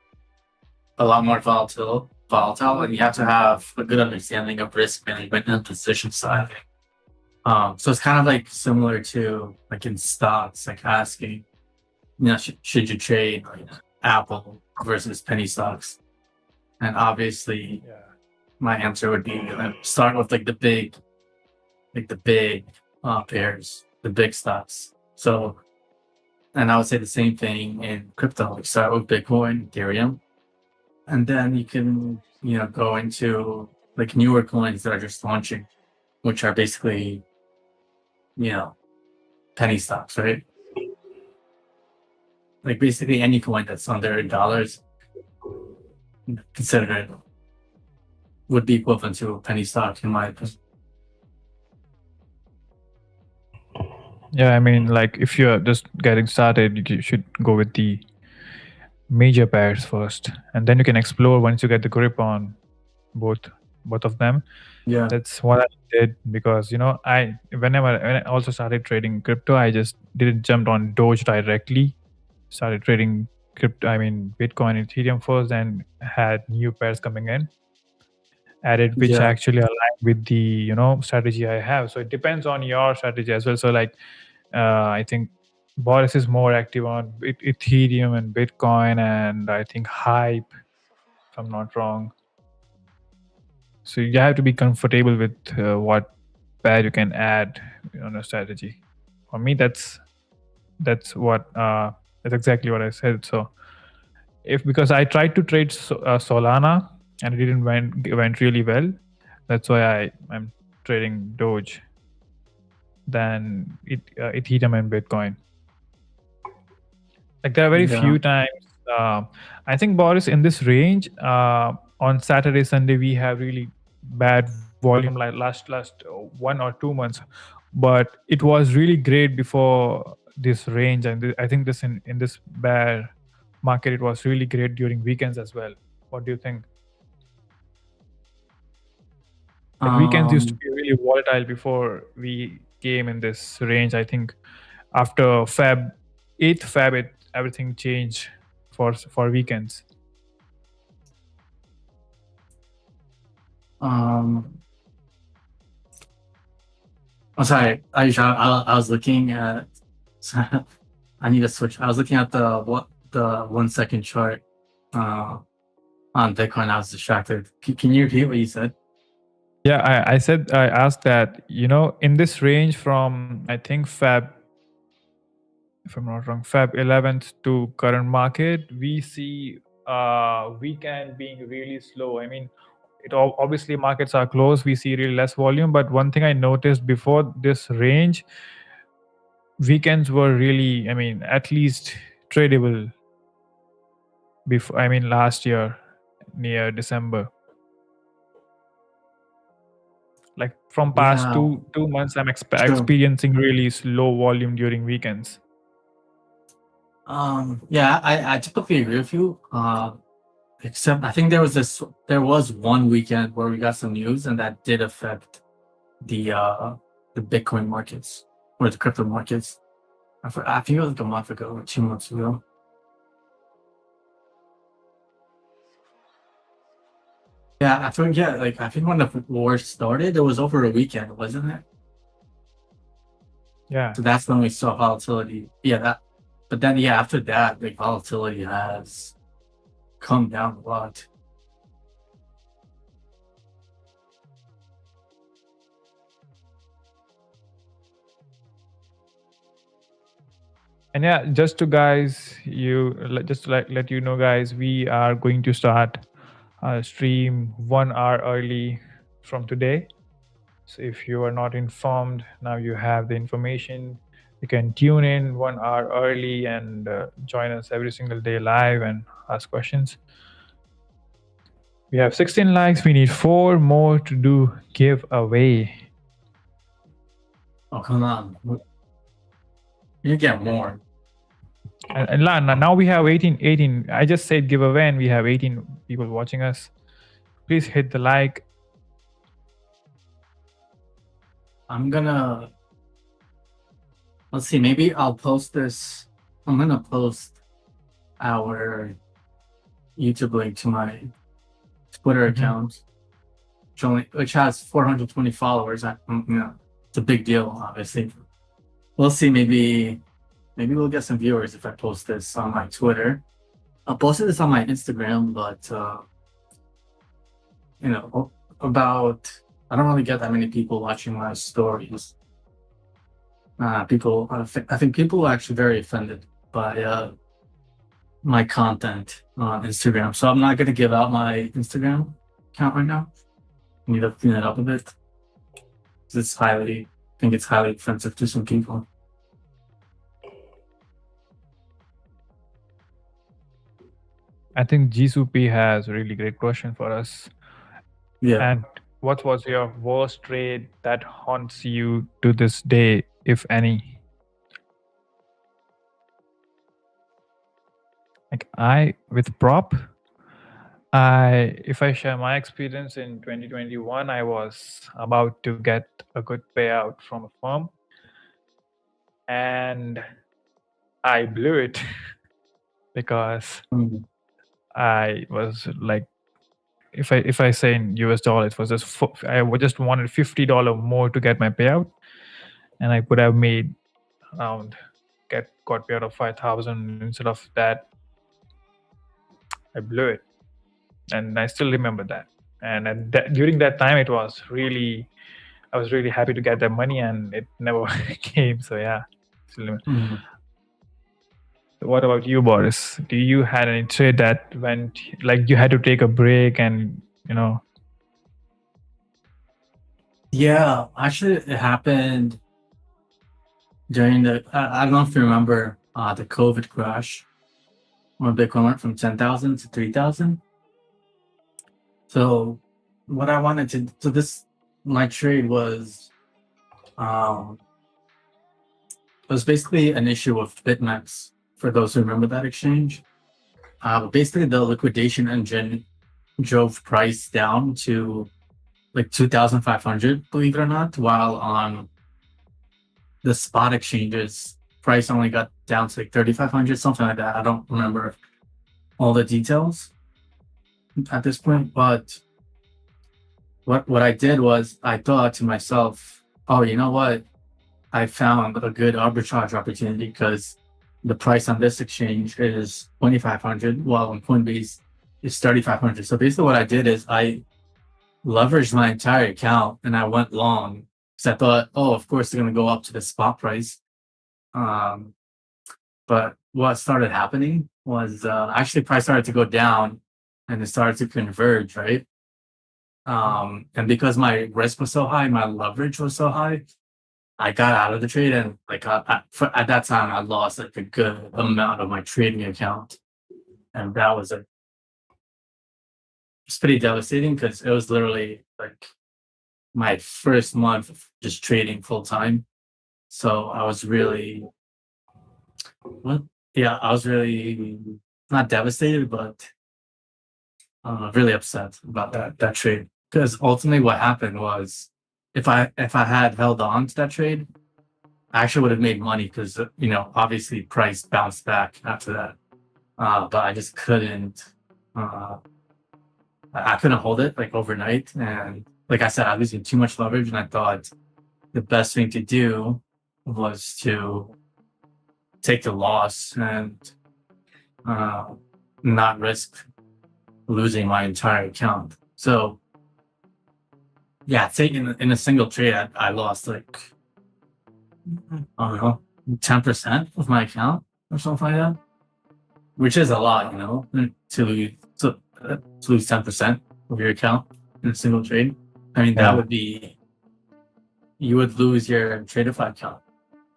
S3: a lot more volatile, and you have to have a good understanding of risk management and position sizing. So it's kind of like similar to like in stocks, like asking, should you trade like Apple versus penny stocks? And obviously, my answer would be start with like the big pairs, the big stocks. So, and I would say the same thing in crypto. Like start with Bitcoin, Ethereum, and then you can go into like newer coins that are just launching, which are basically penny stocks, right? Like basically any coin that's under $1, considered would be equivalent to a penny stock in my opinion.
S2: Yeah, I mean, like if you're just getting started, you should go with the major pairs first, and then you can explore once you get the grip on both of them.
S3: Yeah,
S2: that's what I did, because when I also started trading crypto, I just didn't jump on Doge directly. Started trading Bitcoin and Ethereum first, and had new pairs coming in, added which actually align with the strategy I have. So it depends on your strategy as well. So like I think Boris is more active on Ethereum and Bitcoin, and I think Hype, if I'm not wrong. So you have to be comfortable with what pair you can add on a strategy. For me, that's exactly what I said. So because I tried to trade Solana and it didn't went really well, that's why I'm trading Doge than Ethereum and Bitcoin. Like there are very few times. I think Boris, in this range, on Saturday, Sunday, we have really bad volume like last 1 or 2 months, but it was really great before this range, and I think this in this bear market, it was really great during weekends as well. What do you think? Like weekends used to be really volatile before we came in this range. I think after 8th Feb, everything changed for weekends.
S3: I'm sorry, Ayush, I was looking at. I need to switch. I was looking at the 1 second chart on Bitcoin. I was distracted. Can you repeat what you said?
S2: Yeah, I asked that, in this range from, I think, Feb, if I'm not wrong, Feb 11th to current market, we see weekend being really slow. I mean, obviously markets are closed, we see really less volume, but one thing I noticed before this range, weekends were really, at least tradable before, last year near December. Like from past two months, I'm experiencing really slow volume during weekends.
S3: Yeah, I typically agree with you. Except I think there was one weekend where we got some news, and that did affect the Bitcoin markets or the crypto markets. I think it was like a month ago or 2 months ago. Yeah, I forget. Like I think when the war started, it was over a weekend, wasn't it?
S2: Yeah.
S3: So that's when we saw volatility. Yeah, but then after that, like volatility has come down a lot.
S2: And yeah, just to let you know, guys, we are going to start our stream 1 hour early from today. So if you are not informed, now you have the information. You can tune in 1 hour early and join us every single day live and ask questions. We have 16 likes. We need 4 more to do giveaway.
S3: Oh, come on. You get more.
S2: And now we have 18. I just said giveaway and we have 18 people watching us. Please hit the like.
S3: Let's see, maybe I'll post this. I'm gonna post our YouTube link to my Twitter account, which has 420 followers. It's a big deal, obviously. We'll see, maybe we'll get some viewers if I post this on my Twitter. I'll post this on my Instagram, but I don't really get that many people watching my stories. I think people are actually very offended by my content on Instagram. So I'm not going to give out my Instagram account right now. I need to clean it up a bit. I think it's highly offensive to some people.
S2: I think Jisoo P has a really great question for us.
S3: Yeah.
S2: And what was your worst trade that haunts you to this day, if any? Like with prop, if I share my experience in 2021, I was about to get a good payout from a firm, and I blew it because I was like, if I say in US dollar, it was I just wanted $50 more to get my payout, and I could have made around got payout of 5,000. Instead of that, I blew it, and I still remember that. And during that time, I was really happy to get that money, and it never came. So yeah, still remember. What about you, Boris? Do you had any trade that went like you had to take a break and
S3: Yeah, actually, it happened during I don't know if you remember the COVID crash when Bitcoin went from 10,000 to 3,000. So what I wanted to, my trade was, it was basically an issue of BitMEX, for those who remember that exchange. Basically the liquidation engine drove price down to like 2,500, believe it or not, while on the spot exchanges, price only got down to like 3,500, something like that. I don't remember all the details at this point, but what I did was I thought to myself, oh, you know what? I found a good arbitrage opportunity because the price on this exchange is 2,500, while on Coinbase is 3,500. So basically what I did is I leveraged my entire account and I went long because I thought, oh, of course they're going to go up to the spot price. But what started happening was actually price started to go down and it started to converge, right? And because my risk was so high, my leverage was so high, I got out of the trade, and like at that time I lost like a good amount of my trading account, and that was it's pretty devastating because it was literally like my first month of just trading full time. So I was really, I was really not devastated, but really upset about that trade, because ultimately what happened was if I had held on to that trade, I actually would have made money because obviously price bounced back after that, but I just couldn't. I couldn't hold it like overnight, and like I said, I was using too much leverage, and I thought the best thing to do was to take the loss and not risk losing my entire account. So yeah, in a single trade, I lost like, I don't know, 10% of my account or something like that, which is a lot, to lose 10% of your account in a single trade. I mean, that would be, you would lose your Tradeify account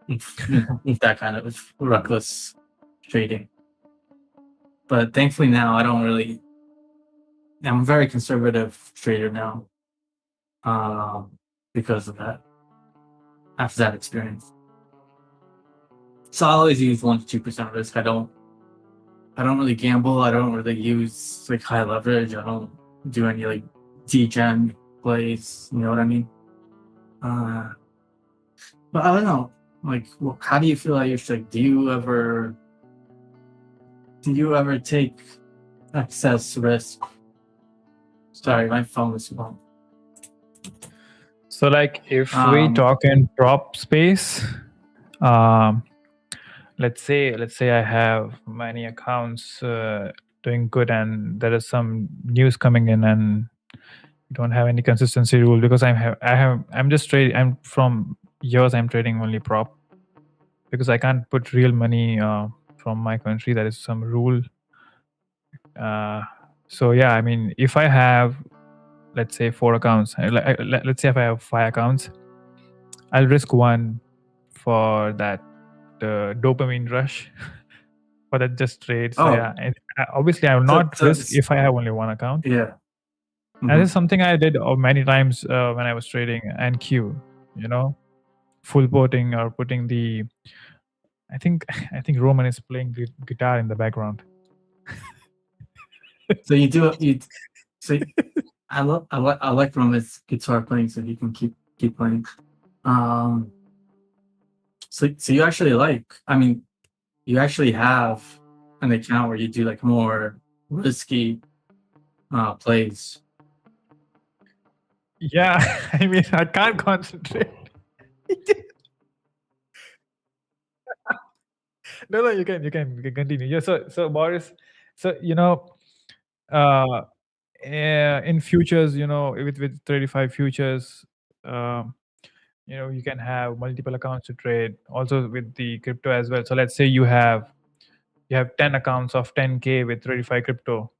S3: with that kind of reckless trading. But thankfully now I'm a very conservative trader now, because of that, after that experience. So I always use 1 to 2% risk. I don't really gamble. I don't really use like high leverage. I don't do any like degen plays. You know what I mean? But I don't know. Like, how do you feel, Ayush? Like, do you ever take excess risk? Sorry, my phone is wrong.
S2: So like if we talk in prop space, let's say I have many accounts doing good, and there is some news coming in, and don't have any consistency rule because I'm just trading. I'm from years I'm trading only prop because I can't put real money from my country. There is some rule. So yeah, I mean, if I have, let's say 4 accounts, let's say if I have 5 accounts, I'll risk 1 for that dopamine rush for that just trade. So yeah, and obviously I will not risk if I have only 1 account.
S3: Yeah.
S2: And this is something I did many times when I was trading NQ, full porting or putting the, I think Roman is playing the guitar in the background.
S3: So you do so I like Roman's guitar playing, so he can keep playing. So you actually you actually have an account where you do like more risky plays.
S2: Yeah, I mean, I can't concentrate. No, you can continue. Yeah, so Boris, so in futures, with 35 futures, you can have multiple accounts to trade. Also with the crypto as well. So let's say you have 10 accounts of 10K with 35 crypto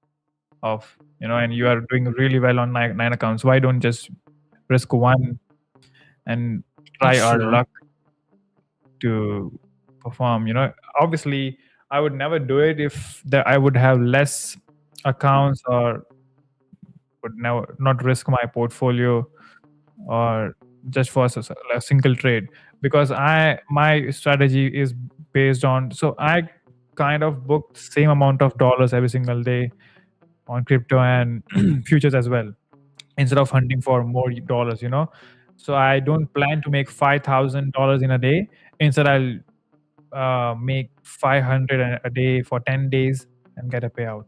S2: of, and you are doing really well on 9 accounts. Why don't just risk 1 and try our luck to perform? Obviously I would never do it if I would have less accounts or would never not risk my portfolio or just for a single trade, because my strategy is based on, so I kind of book same amount of dollars every single day on crypto and futures as well, instead of hunting for more dollars, so I don't plan to make $5,000 in a day. Instead, I'll make 500 a day for 10 days and get a payout.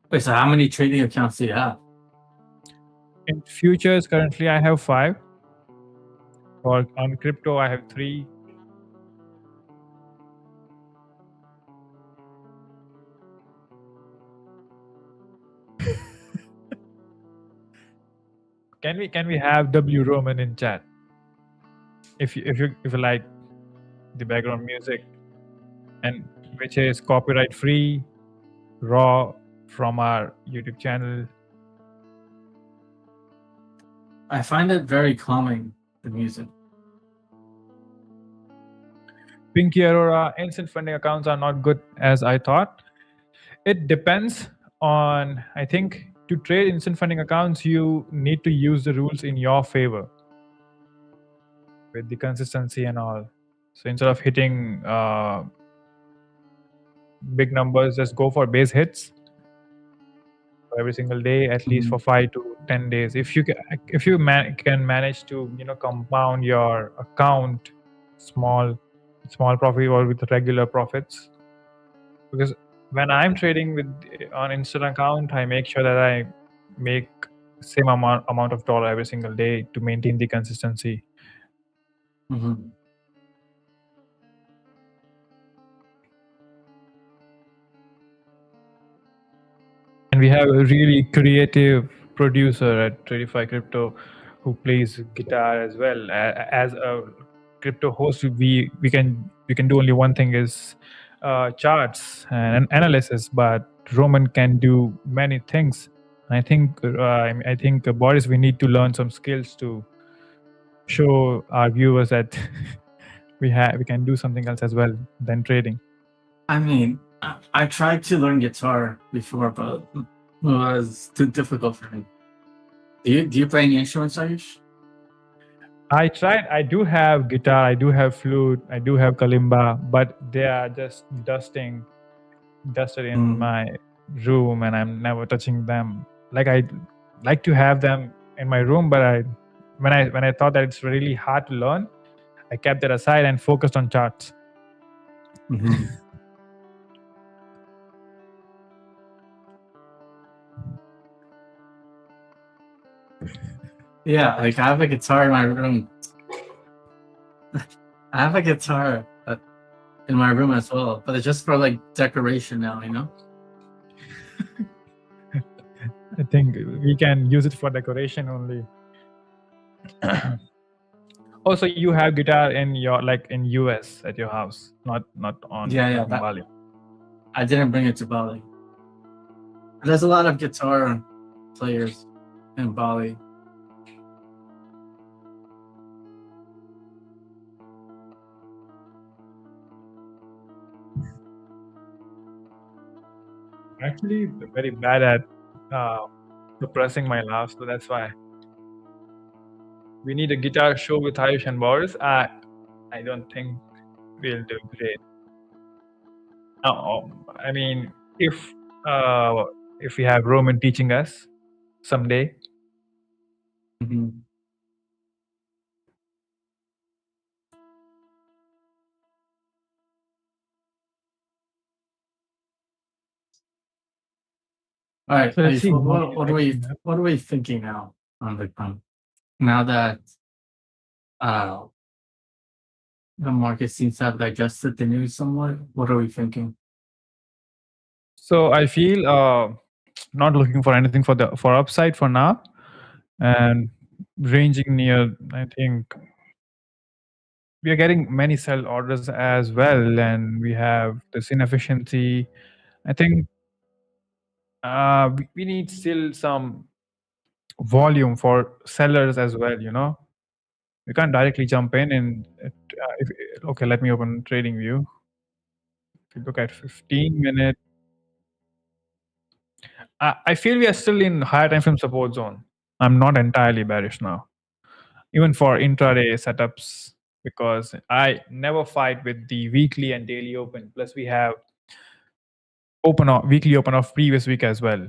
S3: Wait, so how many trading accounts do you have?
S2: In futures, currently I have 5. Or on crypto, I have 3. Can we have W Roman in chat? If you like the background music, and which is copyright free, raw from our YouTube channel.
S3: I find it very calming, the music.
S2: Pinky Aurora, instant funding accounts are not good as I thought. It depends on, I think, to trade instant funding accounts, you need to use the rules in your favor with the consistency and all. So instead of hitting big numbers, just go for base hits every single day, at least for 5 to 10 days. If you can manage to compound your account small profit or with regular profits, because when I'm trading with on instant account, I make sure that I make same amount of dollar every single day to maintain the consistency.
S3: Mm-hmm.
S2: And we have a really creative producer at Tradeify Crypto who plays guitar as well. As a crypto host, we can do only one thing, is charts and analysis, but Roman can do many things. I think Boris, we need to learn some skills to show our viewers that we can do something else as well than trading.
S3: I mean, I tried to learn guitar before, but it was too difficult for me. Do you play any instruments, Ayush?
S2: I tried. I do have guitar, I do have flute, I do have kalimba, but they are just dusted in my room, and I'm never touching them. Like, I like to have them in my room, but when I thought that it's really hard to learn, I kept that aside and focused on charts.
S3: Mm-hmm. Yeah, like I have a guitar in my room. I have a guitar in my room as well, but it's just for like decoration now,
S2: I think we can use it for decoration only. Also, you have guitar in your in US at your house, not on Bali.
S3: I didn't bring it to Bali. There's a lot of guitar players in Bali.
S2: Actually, very bad at suppressing my laugh, so that's why we need a guitar show with Ayush and Boris. I don't think we'll do great. I mean, if we have Roman teaching us someday.
S3: Mm-hmm. All right. So let's see. What are we thinking now on Bitcoin? Now that the market seems to have digested the news somewhat, what are we thinking?
S2: So I feel not looking for anything for upside for now, and ranging near. I think we are getting many sell orders as well, and we have this inefficiency. I think we need still some volume for sellers as well. We can't directly jump in and okay, let me open trading view. If you look at 15-minute, I feel we are still in higher time frame support zone. I'm not entirely bearish now, even for intraday setups, because I never fight with the weekly and daily open. Plus, we have weekly open of previous week as well.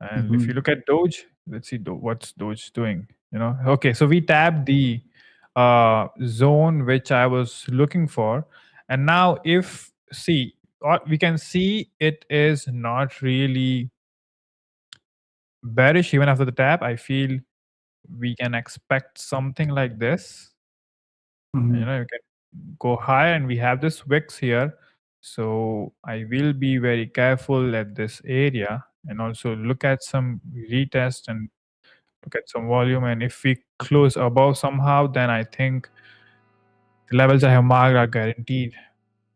S2: And if you look at Doge, let's see what's Doge doing. Okay, so we tapped the zone which I was looking for, and now we can see it is not really bearish even after the tap. I feel we can expect something like this. You can go higher, and we have this wicks here. So I will be very careful at this area, and also look at some retest and look at some volume. And if we close above somehow, then I think the levels I have marked are guaranteed.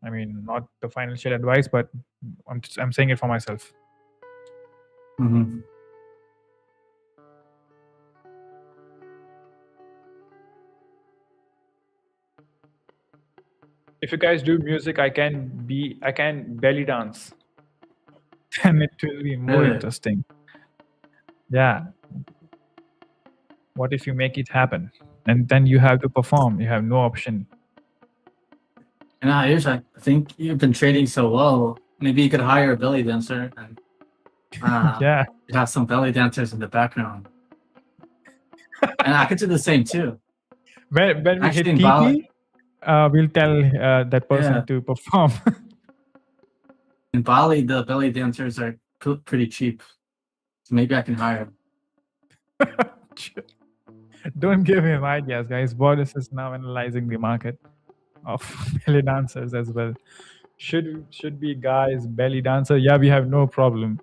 S2: I mean, not the financial advice, but I'm saying it for myself. If you guys do music, I can belly dance, and it will be more interesting. Yeah. What if you make it happen, and then you have to perform? You have no option.
S3: And Ayush, I think you've been trading so well. Maybe you could hire a belly dancer and
S2: Yeah.
S3: have some belly dancers in the background. And I could do the same too.
S2: When we
S3: Actually,
S2: hit
S3: in Bali-
S2: TP, we'll tell that person to perform.
S3: In Bali, the belly dancers are pretty cheap. So maybe I can hire them.
S2: Don't give him ideas, guys. Boris is now analyzing the market of belly dancers as well. Should be guys belly dancer? Yeah, we have no problem.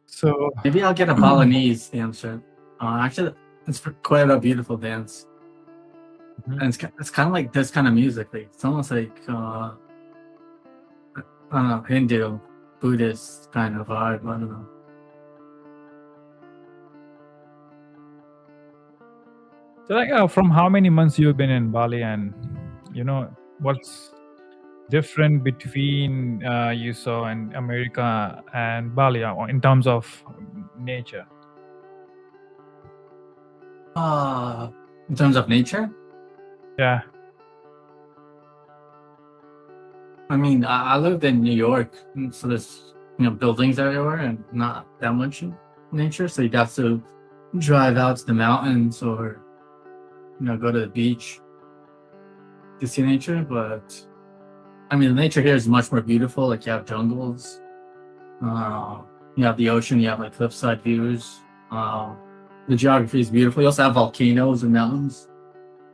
S2: So
S3: maybe I'll get a Balinese dancer. Actually, it's quite a beautiful dance. And it's kind of like this kind of music. Like, it's almost like I don't know, Hindu, Buddhist kind of vibe. I don't know.
S2: So, like, from how many months you've been in Bali, and what's different between you saw in America and Bali in terms of nature?
S3: In terms of nature?
S2: Yeah.
S3: I mean, I lived in New York, so there's buildings everywhere and not that much nature. So you'd have to drive out to the mountains or go to the beach to see nature. But I mean, the nature here is much more beautiful. Like, you have jungles, you have the ocean, you have like cliffside views. The geography is beautiful. You also have volcanoes and mountains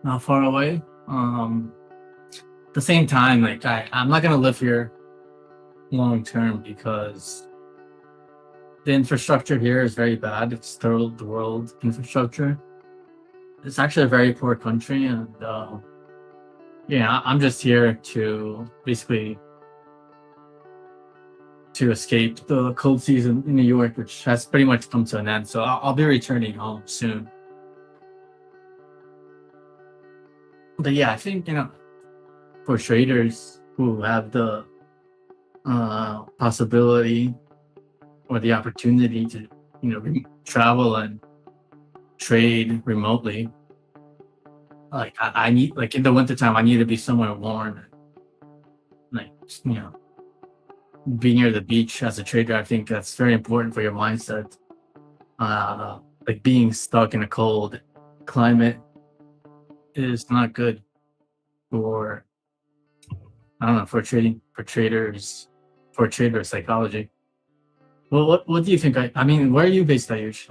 S3: not far away. At the same time, like, I'm not gonna live here long term because the infrastructure here is very bad. It's third world infrastructure. It's actually a very poor country, and I'm just here to basically to escape the cold season in New York, which has pretty much come to an end. So I'll be returning home soon. But yeah, I think for traders who have the possibility or the opportunity to travel and trade remotely, like, I need, like, in the wintertime, I need to be somewhere warm. Like, being near the beach as a trader, I think that's very important for your mindset. Like, being stuck in a cold climate is not good for, I don't know, for trader psychology. Well, what do you think? I mean, where are you based, Ayush?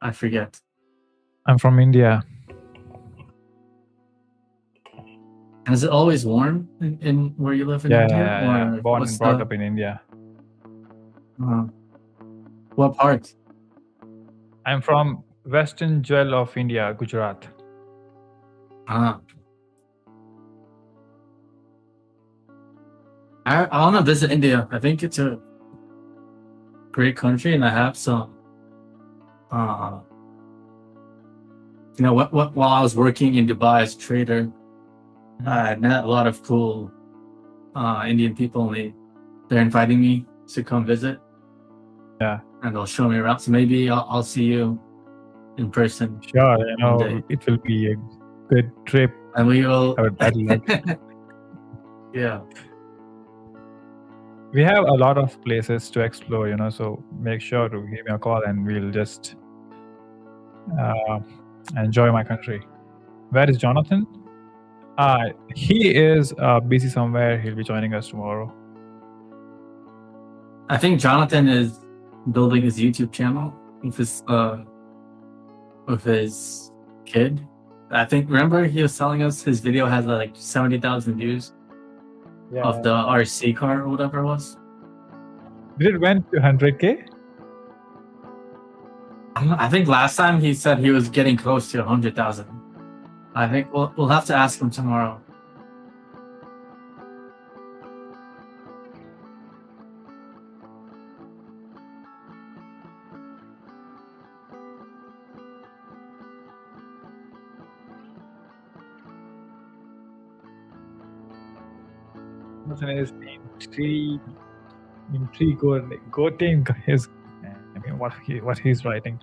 S3: I forget.
S2: I'm from India.
S3: And is it always warm in where you live in India?
S2: Yeah. Born and brought up in India.
S3: What part?
S2: I'm from Western Jewel of India, Gujarat.
S3: I want to visit India. I think it's a great country, and I have some while I was working in Dubai as a trader, I met a lot of cool Indian people, and they're inviting me to come visit.
S2: Yeah.
S3: And they'll show me around. So maybe I'll see you in person.
S2: Sure,
S3: one day.
S2: it will be a good trip.
S3: And we will. Yeah.
S2: We have a lot of places to explore, so make sure to give me a call and we'll just enjoy my country. Where is Jonathan? He is busy somewhere. He'll be joining us tomorrow.
S3: I think Jonathan is building his YouTube channel with his kid. I think, remember he was telling us his video has like 70,000 views of the RC car or whatever it was.
S2: Did it went to 100K?
S3: I think last time he said he was getting close to 100,000. I think we'll have to ask him tomorrow.
S2: Is in three goating his. I mean, what he's writing.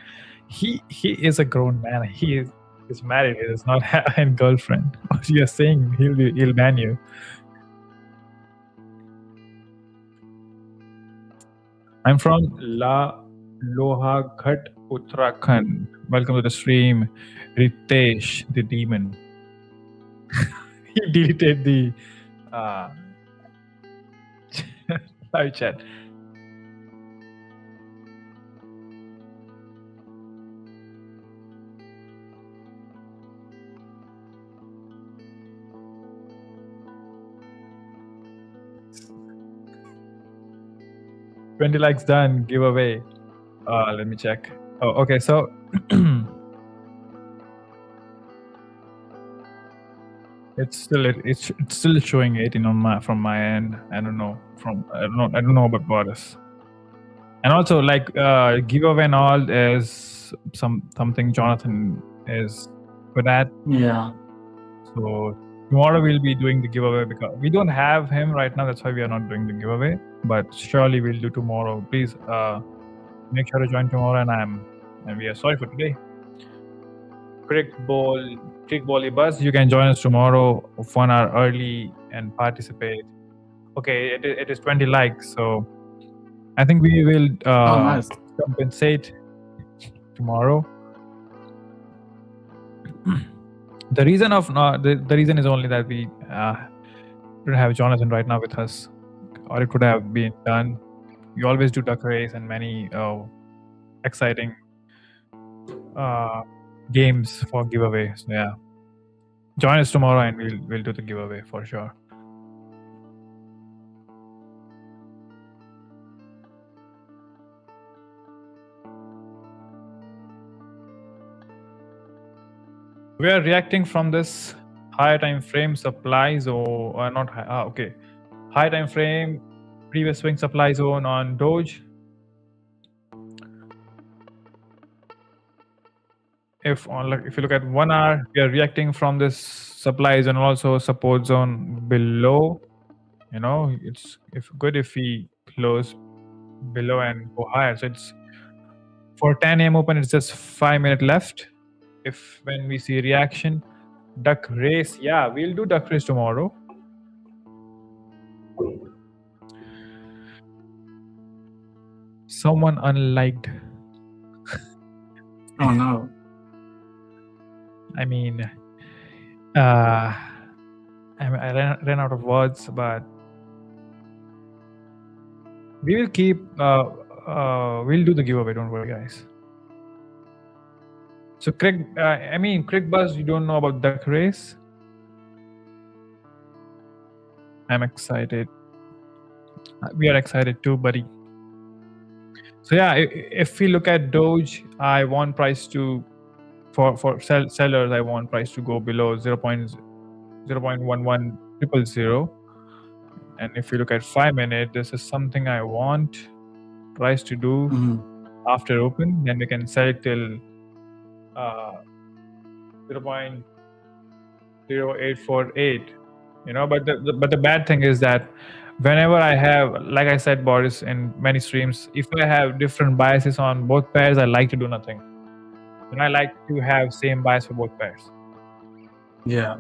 S2: He is a grown man. He is married. He does not have a girlfriend. What you're saying, he'll ban you. I'm from Lohaghat, Uttarakhand. Welcome to the stream, Ritesh the demon. He deleted the live chat. $20 likes done. Giveaway. Let me check. Oh, okay. So it's still showing 18 from my end. I don't know about Boris. And also, like giveaway and all is something Jonathan is good at.
S3: Yeah.
S2: So tomorrow we'll be doing the giveaway because we don't have him right now. That's why we are not doing the giveaway. But surely we'll do tomorrow. Please make sure to join tomorrow. And we are sorry for today. Crickbally Buzz, you can join us tomorrow 1 hour early and participate. Okay, it is 20 likes, so I think we will
S3: nice.
S2: compensate tomorrow. The reason is only that we don't have Jonathan right now with us, or it could have been done. We always do duck race and many exciting games for giveaway. So yeah, join us tomorrow and we'll do the giveaway for sure. We are reacting from this higher time frame supply zone, or not high, okay, high time frame previous swing supply zone on Doge. If you look at 1 hour, we are reacting from this supply zone, also support zone below. It's good if we close below and go higher. So it's for 10 a.m. open, it's just 5 minutes left. If when we see reaction, duck race, yeah, we'll do duck race tomorrow. Someone unliked.
S3: Oh no.
S2: I mean, I ran out of words, but we will keep. We'll do the giveaway. Don't worry, guys. So, Crick Buzz, you don't know about duck race? I'm excited. We are excited too, buddy. So yeah, if we look at Doge, I want price to. For sellers, I want price to go below 0.11000. And if you look at 5 minutes, this is something I want price to do after open. Then we can sell it till 0.0848. But the bad thing is that whenever I have, like I said, Boris, in many streams, if I have different biases on both pairs, I like to do nothing. And I like to have same bias for both pairs.
S3: Yeah.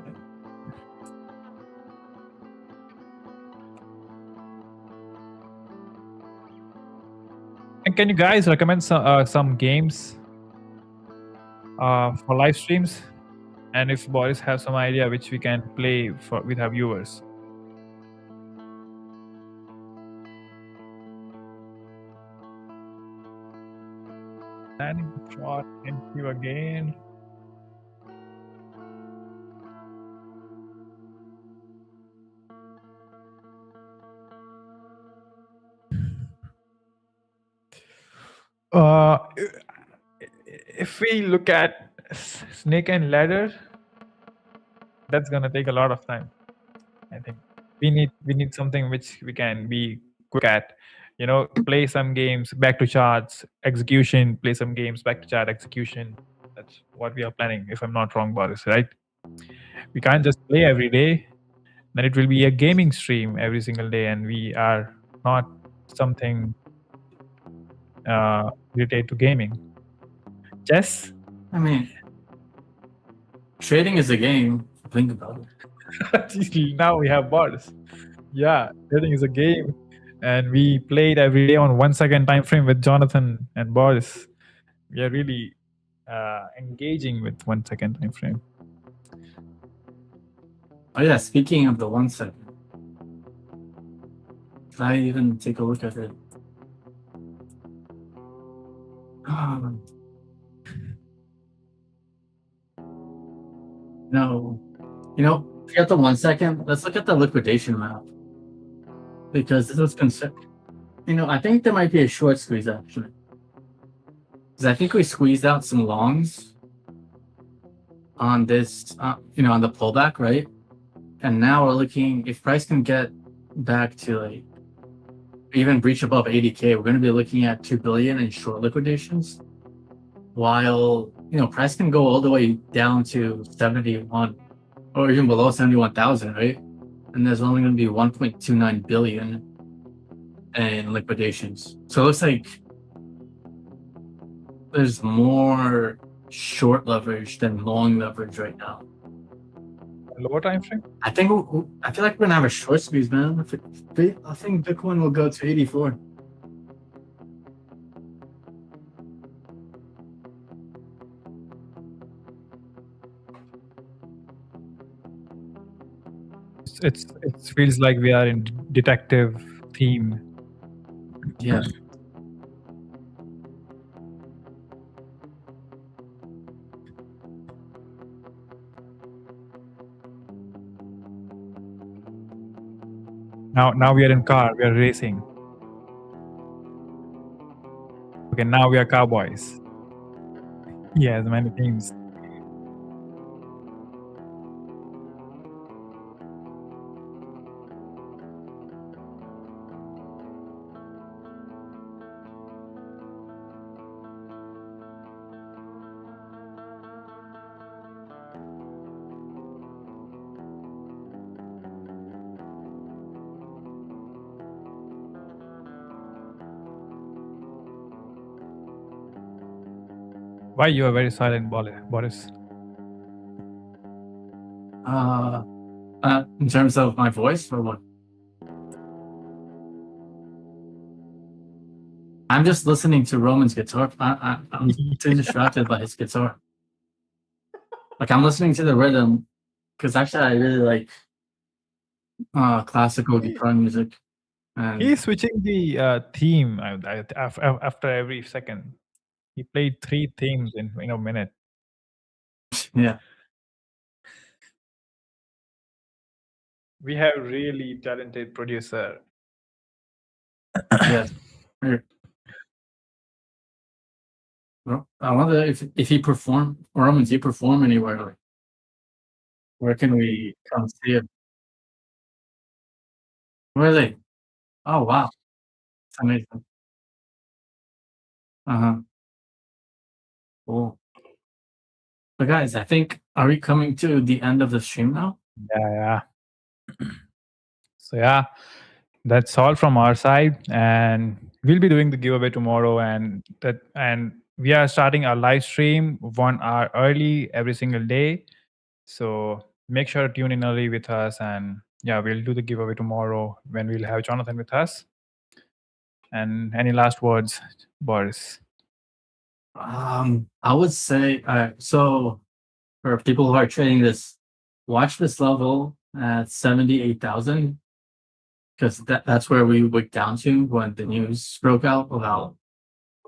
S2: And can you guys recommend some games for live streams? And if Boris has some idea which we can play with our viewers. Planning shot into again. If we look at snake and ladder, that's gonna take a lot of time. I think we need something which we can be quick at. Play some games, back to charts, execution. Play some games, back to chart, execution. That's what we are planning. If I'm not wrong, Boris, right? We can't just play every day. Then it will be a gaming stream every single day, and we are not something related to gaming. Chess?
S3: I mean, trading is a game. Think about it.
S2: Now we have Boris. Yeah, trading is a game, and we played every day on 1 second time frame with Jonatan and Boris. We are really engaging with 1 second time frame.
S3: Oh yeah, speaking of the 1 second, can I even take a look at it? No. Forget the 1 second. Let's look at the liquidation map. Because this was concerned. I think there might be a short squeeze actually. Because I think we squeezed out some longs on this, on the pullback, right? And now we're looking, if price can get back to even breach above 80K, we're going to be looking at 2 billion in short liquidations. While, price can go all the way down to 71 or even below 71,000, right? And there's only going to be 1.29 billion in liquidations. So it looks like there's more short leverage than long leverage right now.
S2: Lower time frame?
S3: I feel like we're gonna have a short squeeze, man. I think Bitcoin will go to 84.
S2: It feels like we are in detective theme.
S3: Yeah.
S2: Now we are in car. We are racing. Okay, now we are cowboys. Yes, many teams. Why you are very silent, Boris?
S3: In terms of my voice or what? I'm just listening to Roman's guitar. I'm too distracted by his guitar. I'm listening to the rhythm because actually I really like classical guitar music. And
S2: He's switching the theme after every second. He played 3 themes in a minute.
S3: yeah.
S2: We have really talented producer.
S3: Yes. Well, I wonder if he perform, Roman, do you perform anywhere? Where can we come see it? Really? Oh wow, it's amazing. Cool. But guys, I think, are we coming to the end of the stream now?
S2: Yeah. So yeah, that's all from our side, and we'll be doing the giveaway tomorrow, and we are starting our live stream 1 hour early every single day. So make sure to tune in early with us, and yeah, we'll do the giveaway tomorrow when we'll have Jonatan with us. And any last words, Boris?
S3: I would say, so for people who are trading this, watch this level at 78,000, because that's where we wicked down to when the news broke out about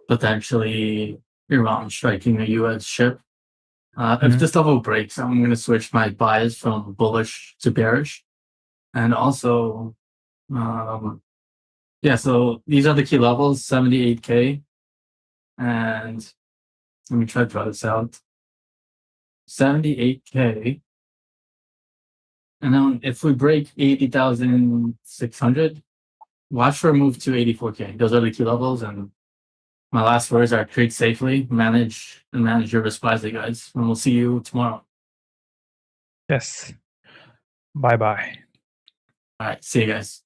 S3: potentially Iran striking a U.S. ship. If this level breaks, I'm going to switch my bias from bullish to bearish. And also, yeah, so these are the key levels, 78K. And let me try to draw this out. 78K. And then if we break 80,600, watch for a move to 84K. Those are the key levels. And my last words are trade safely, manage your risk wisely, guys. And we'll see you tomorrow.
S2: Yes. Bye-bye.
S3: All right. See you guys.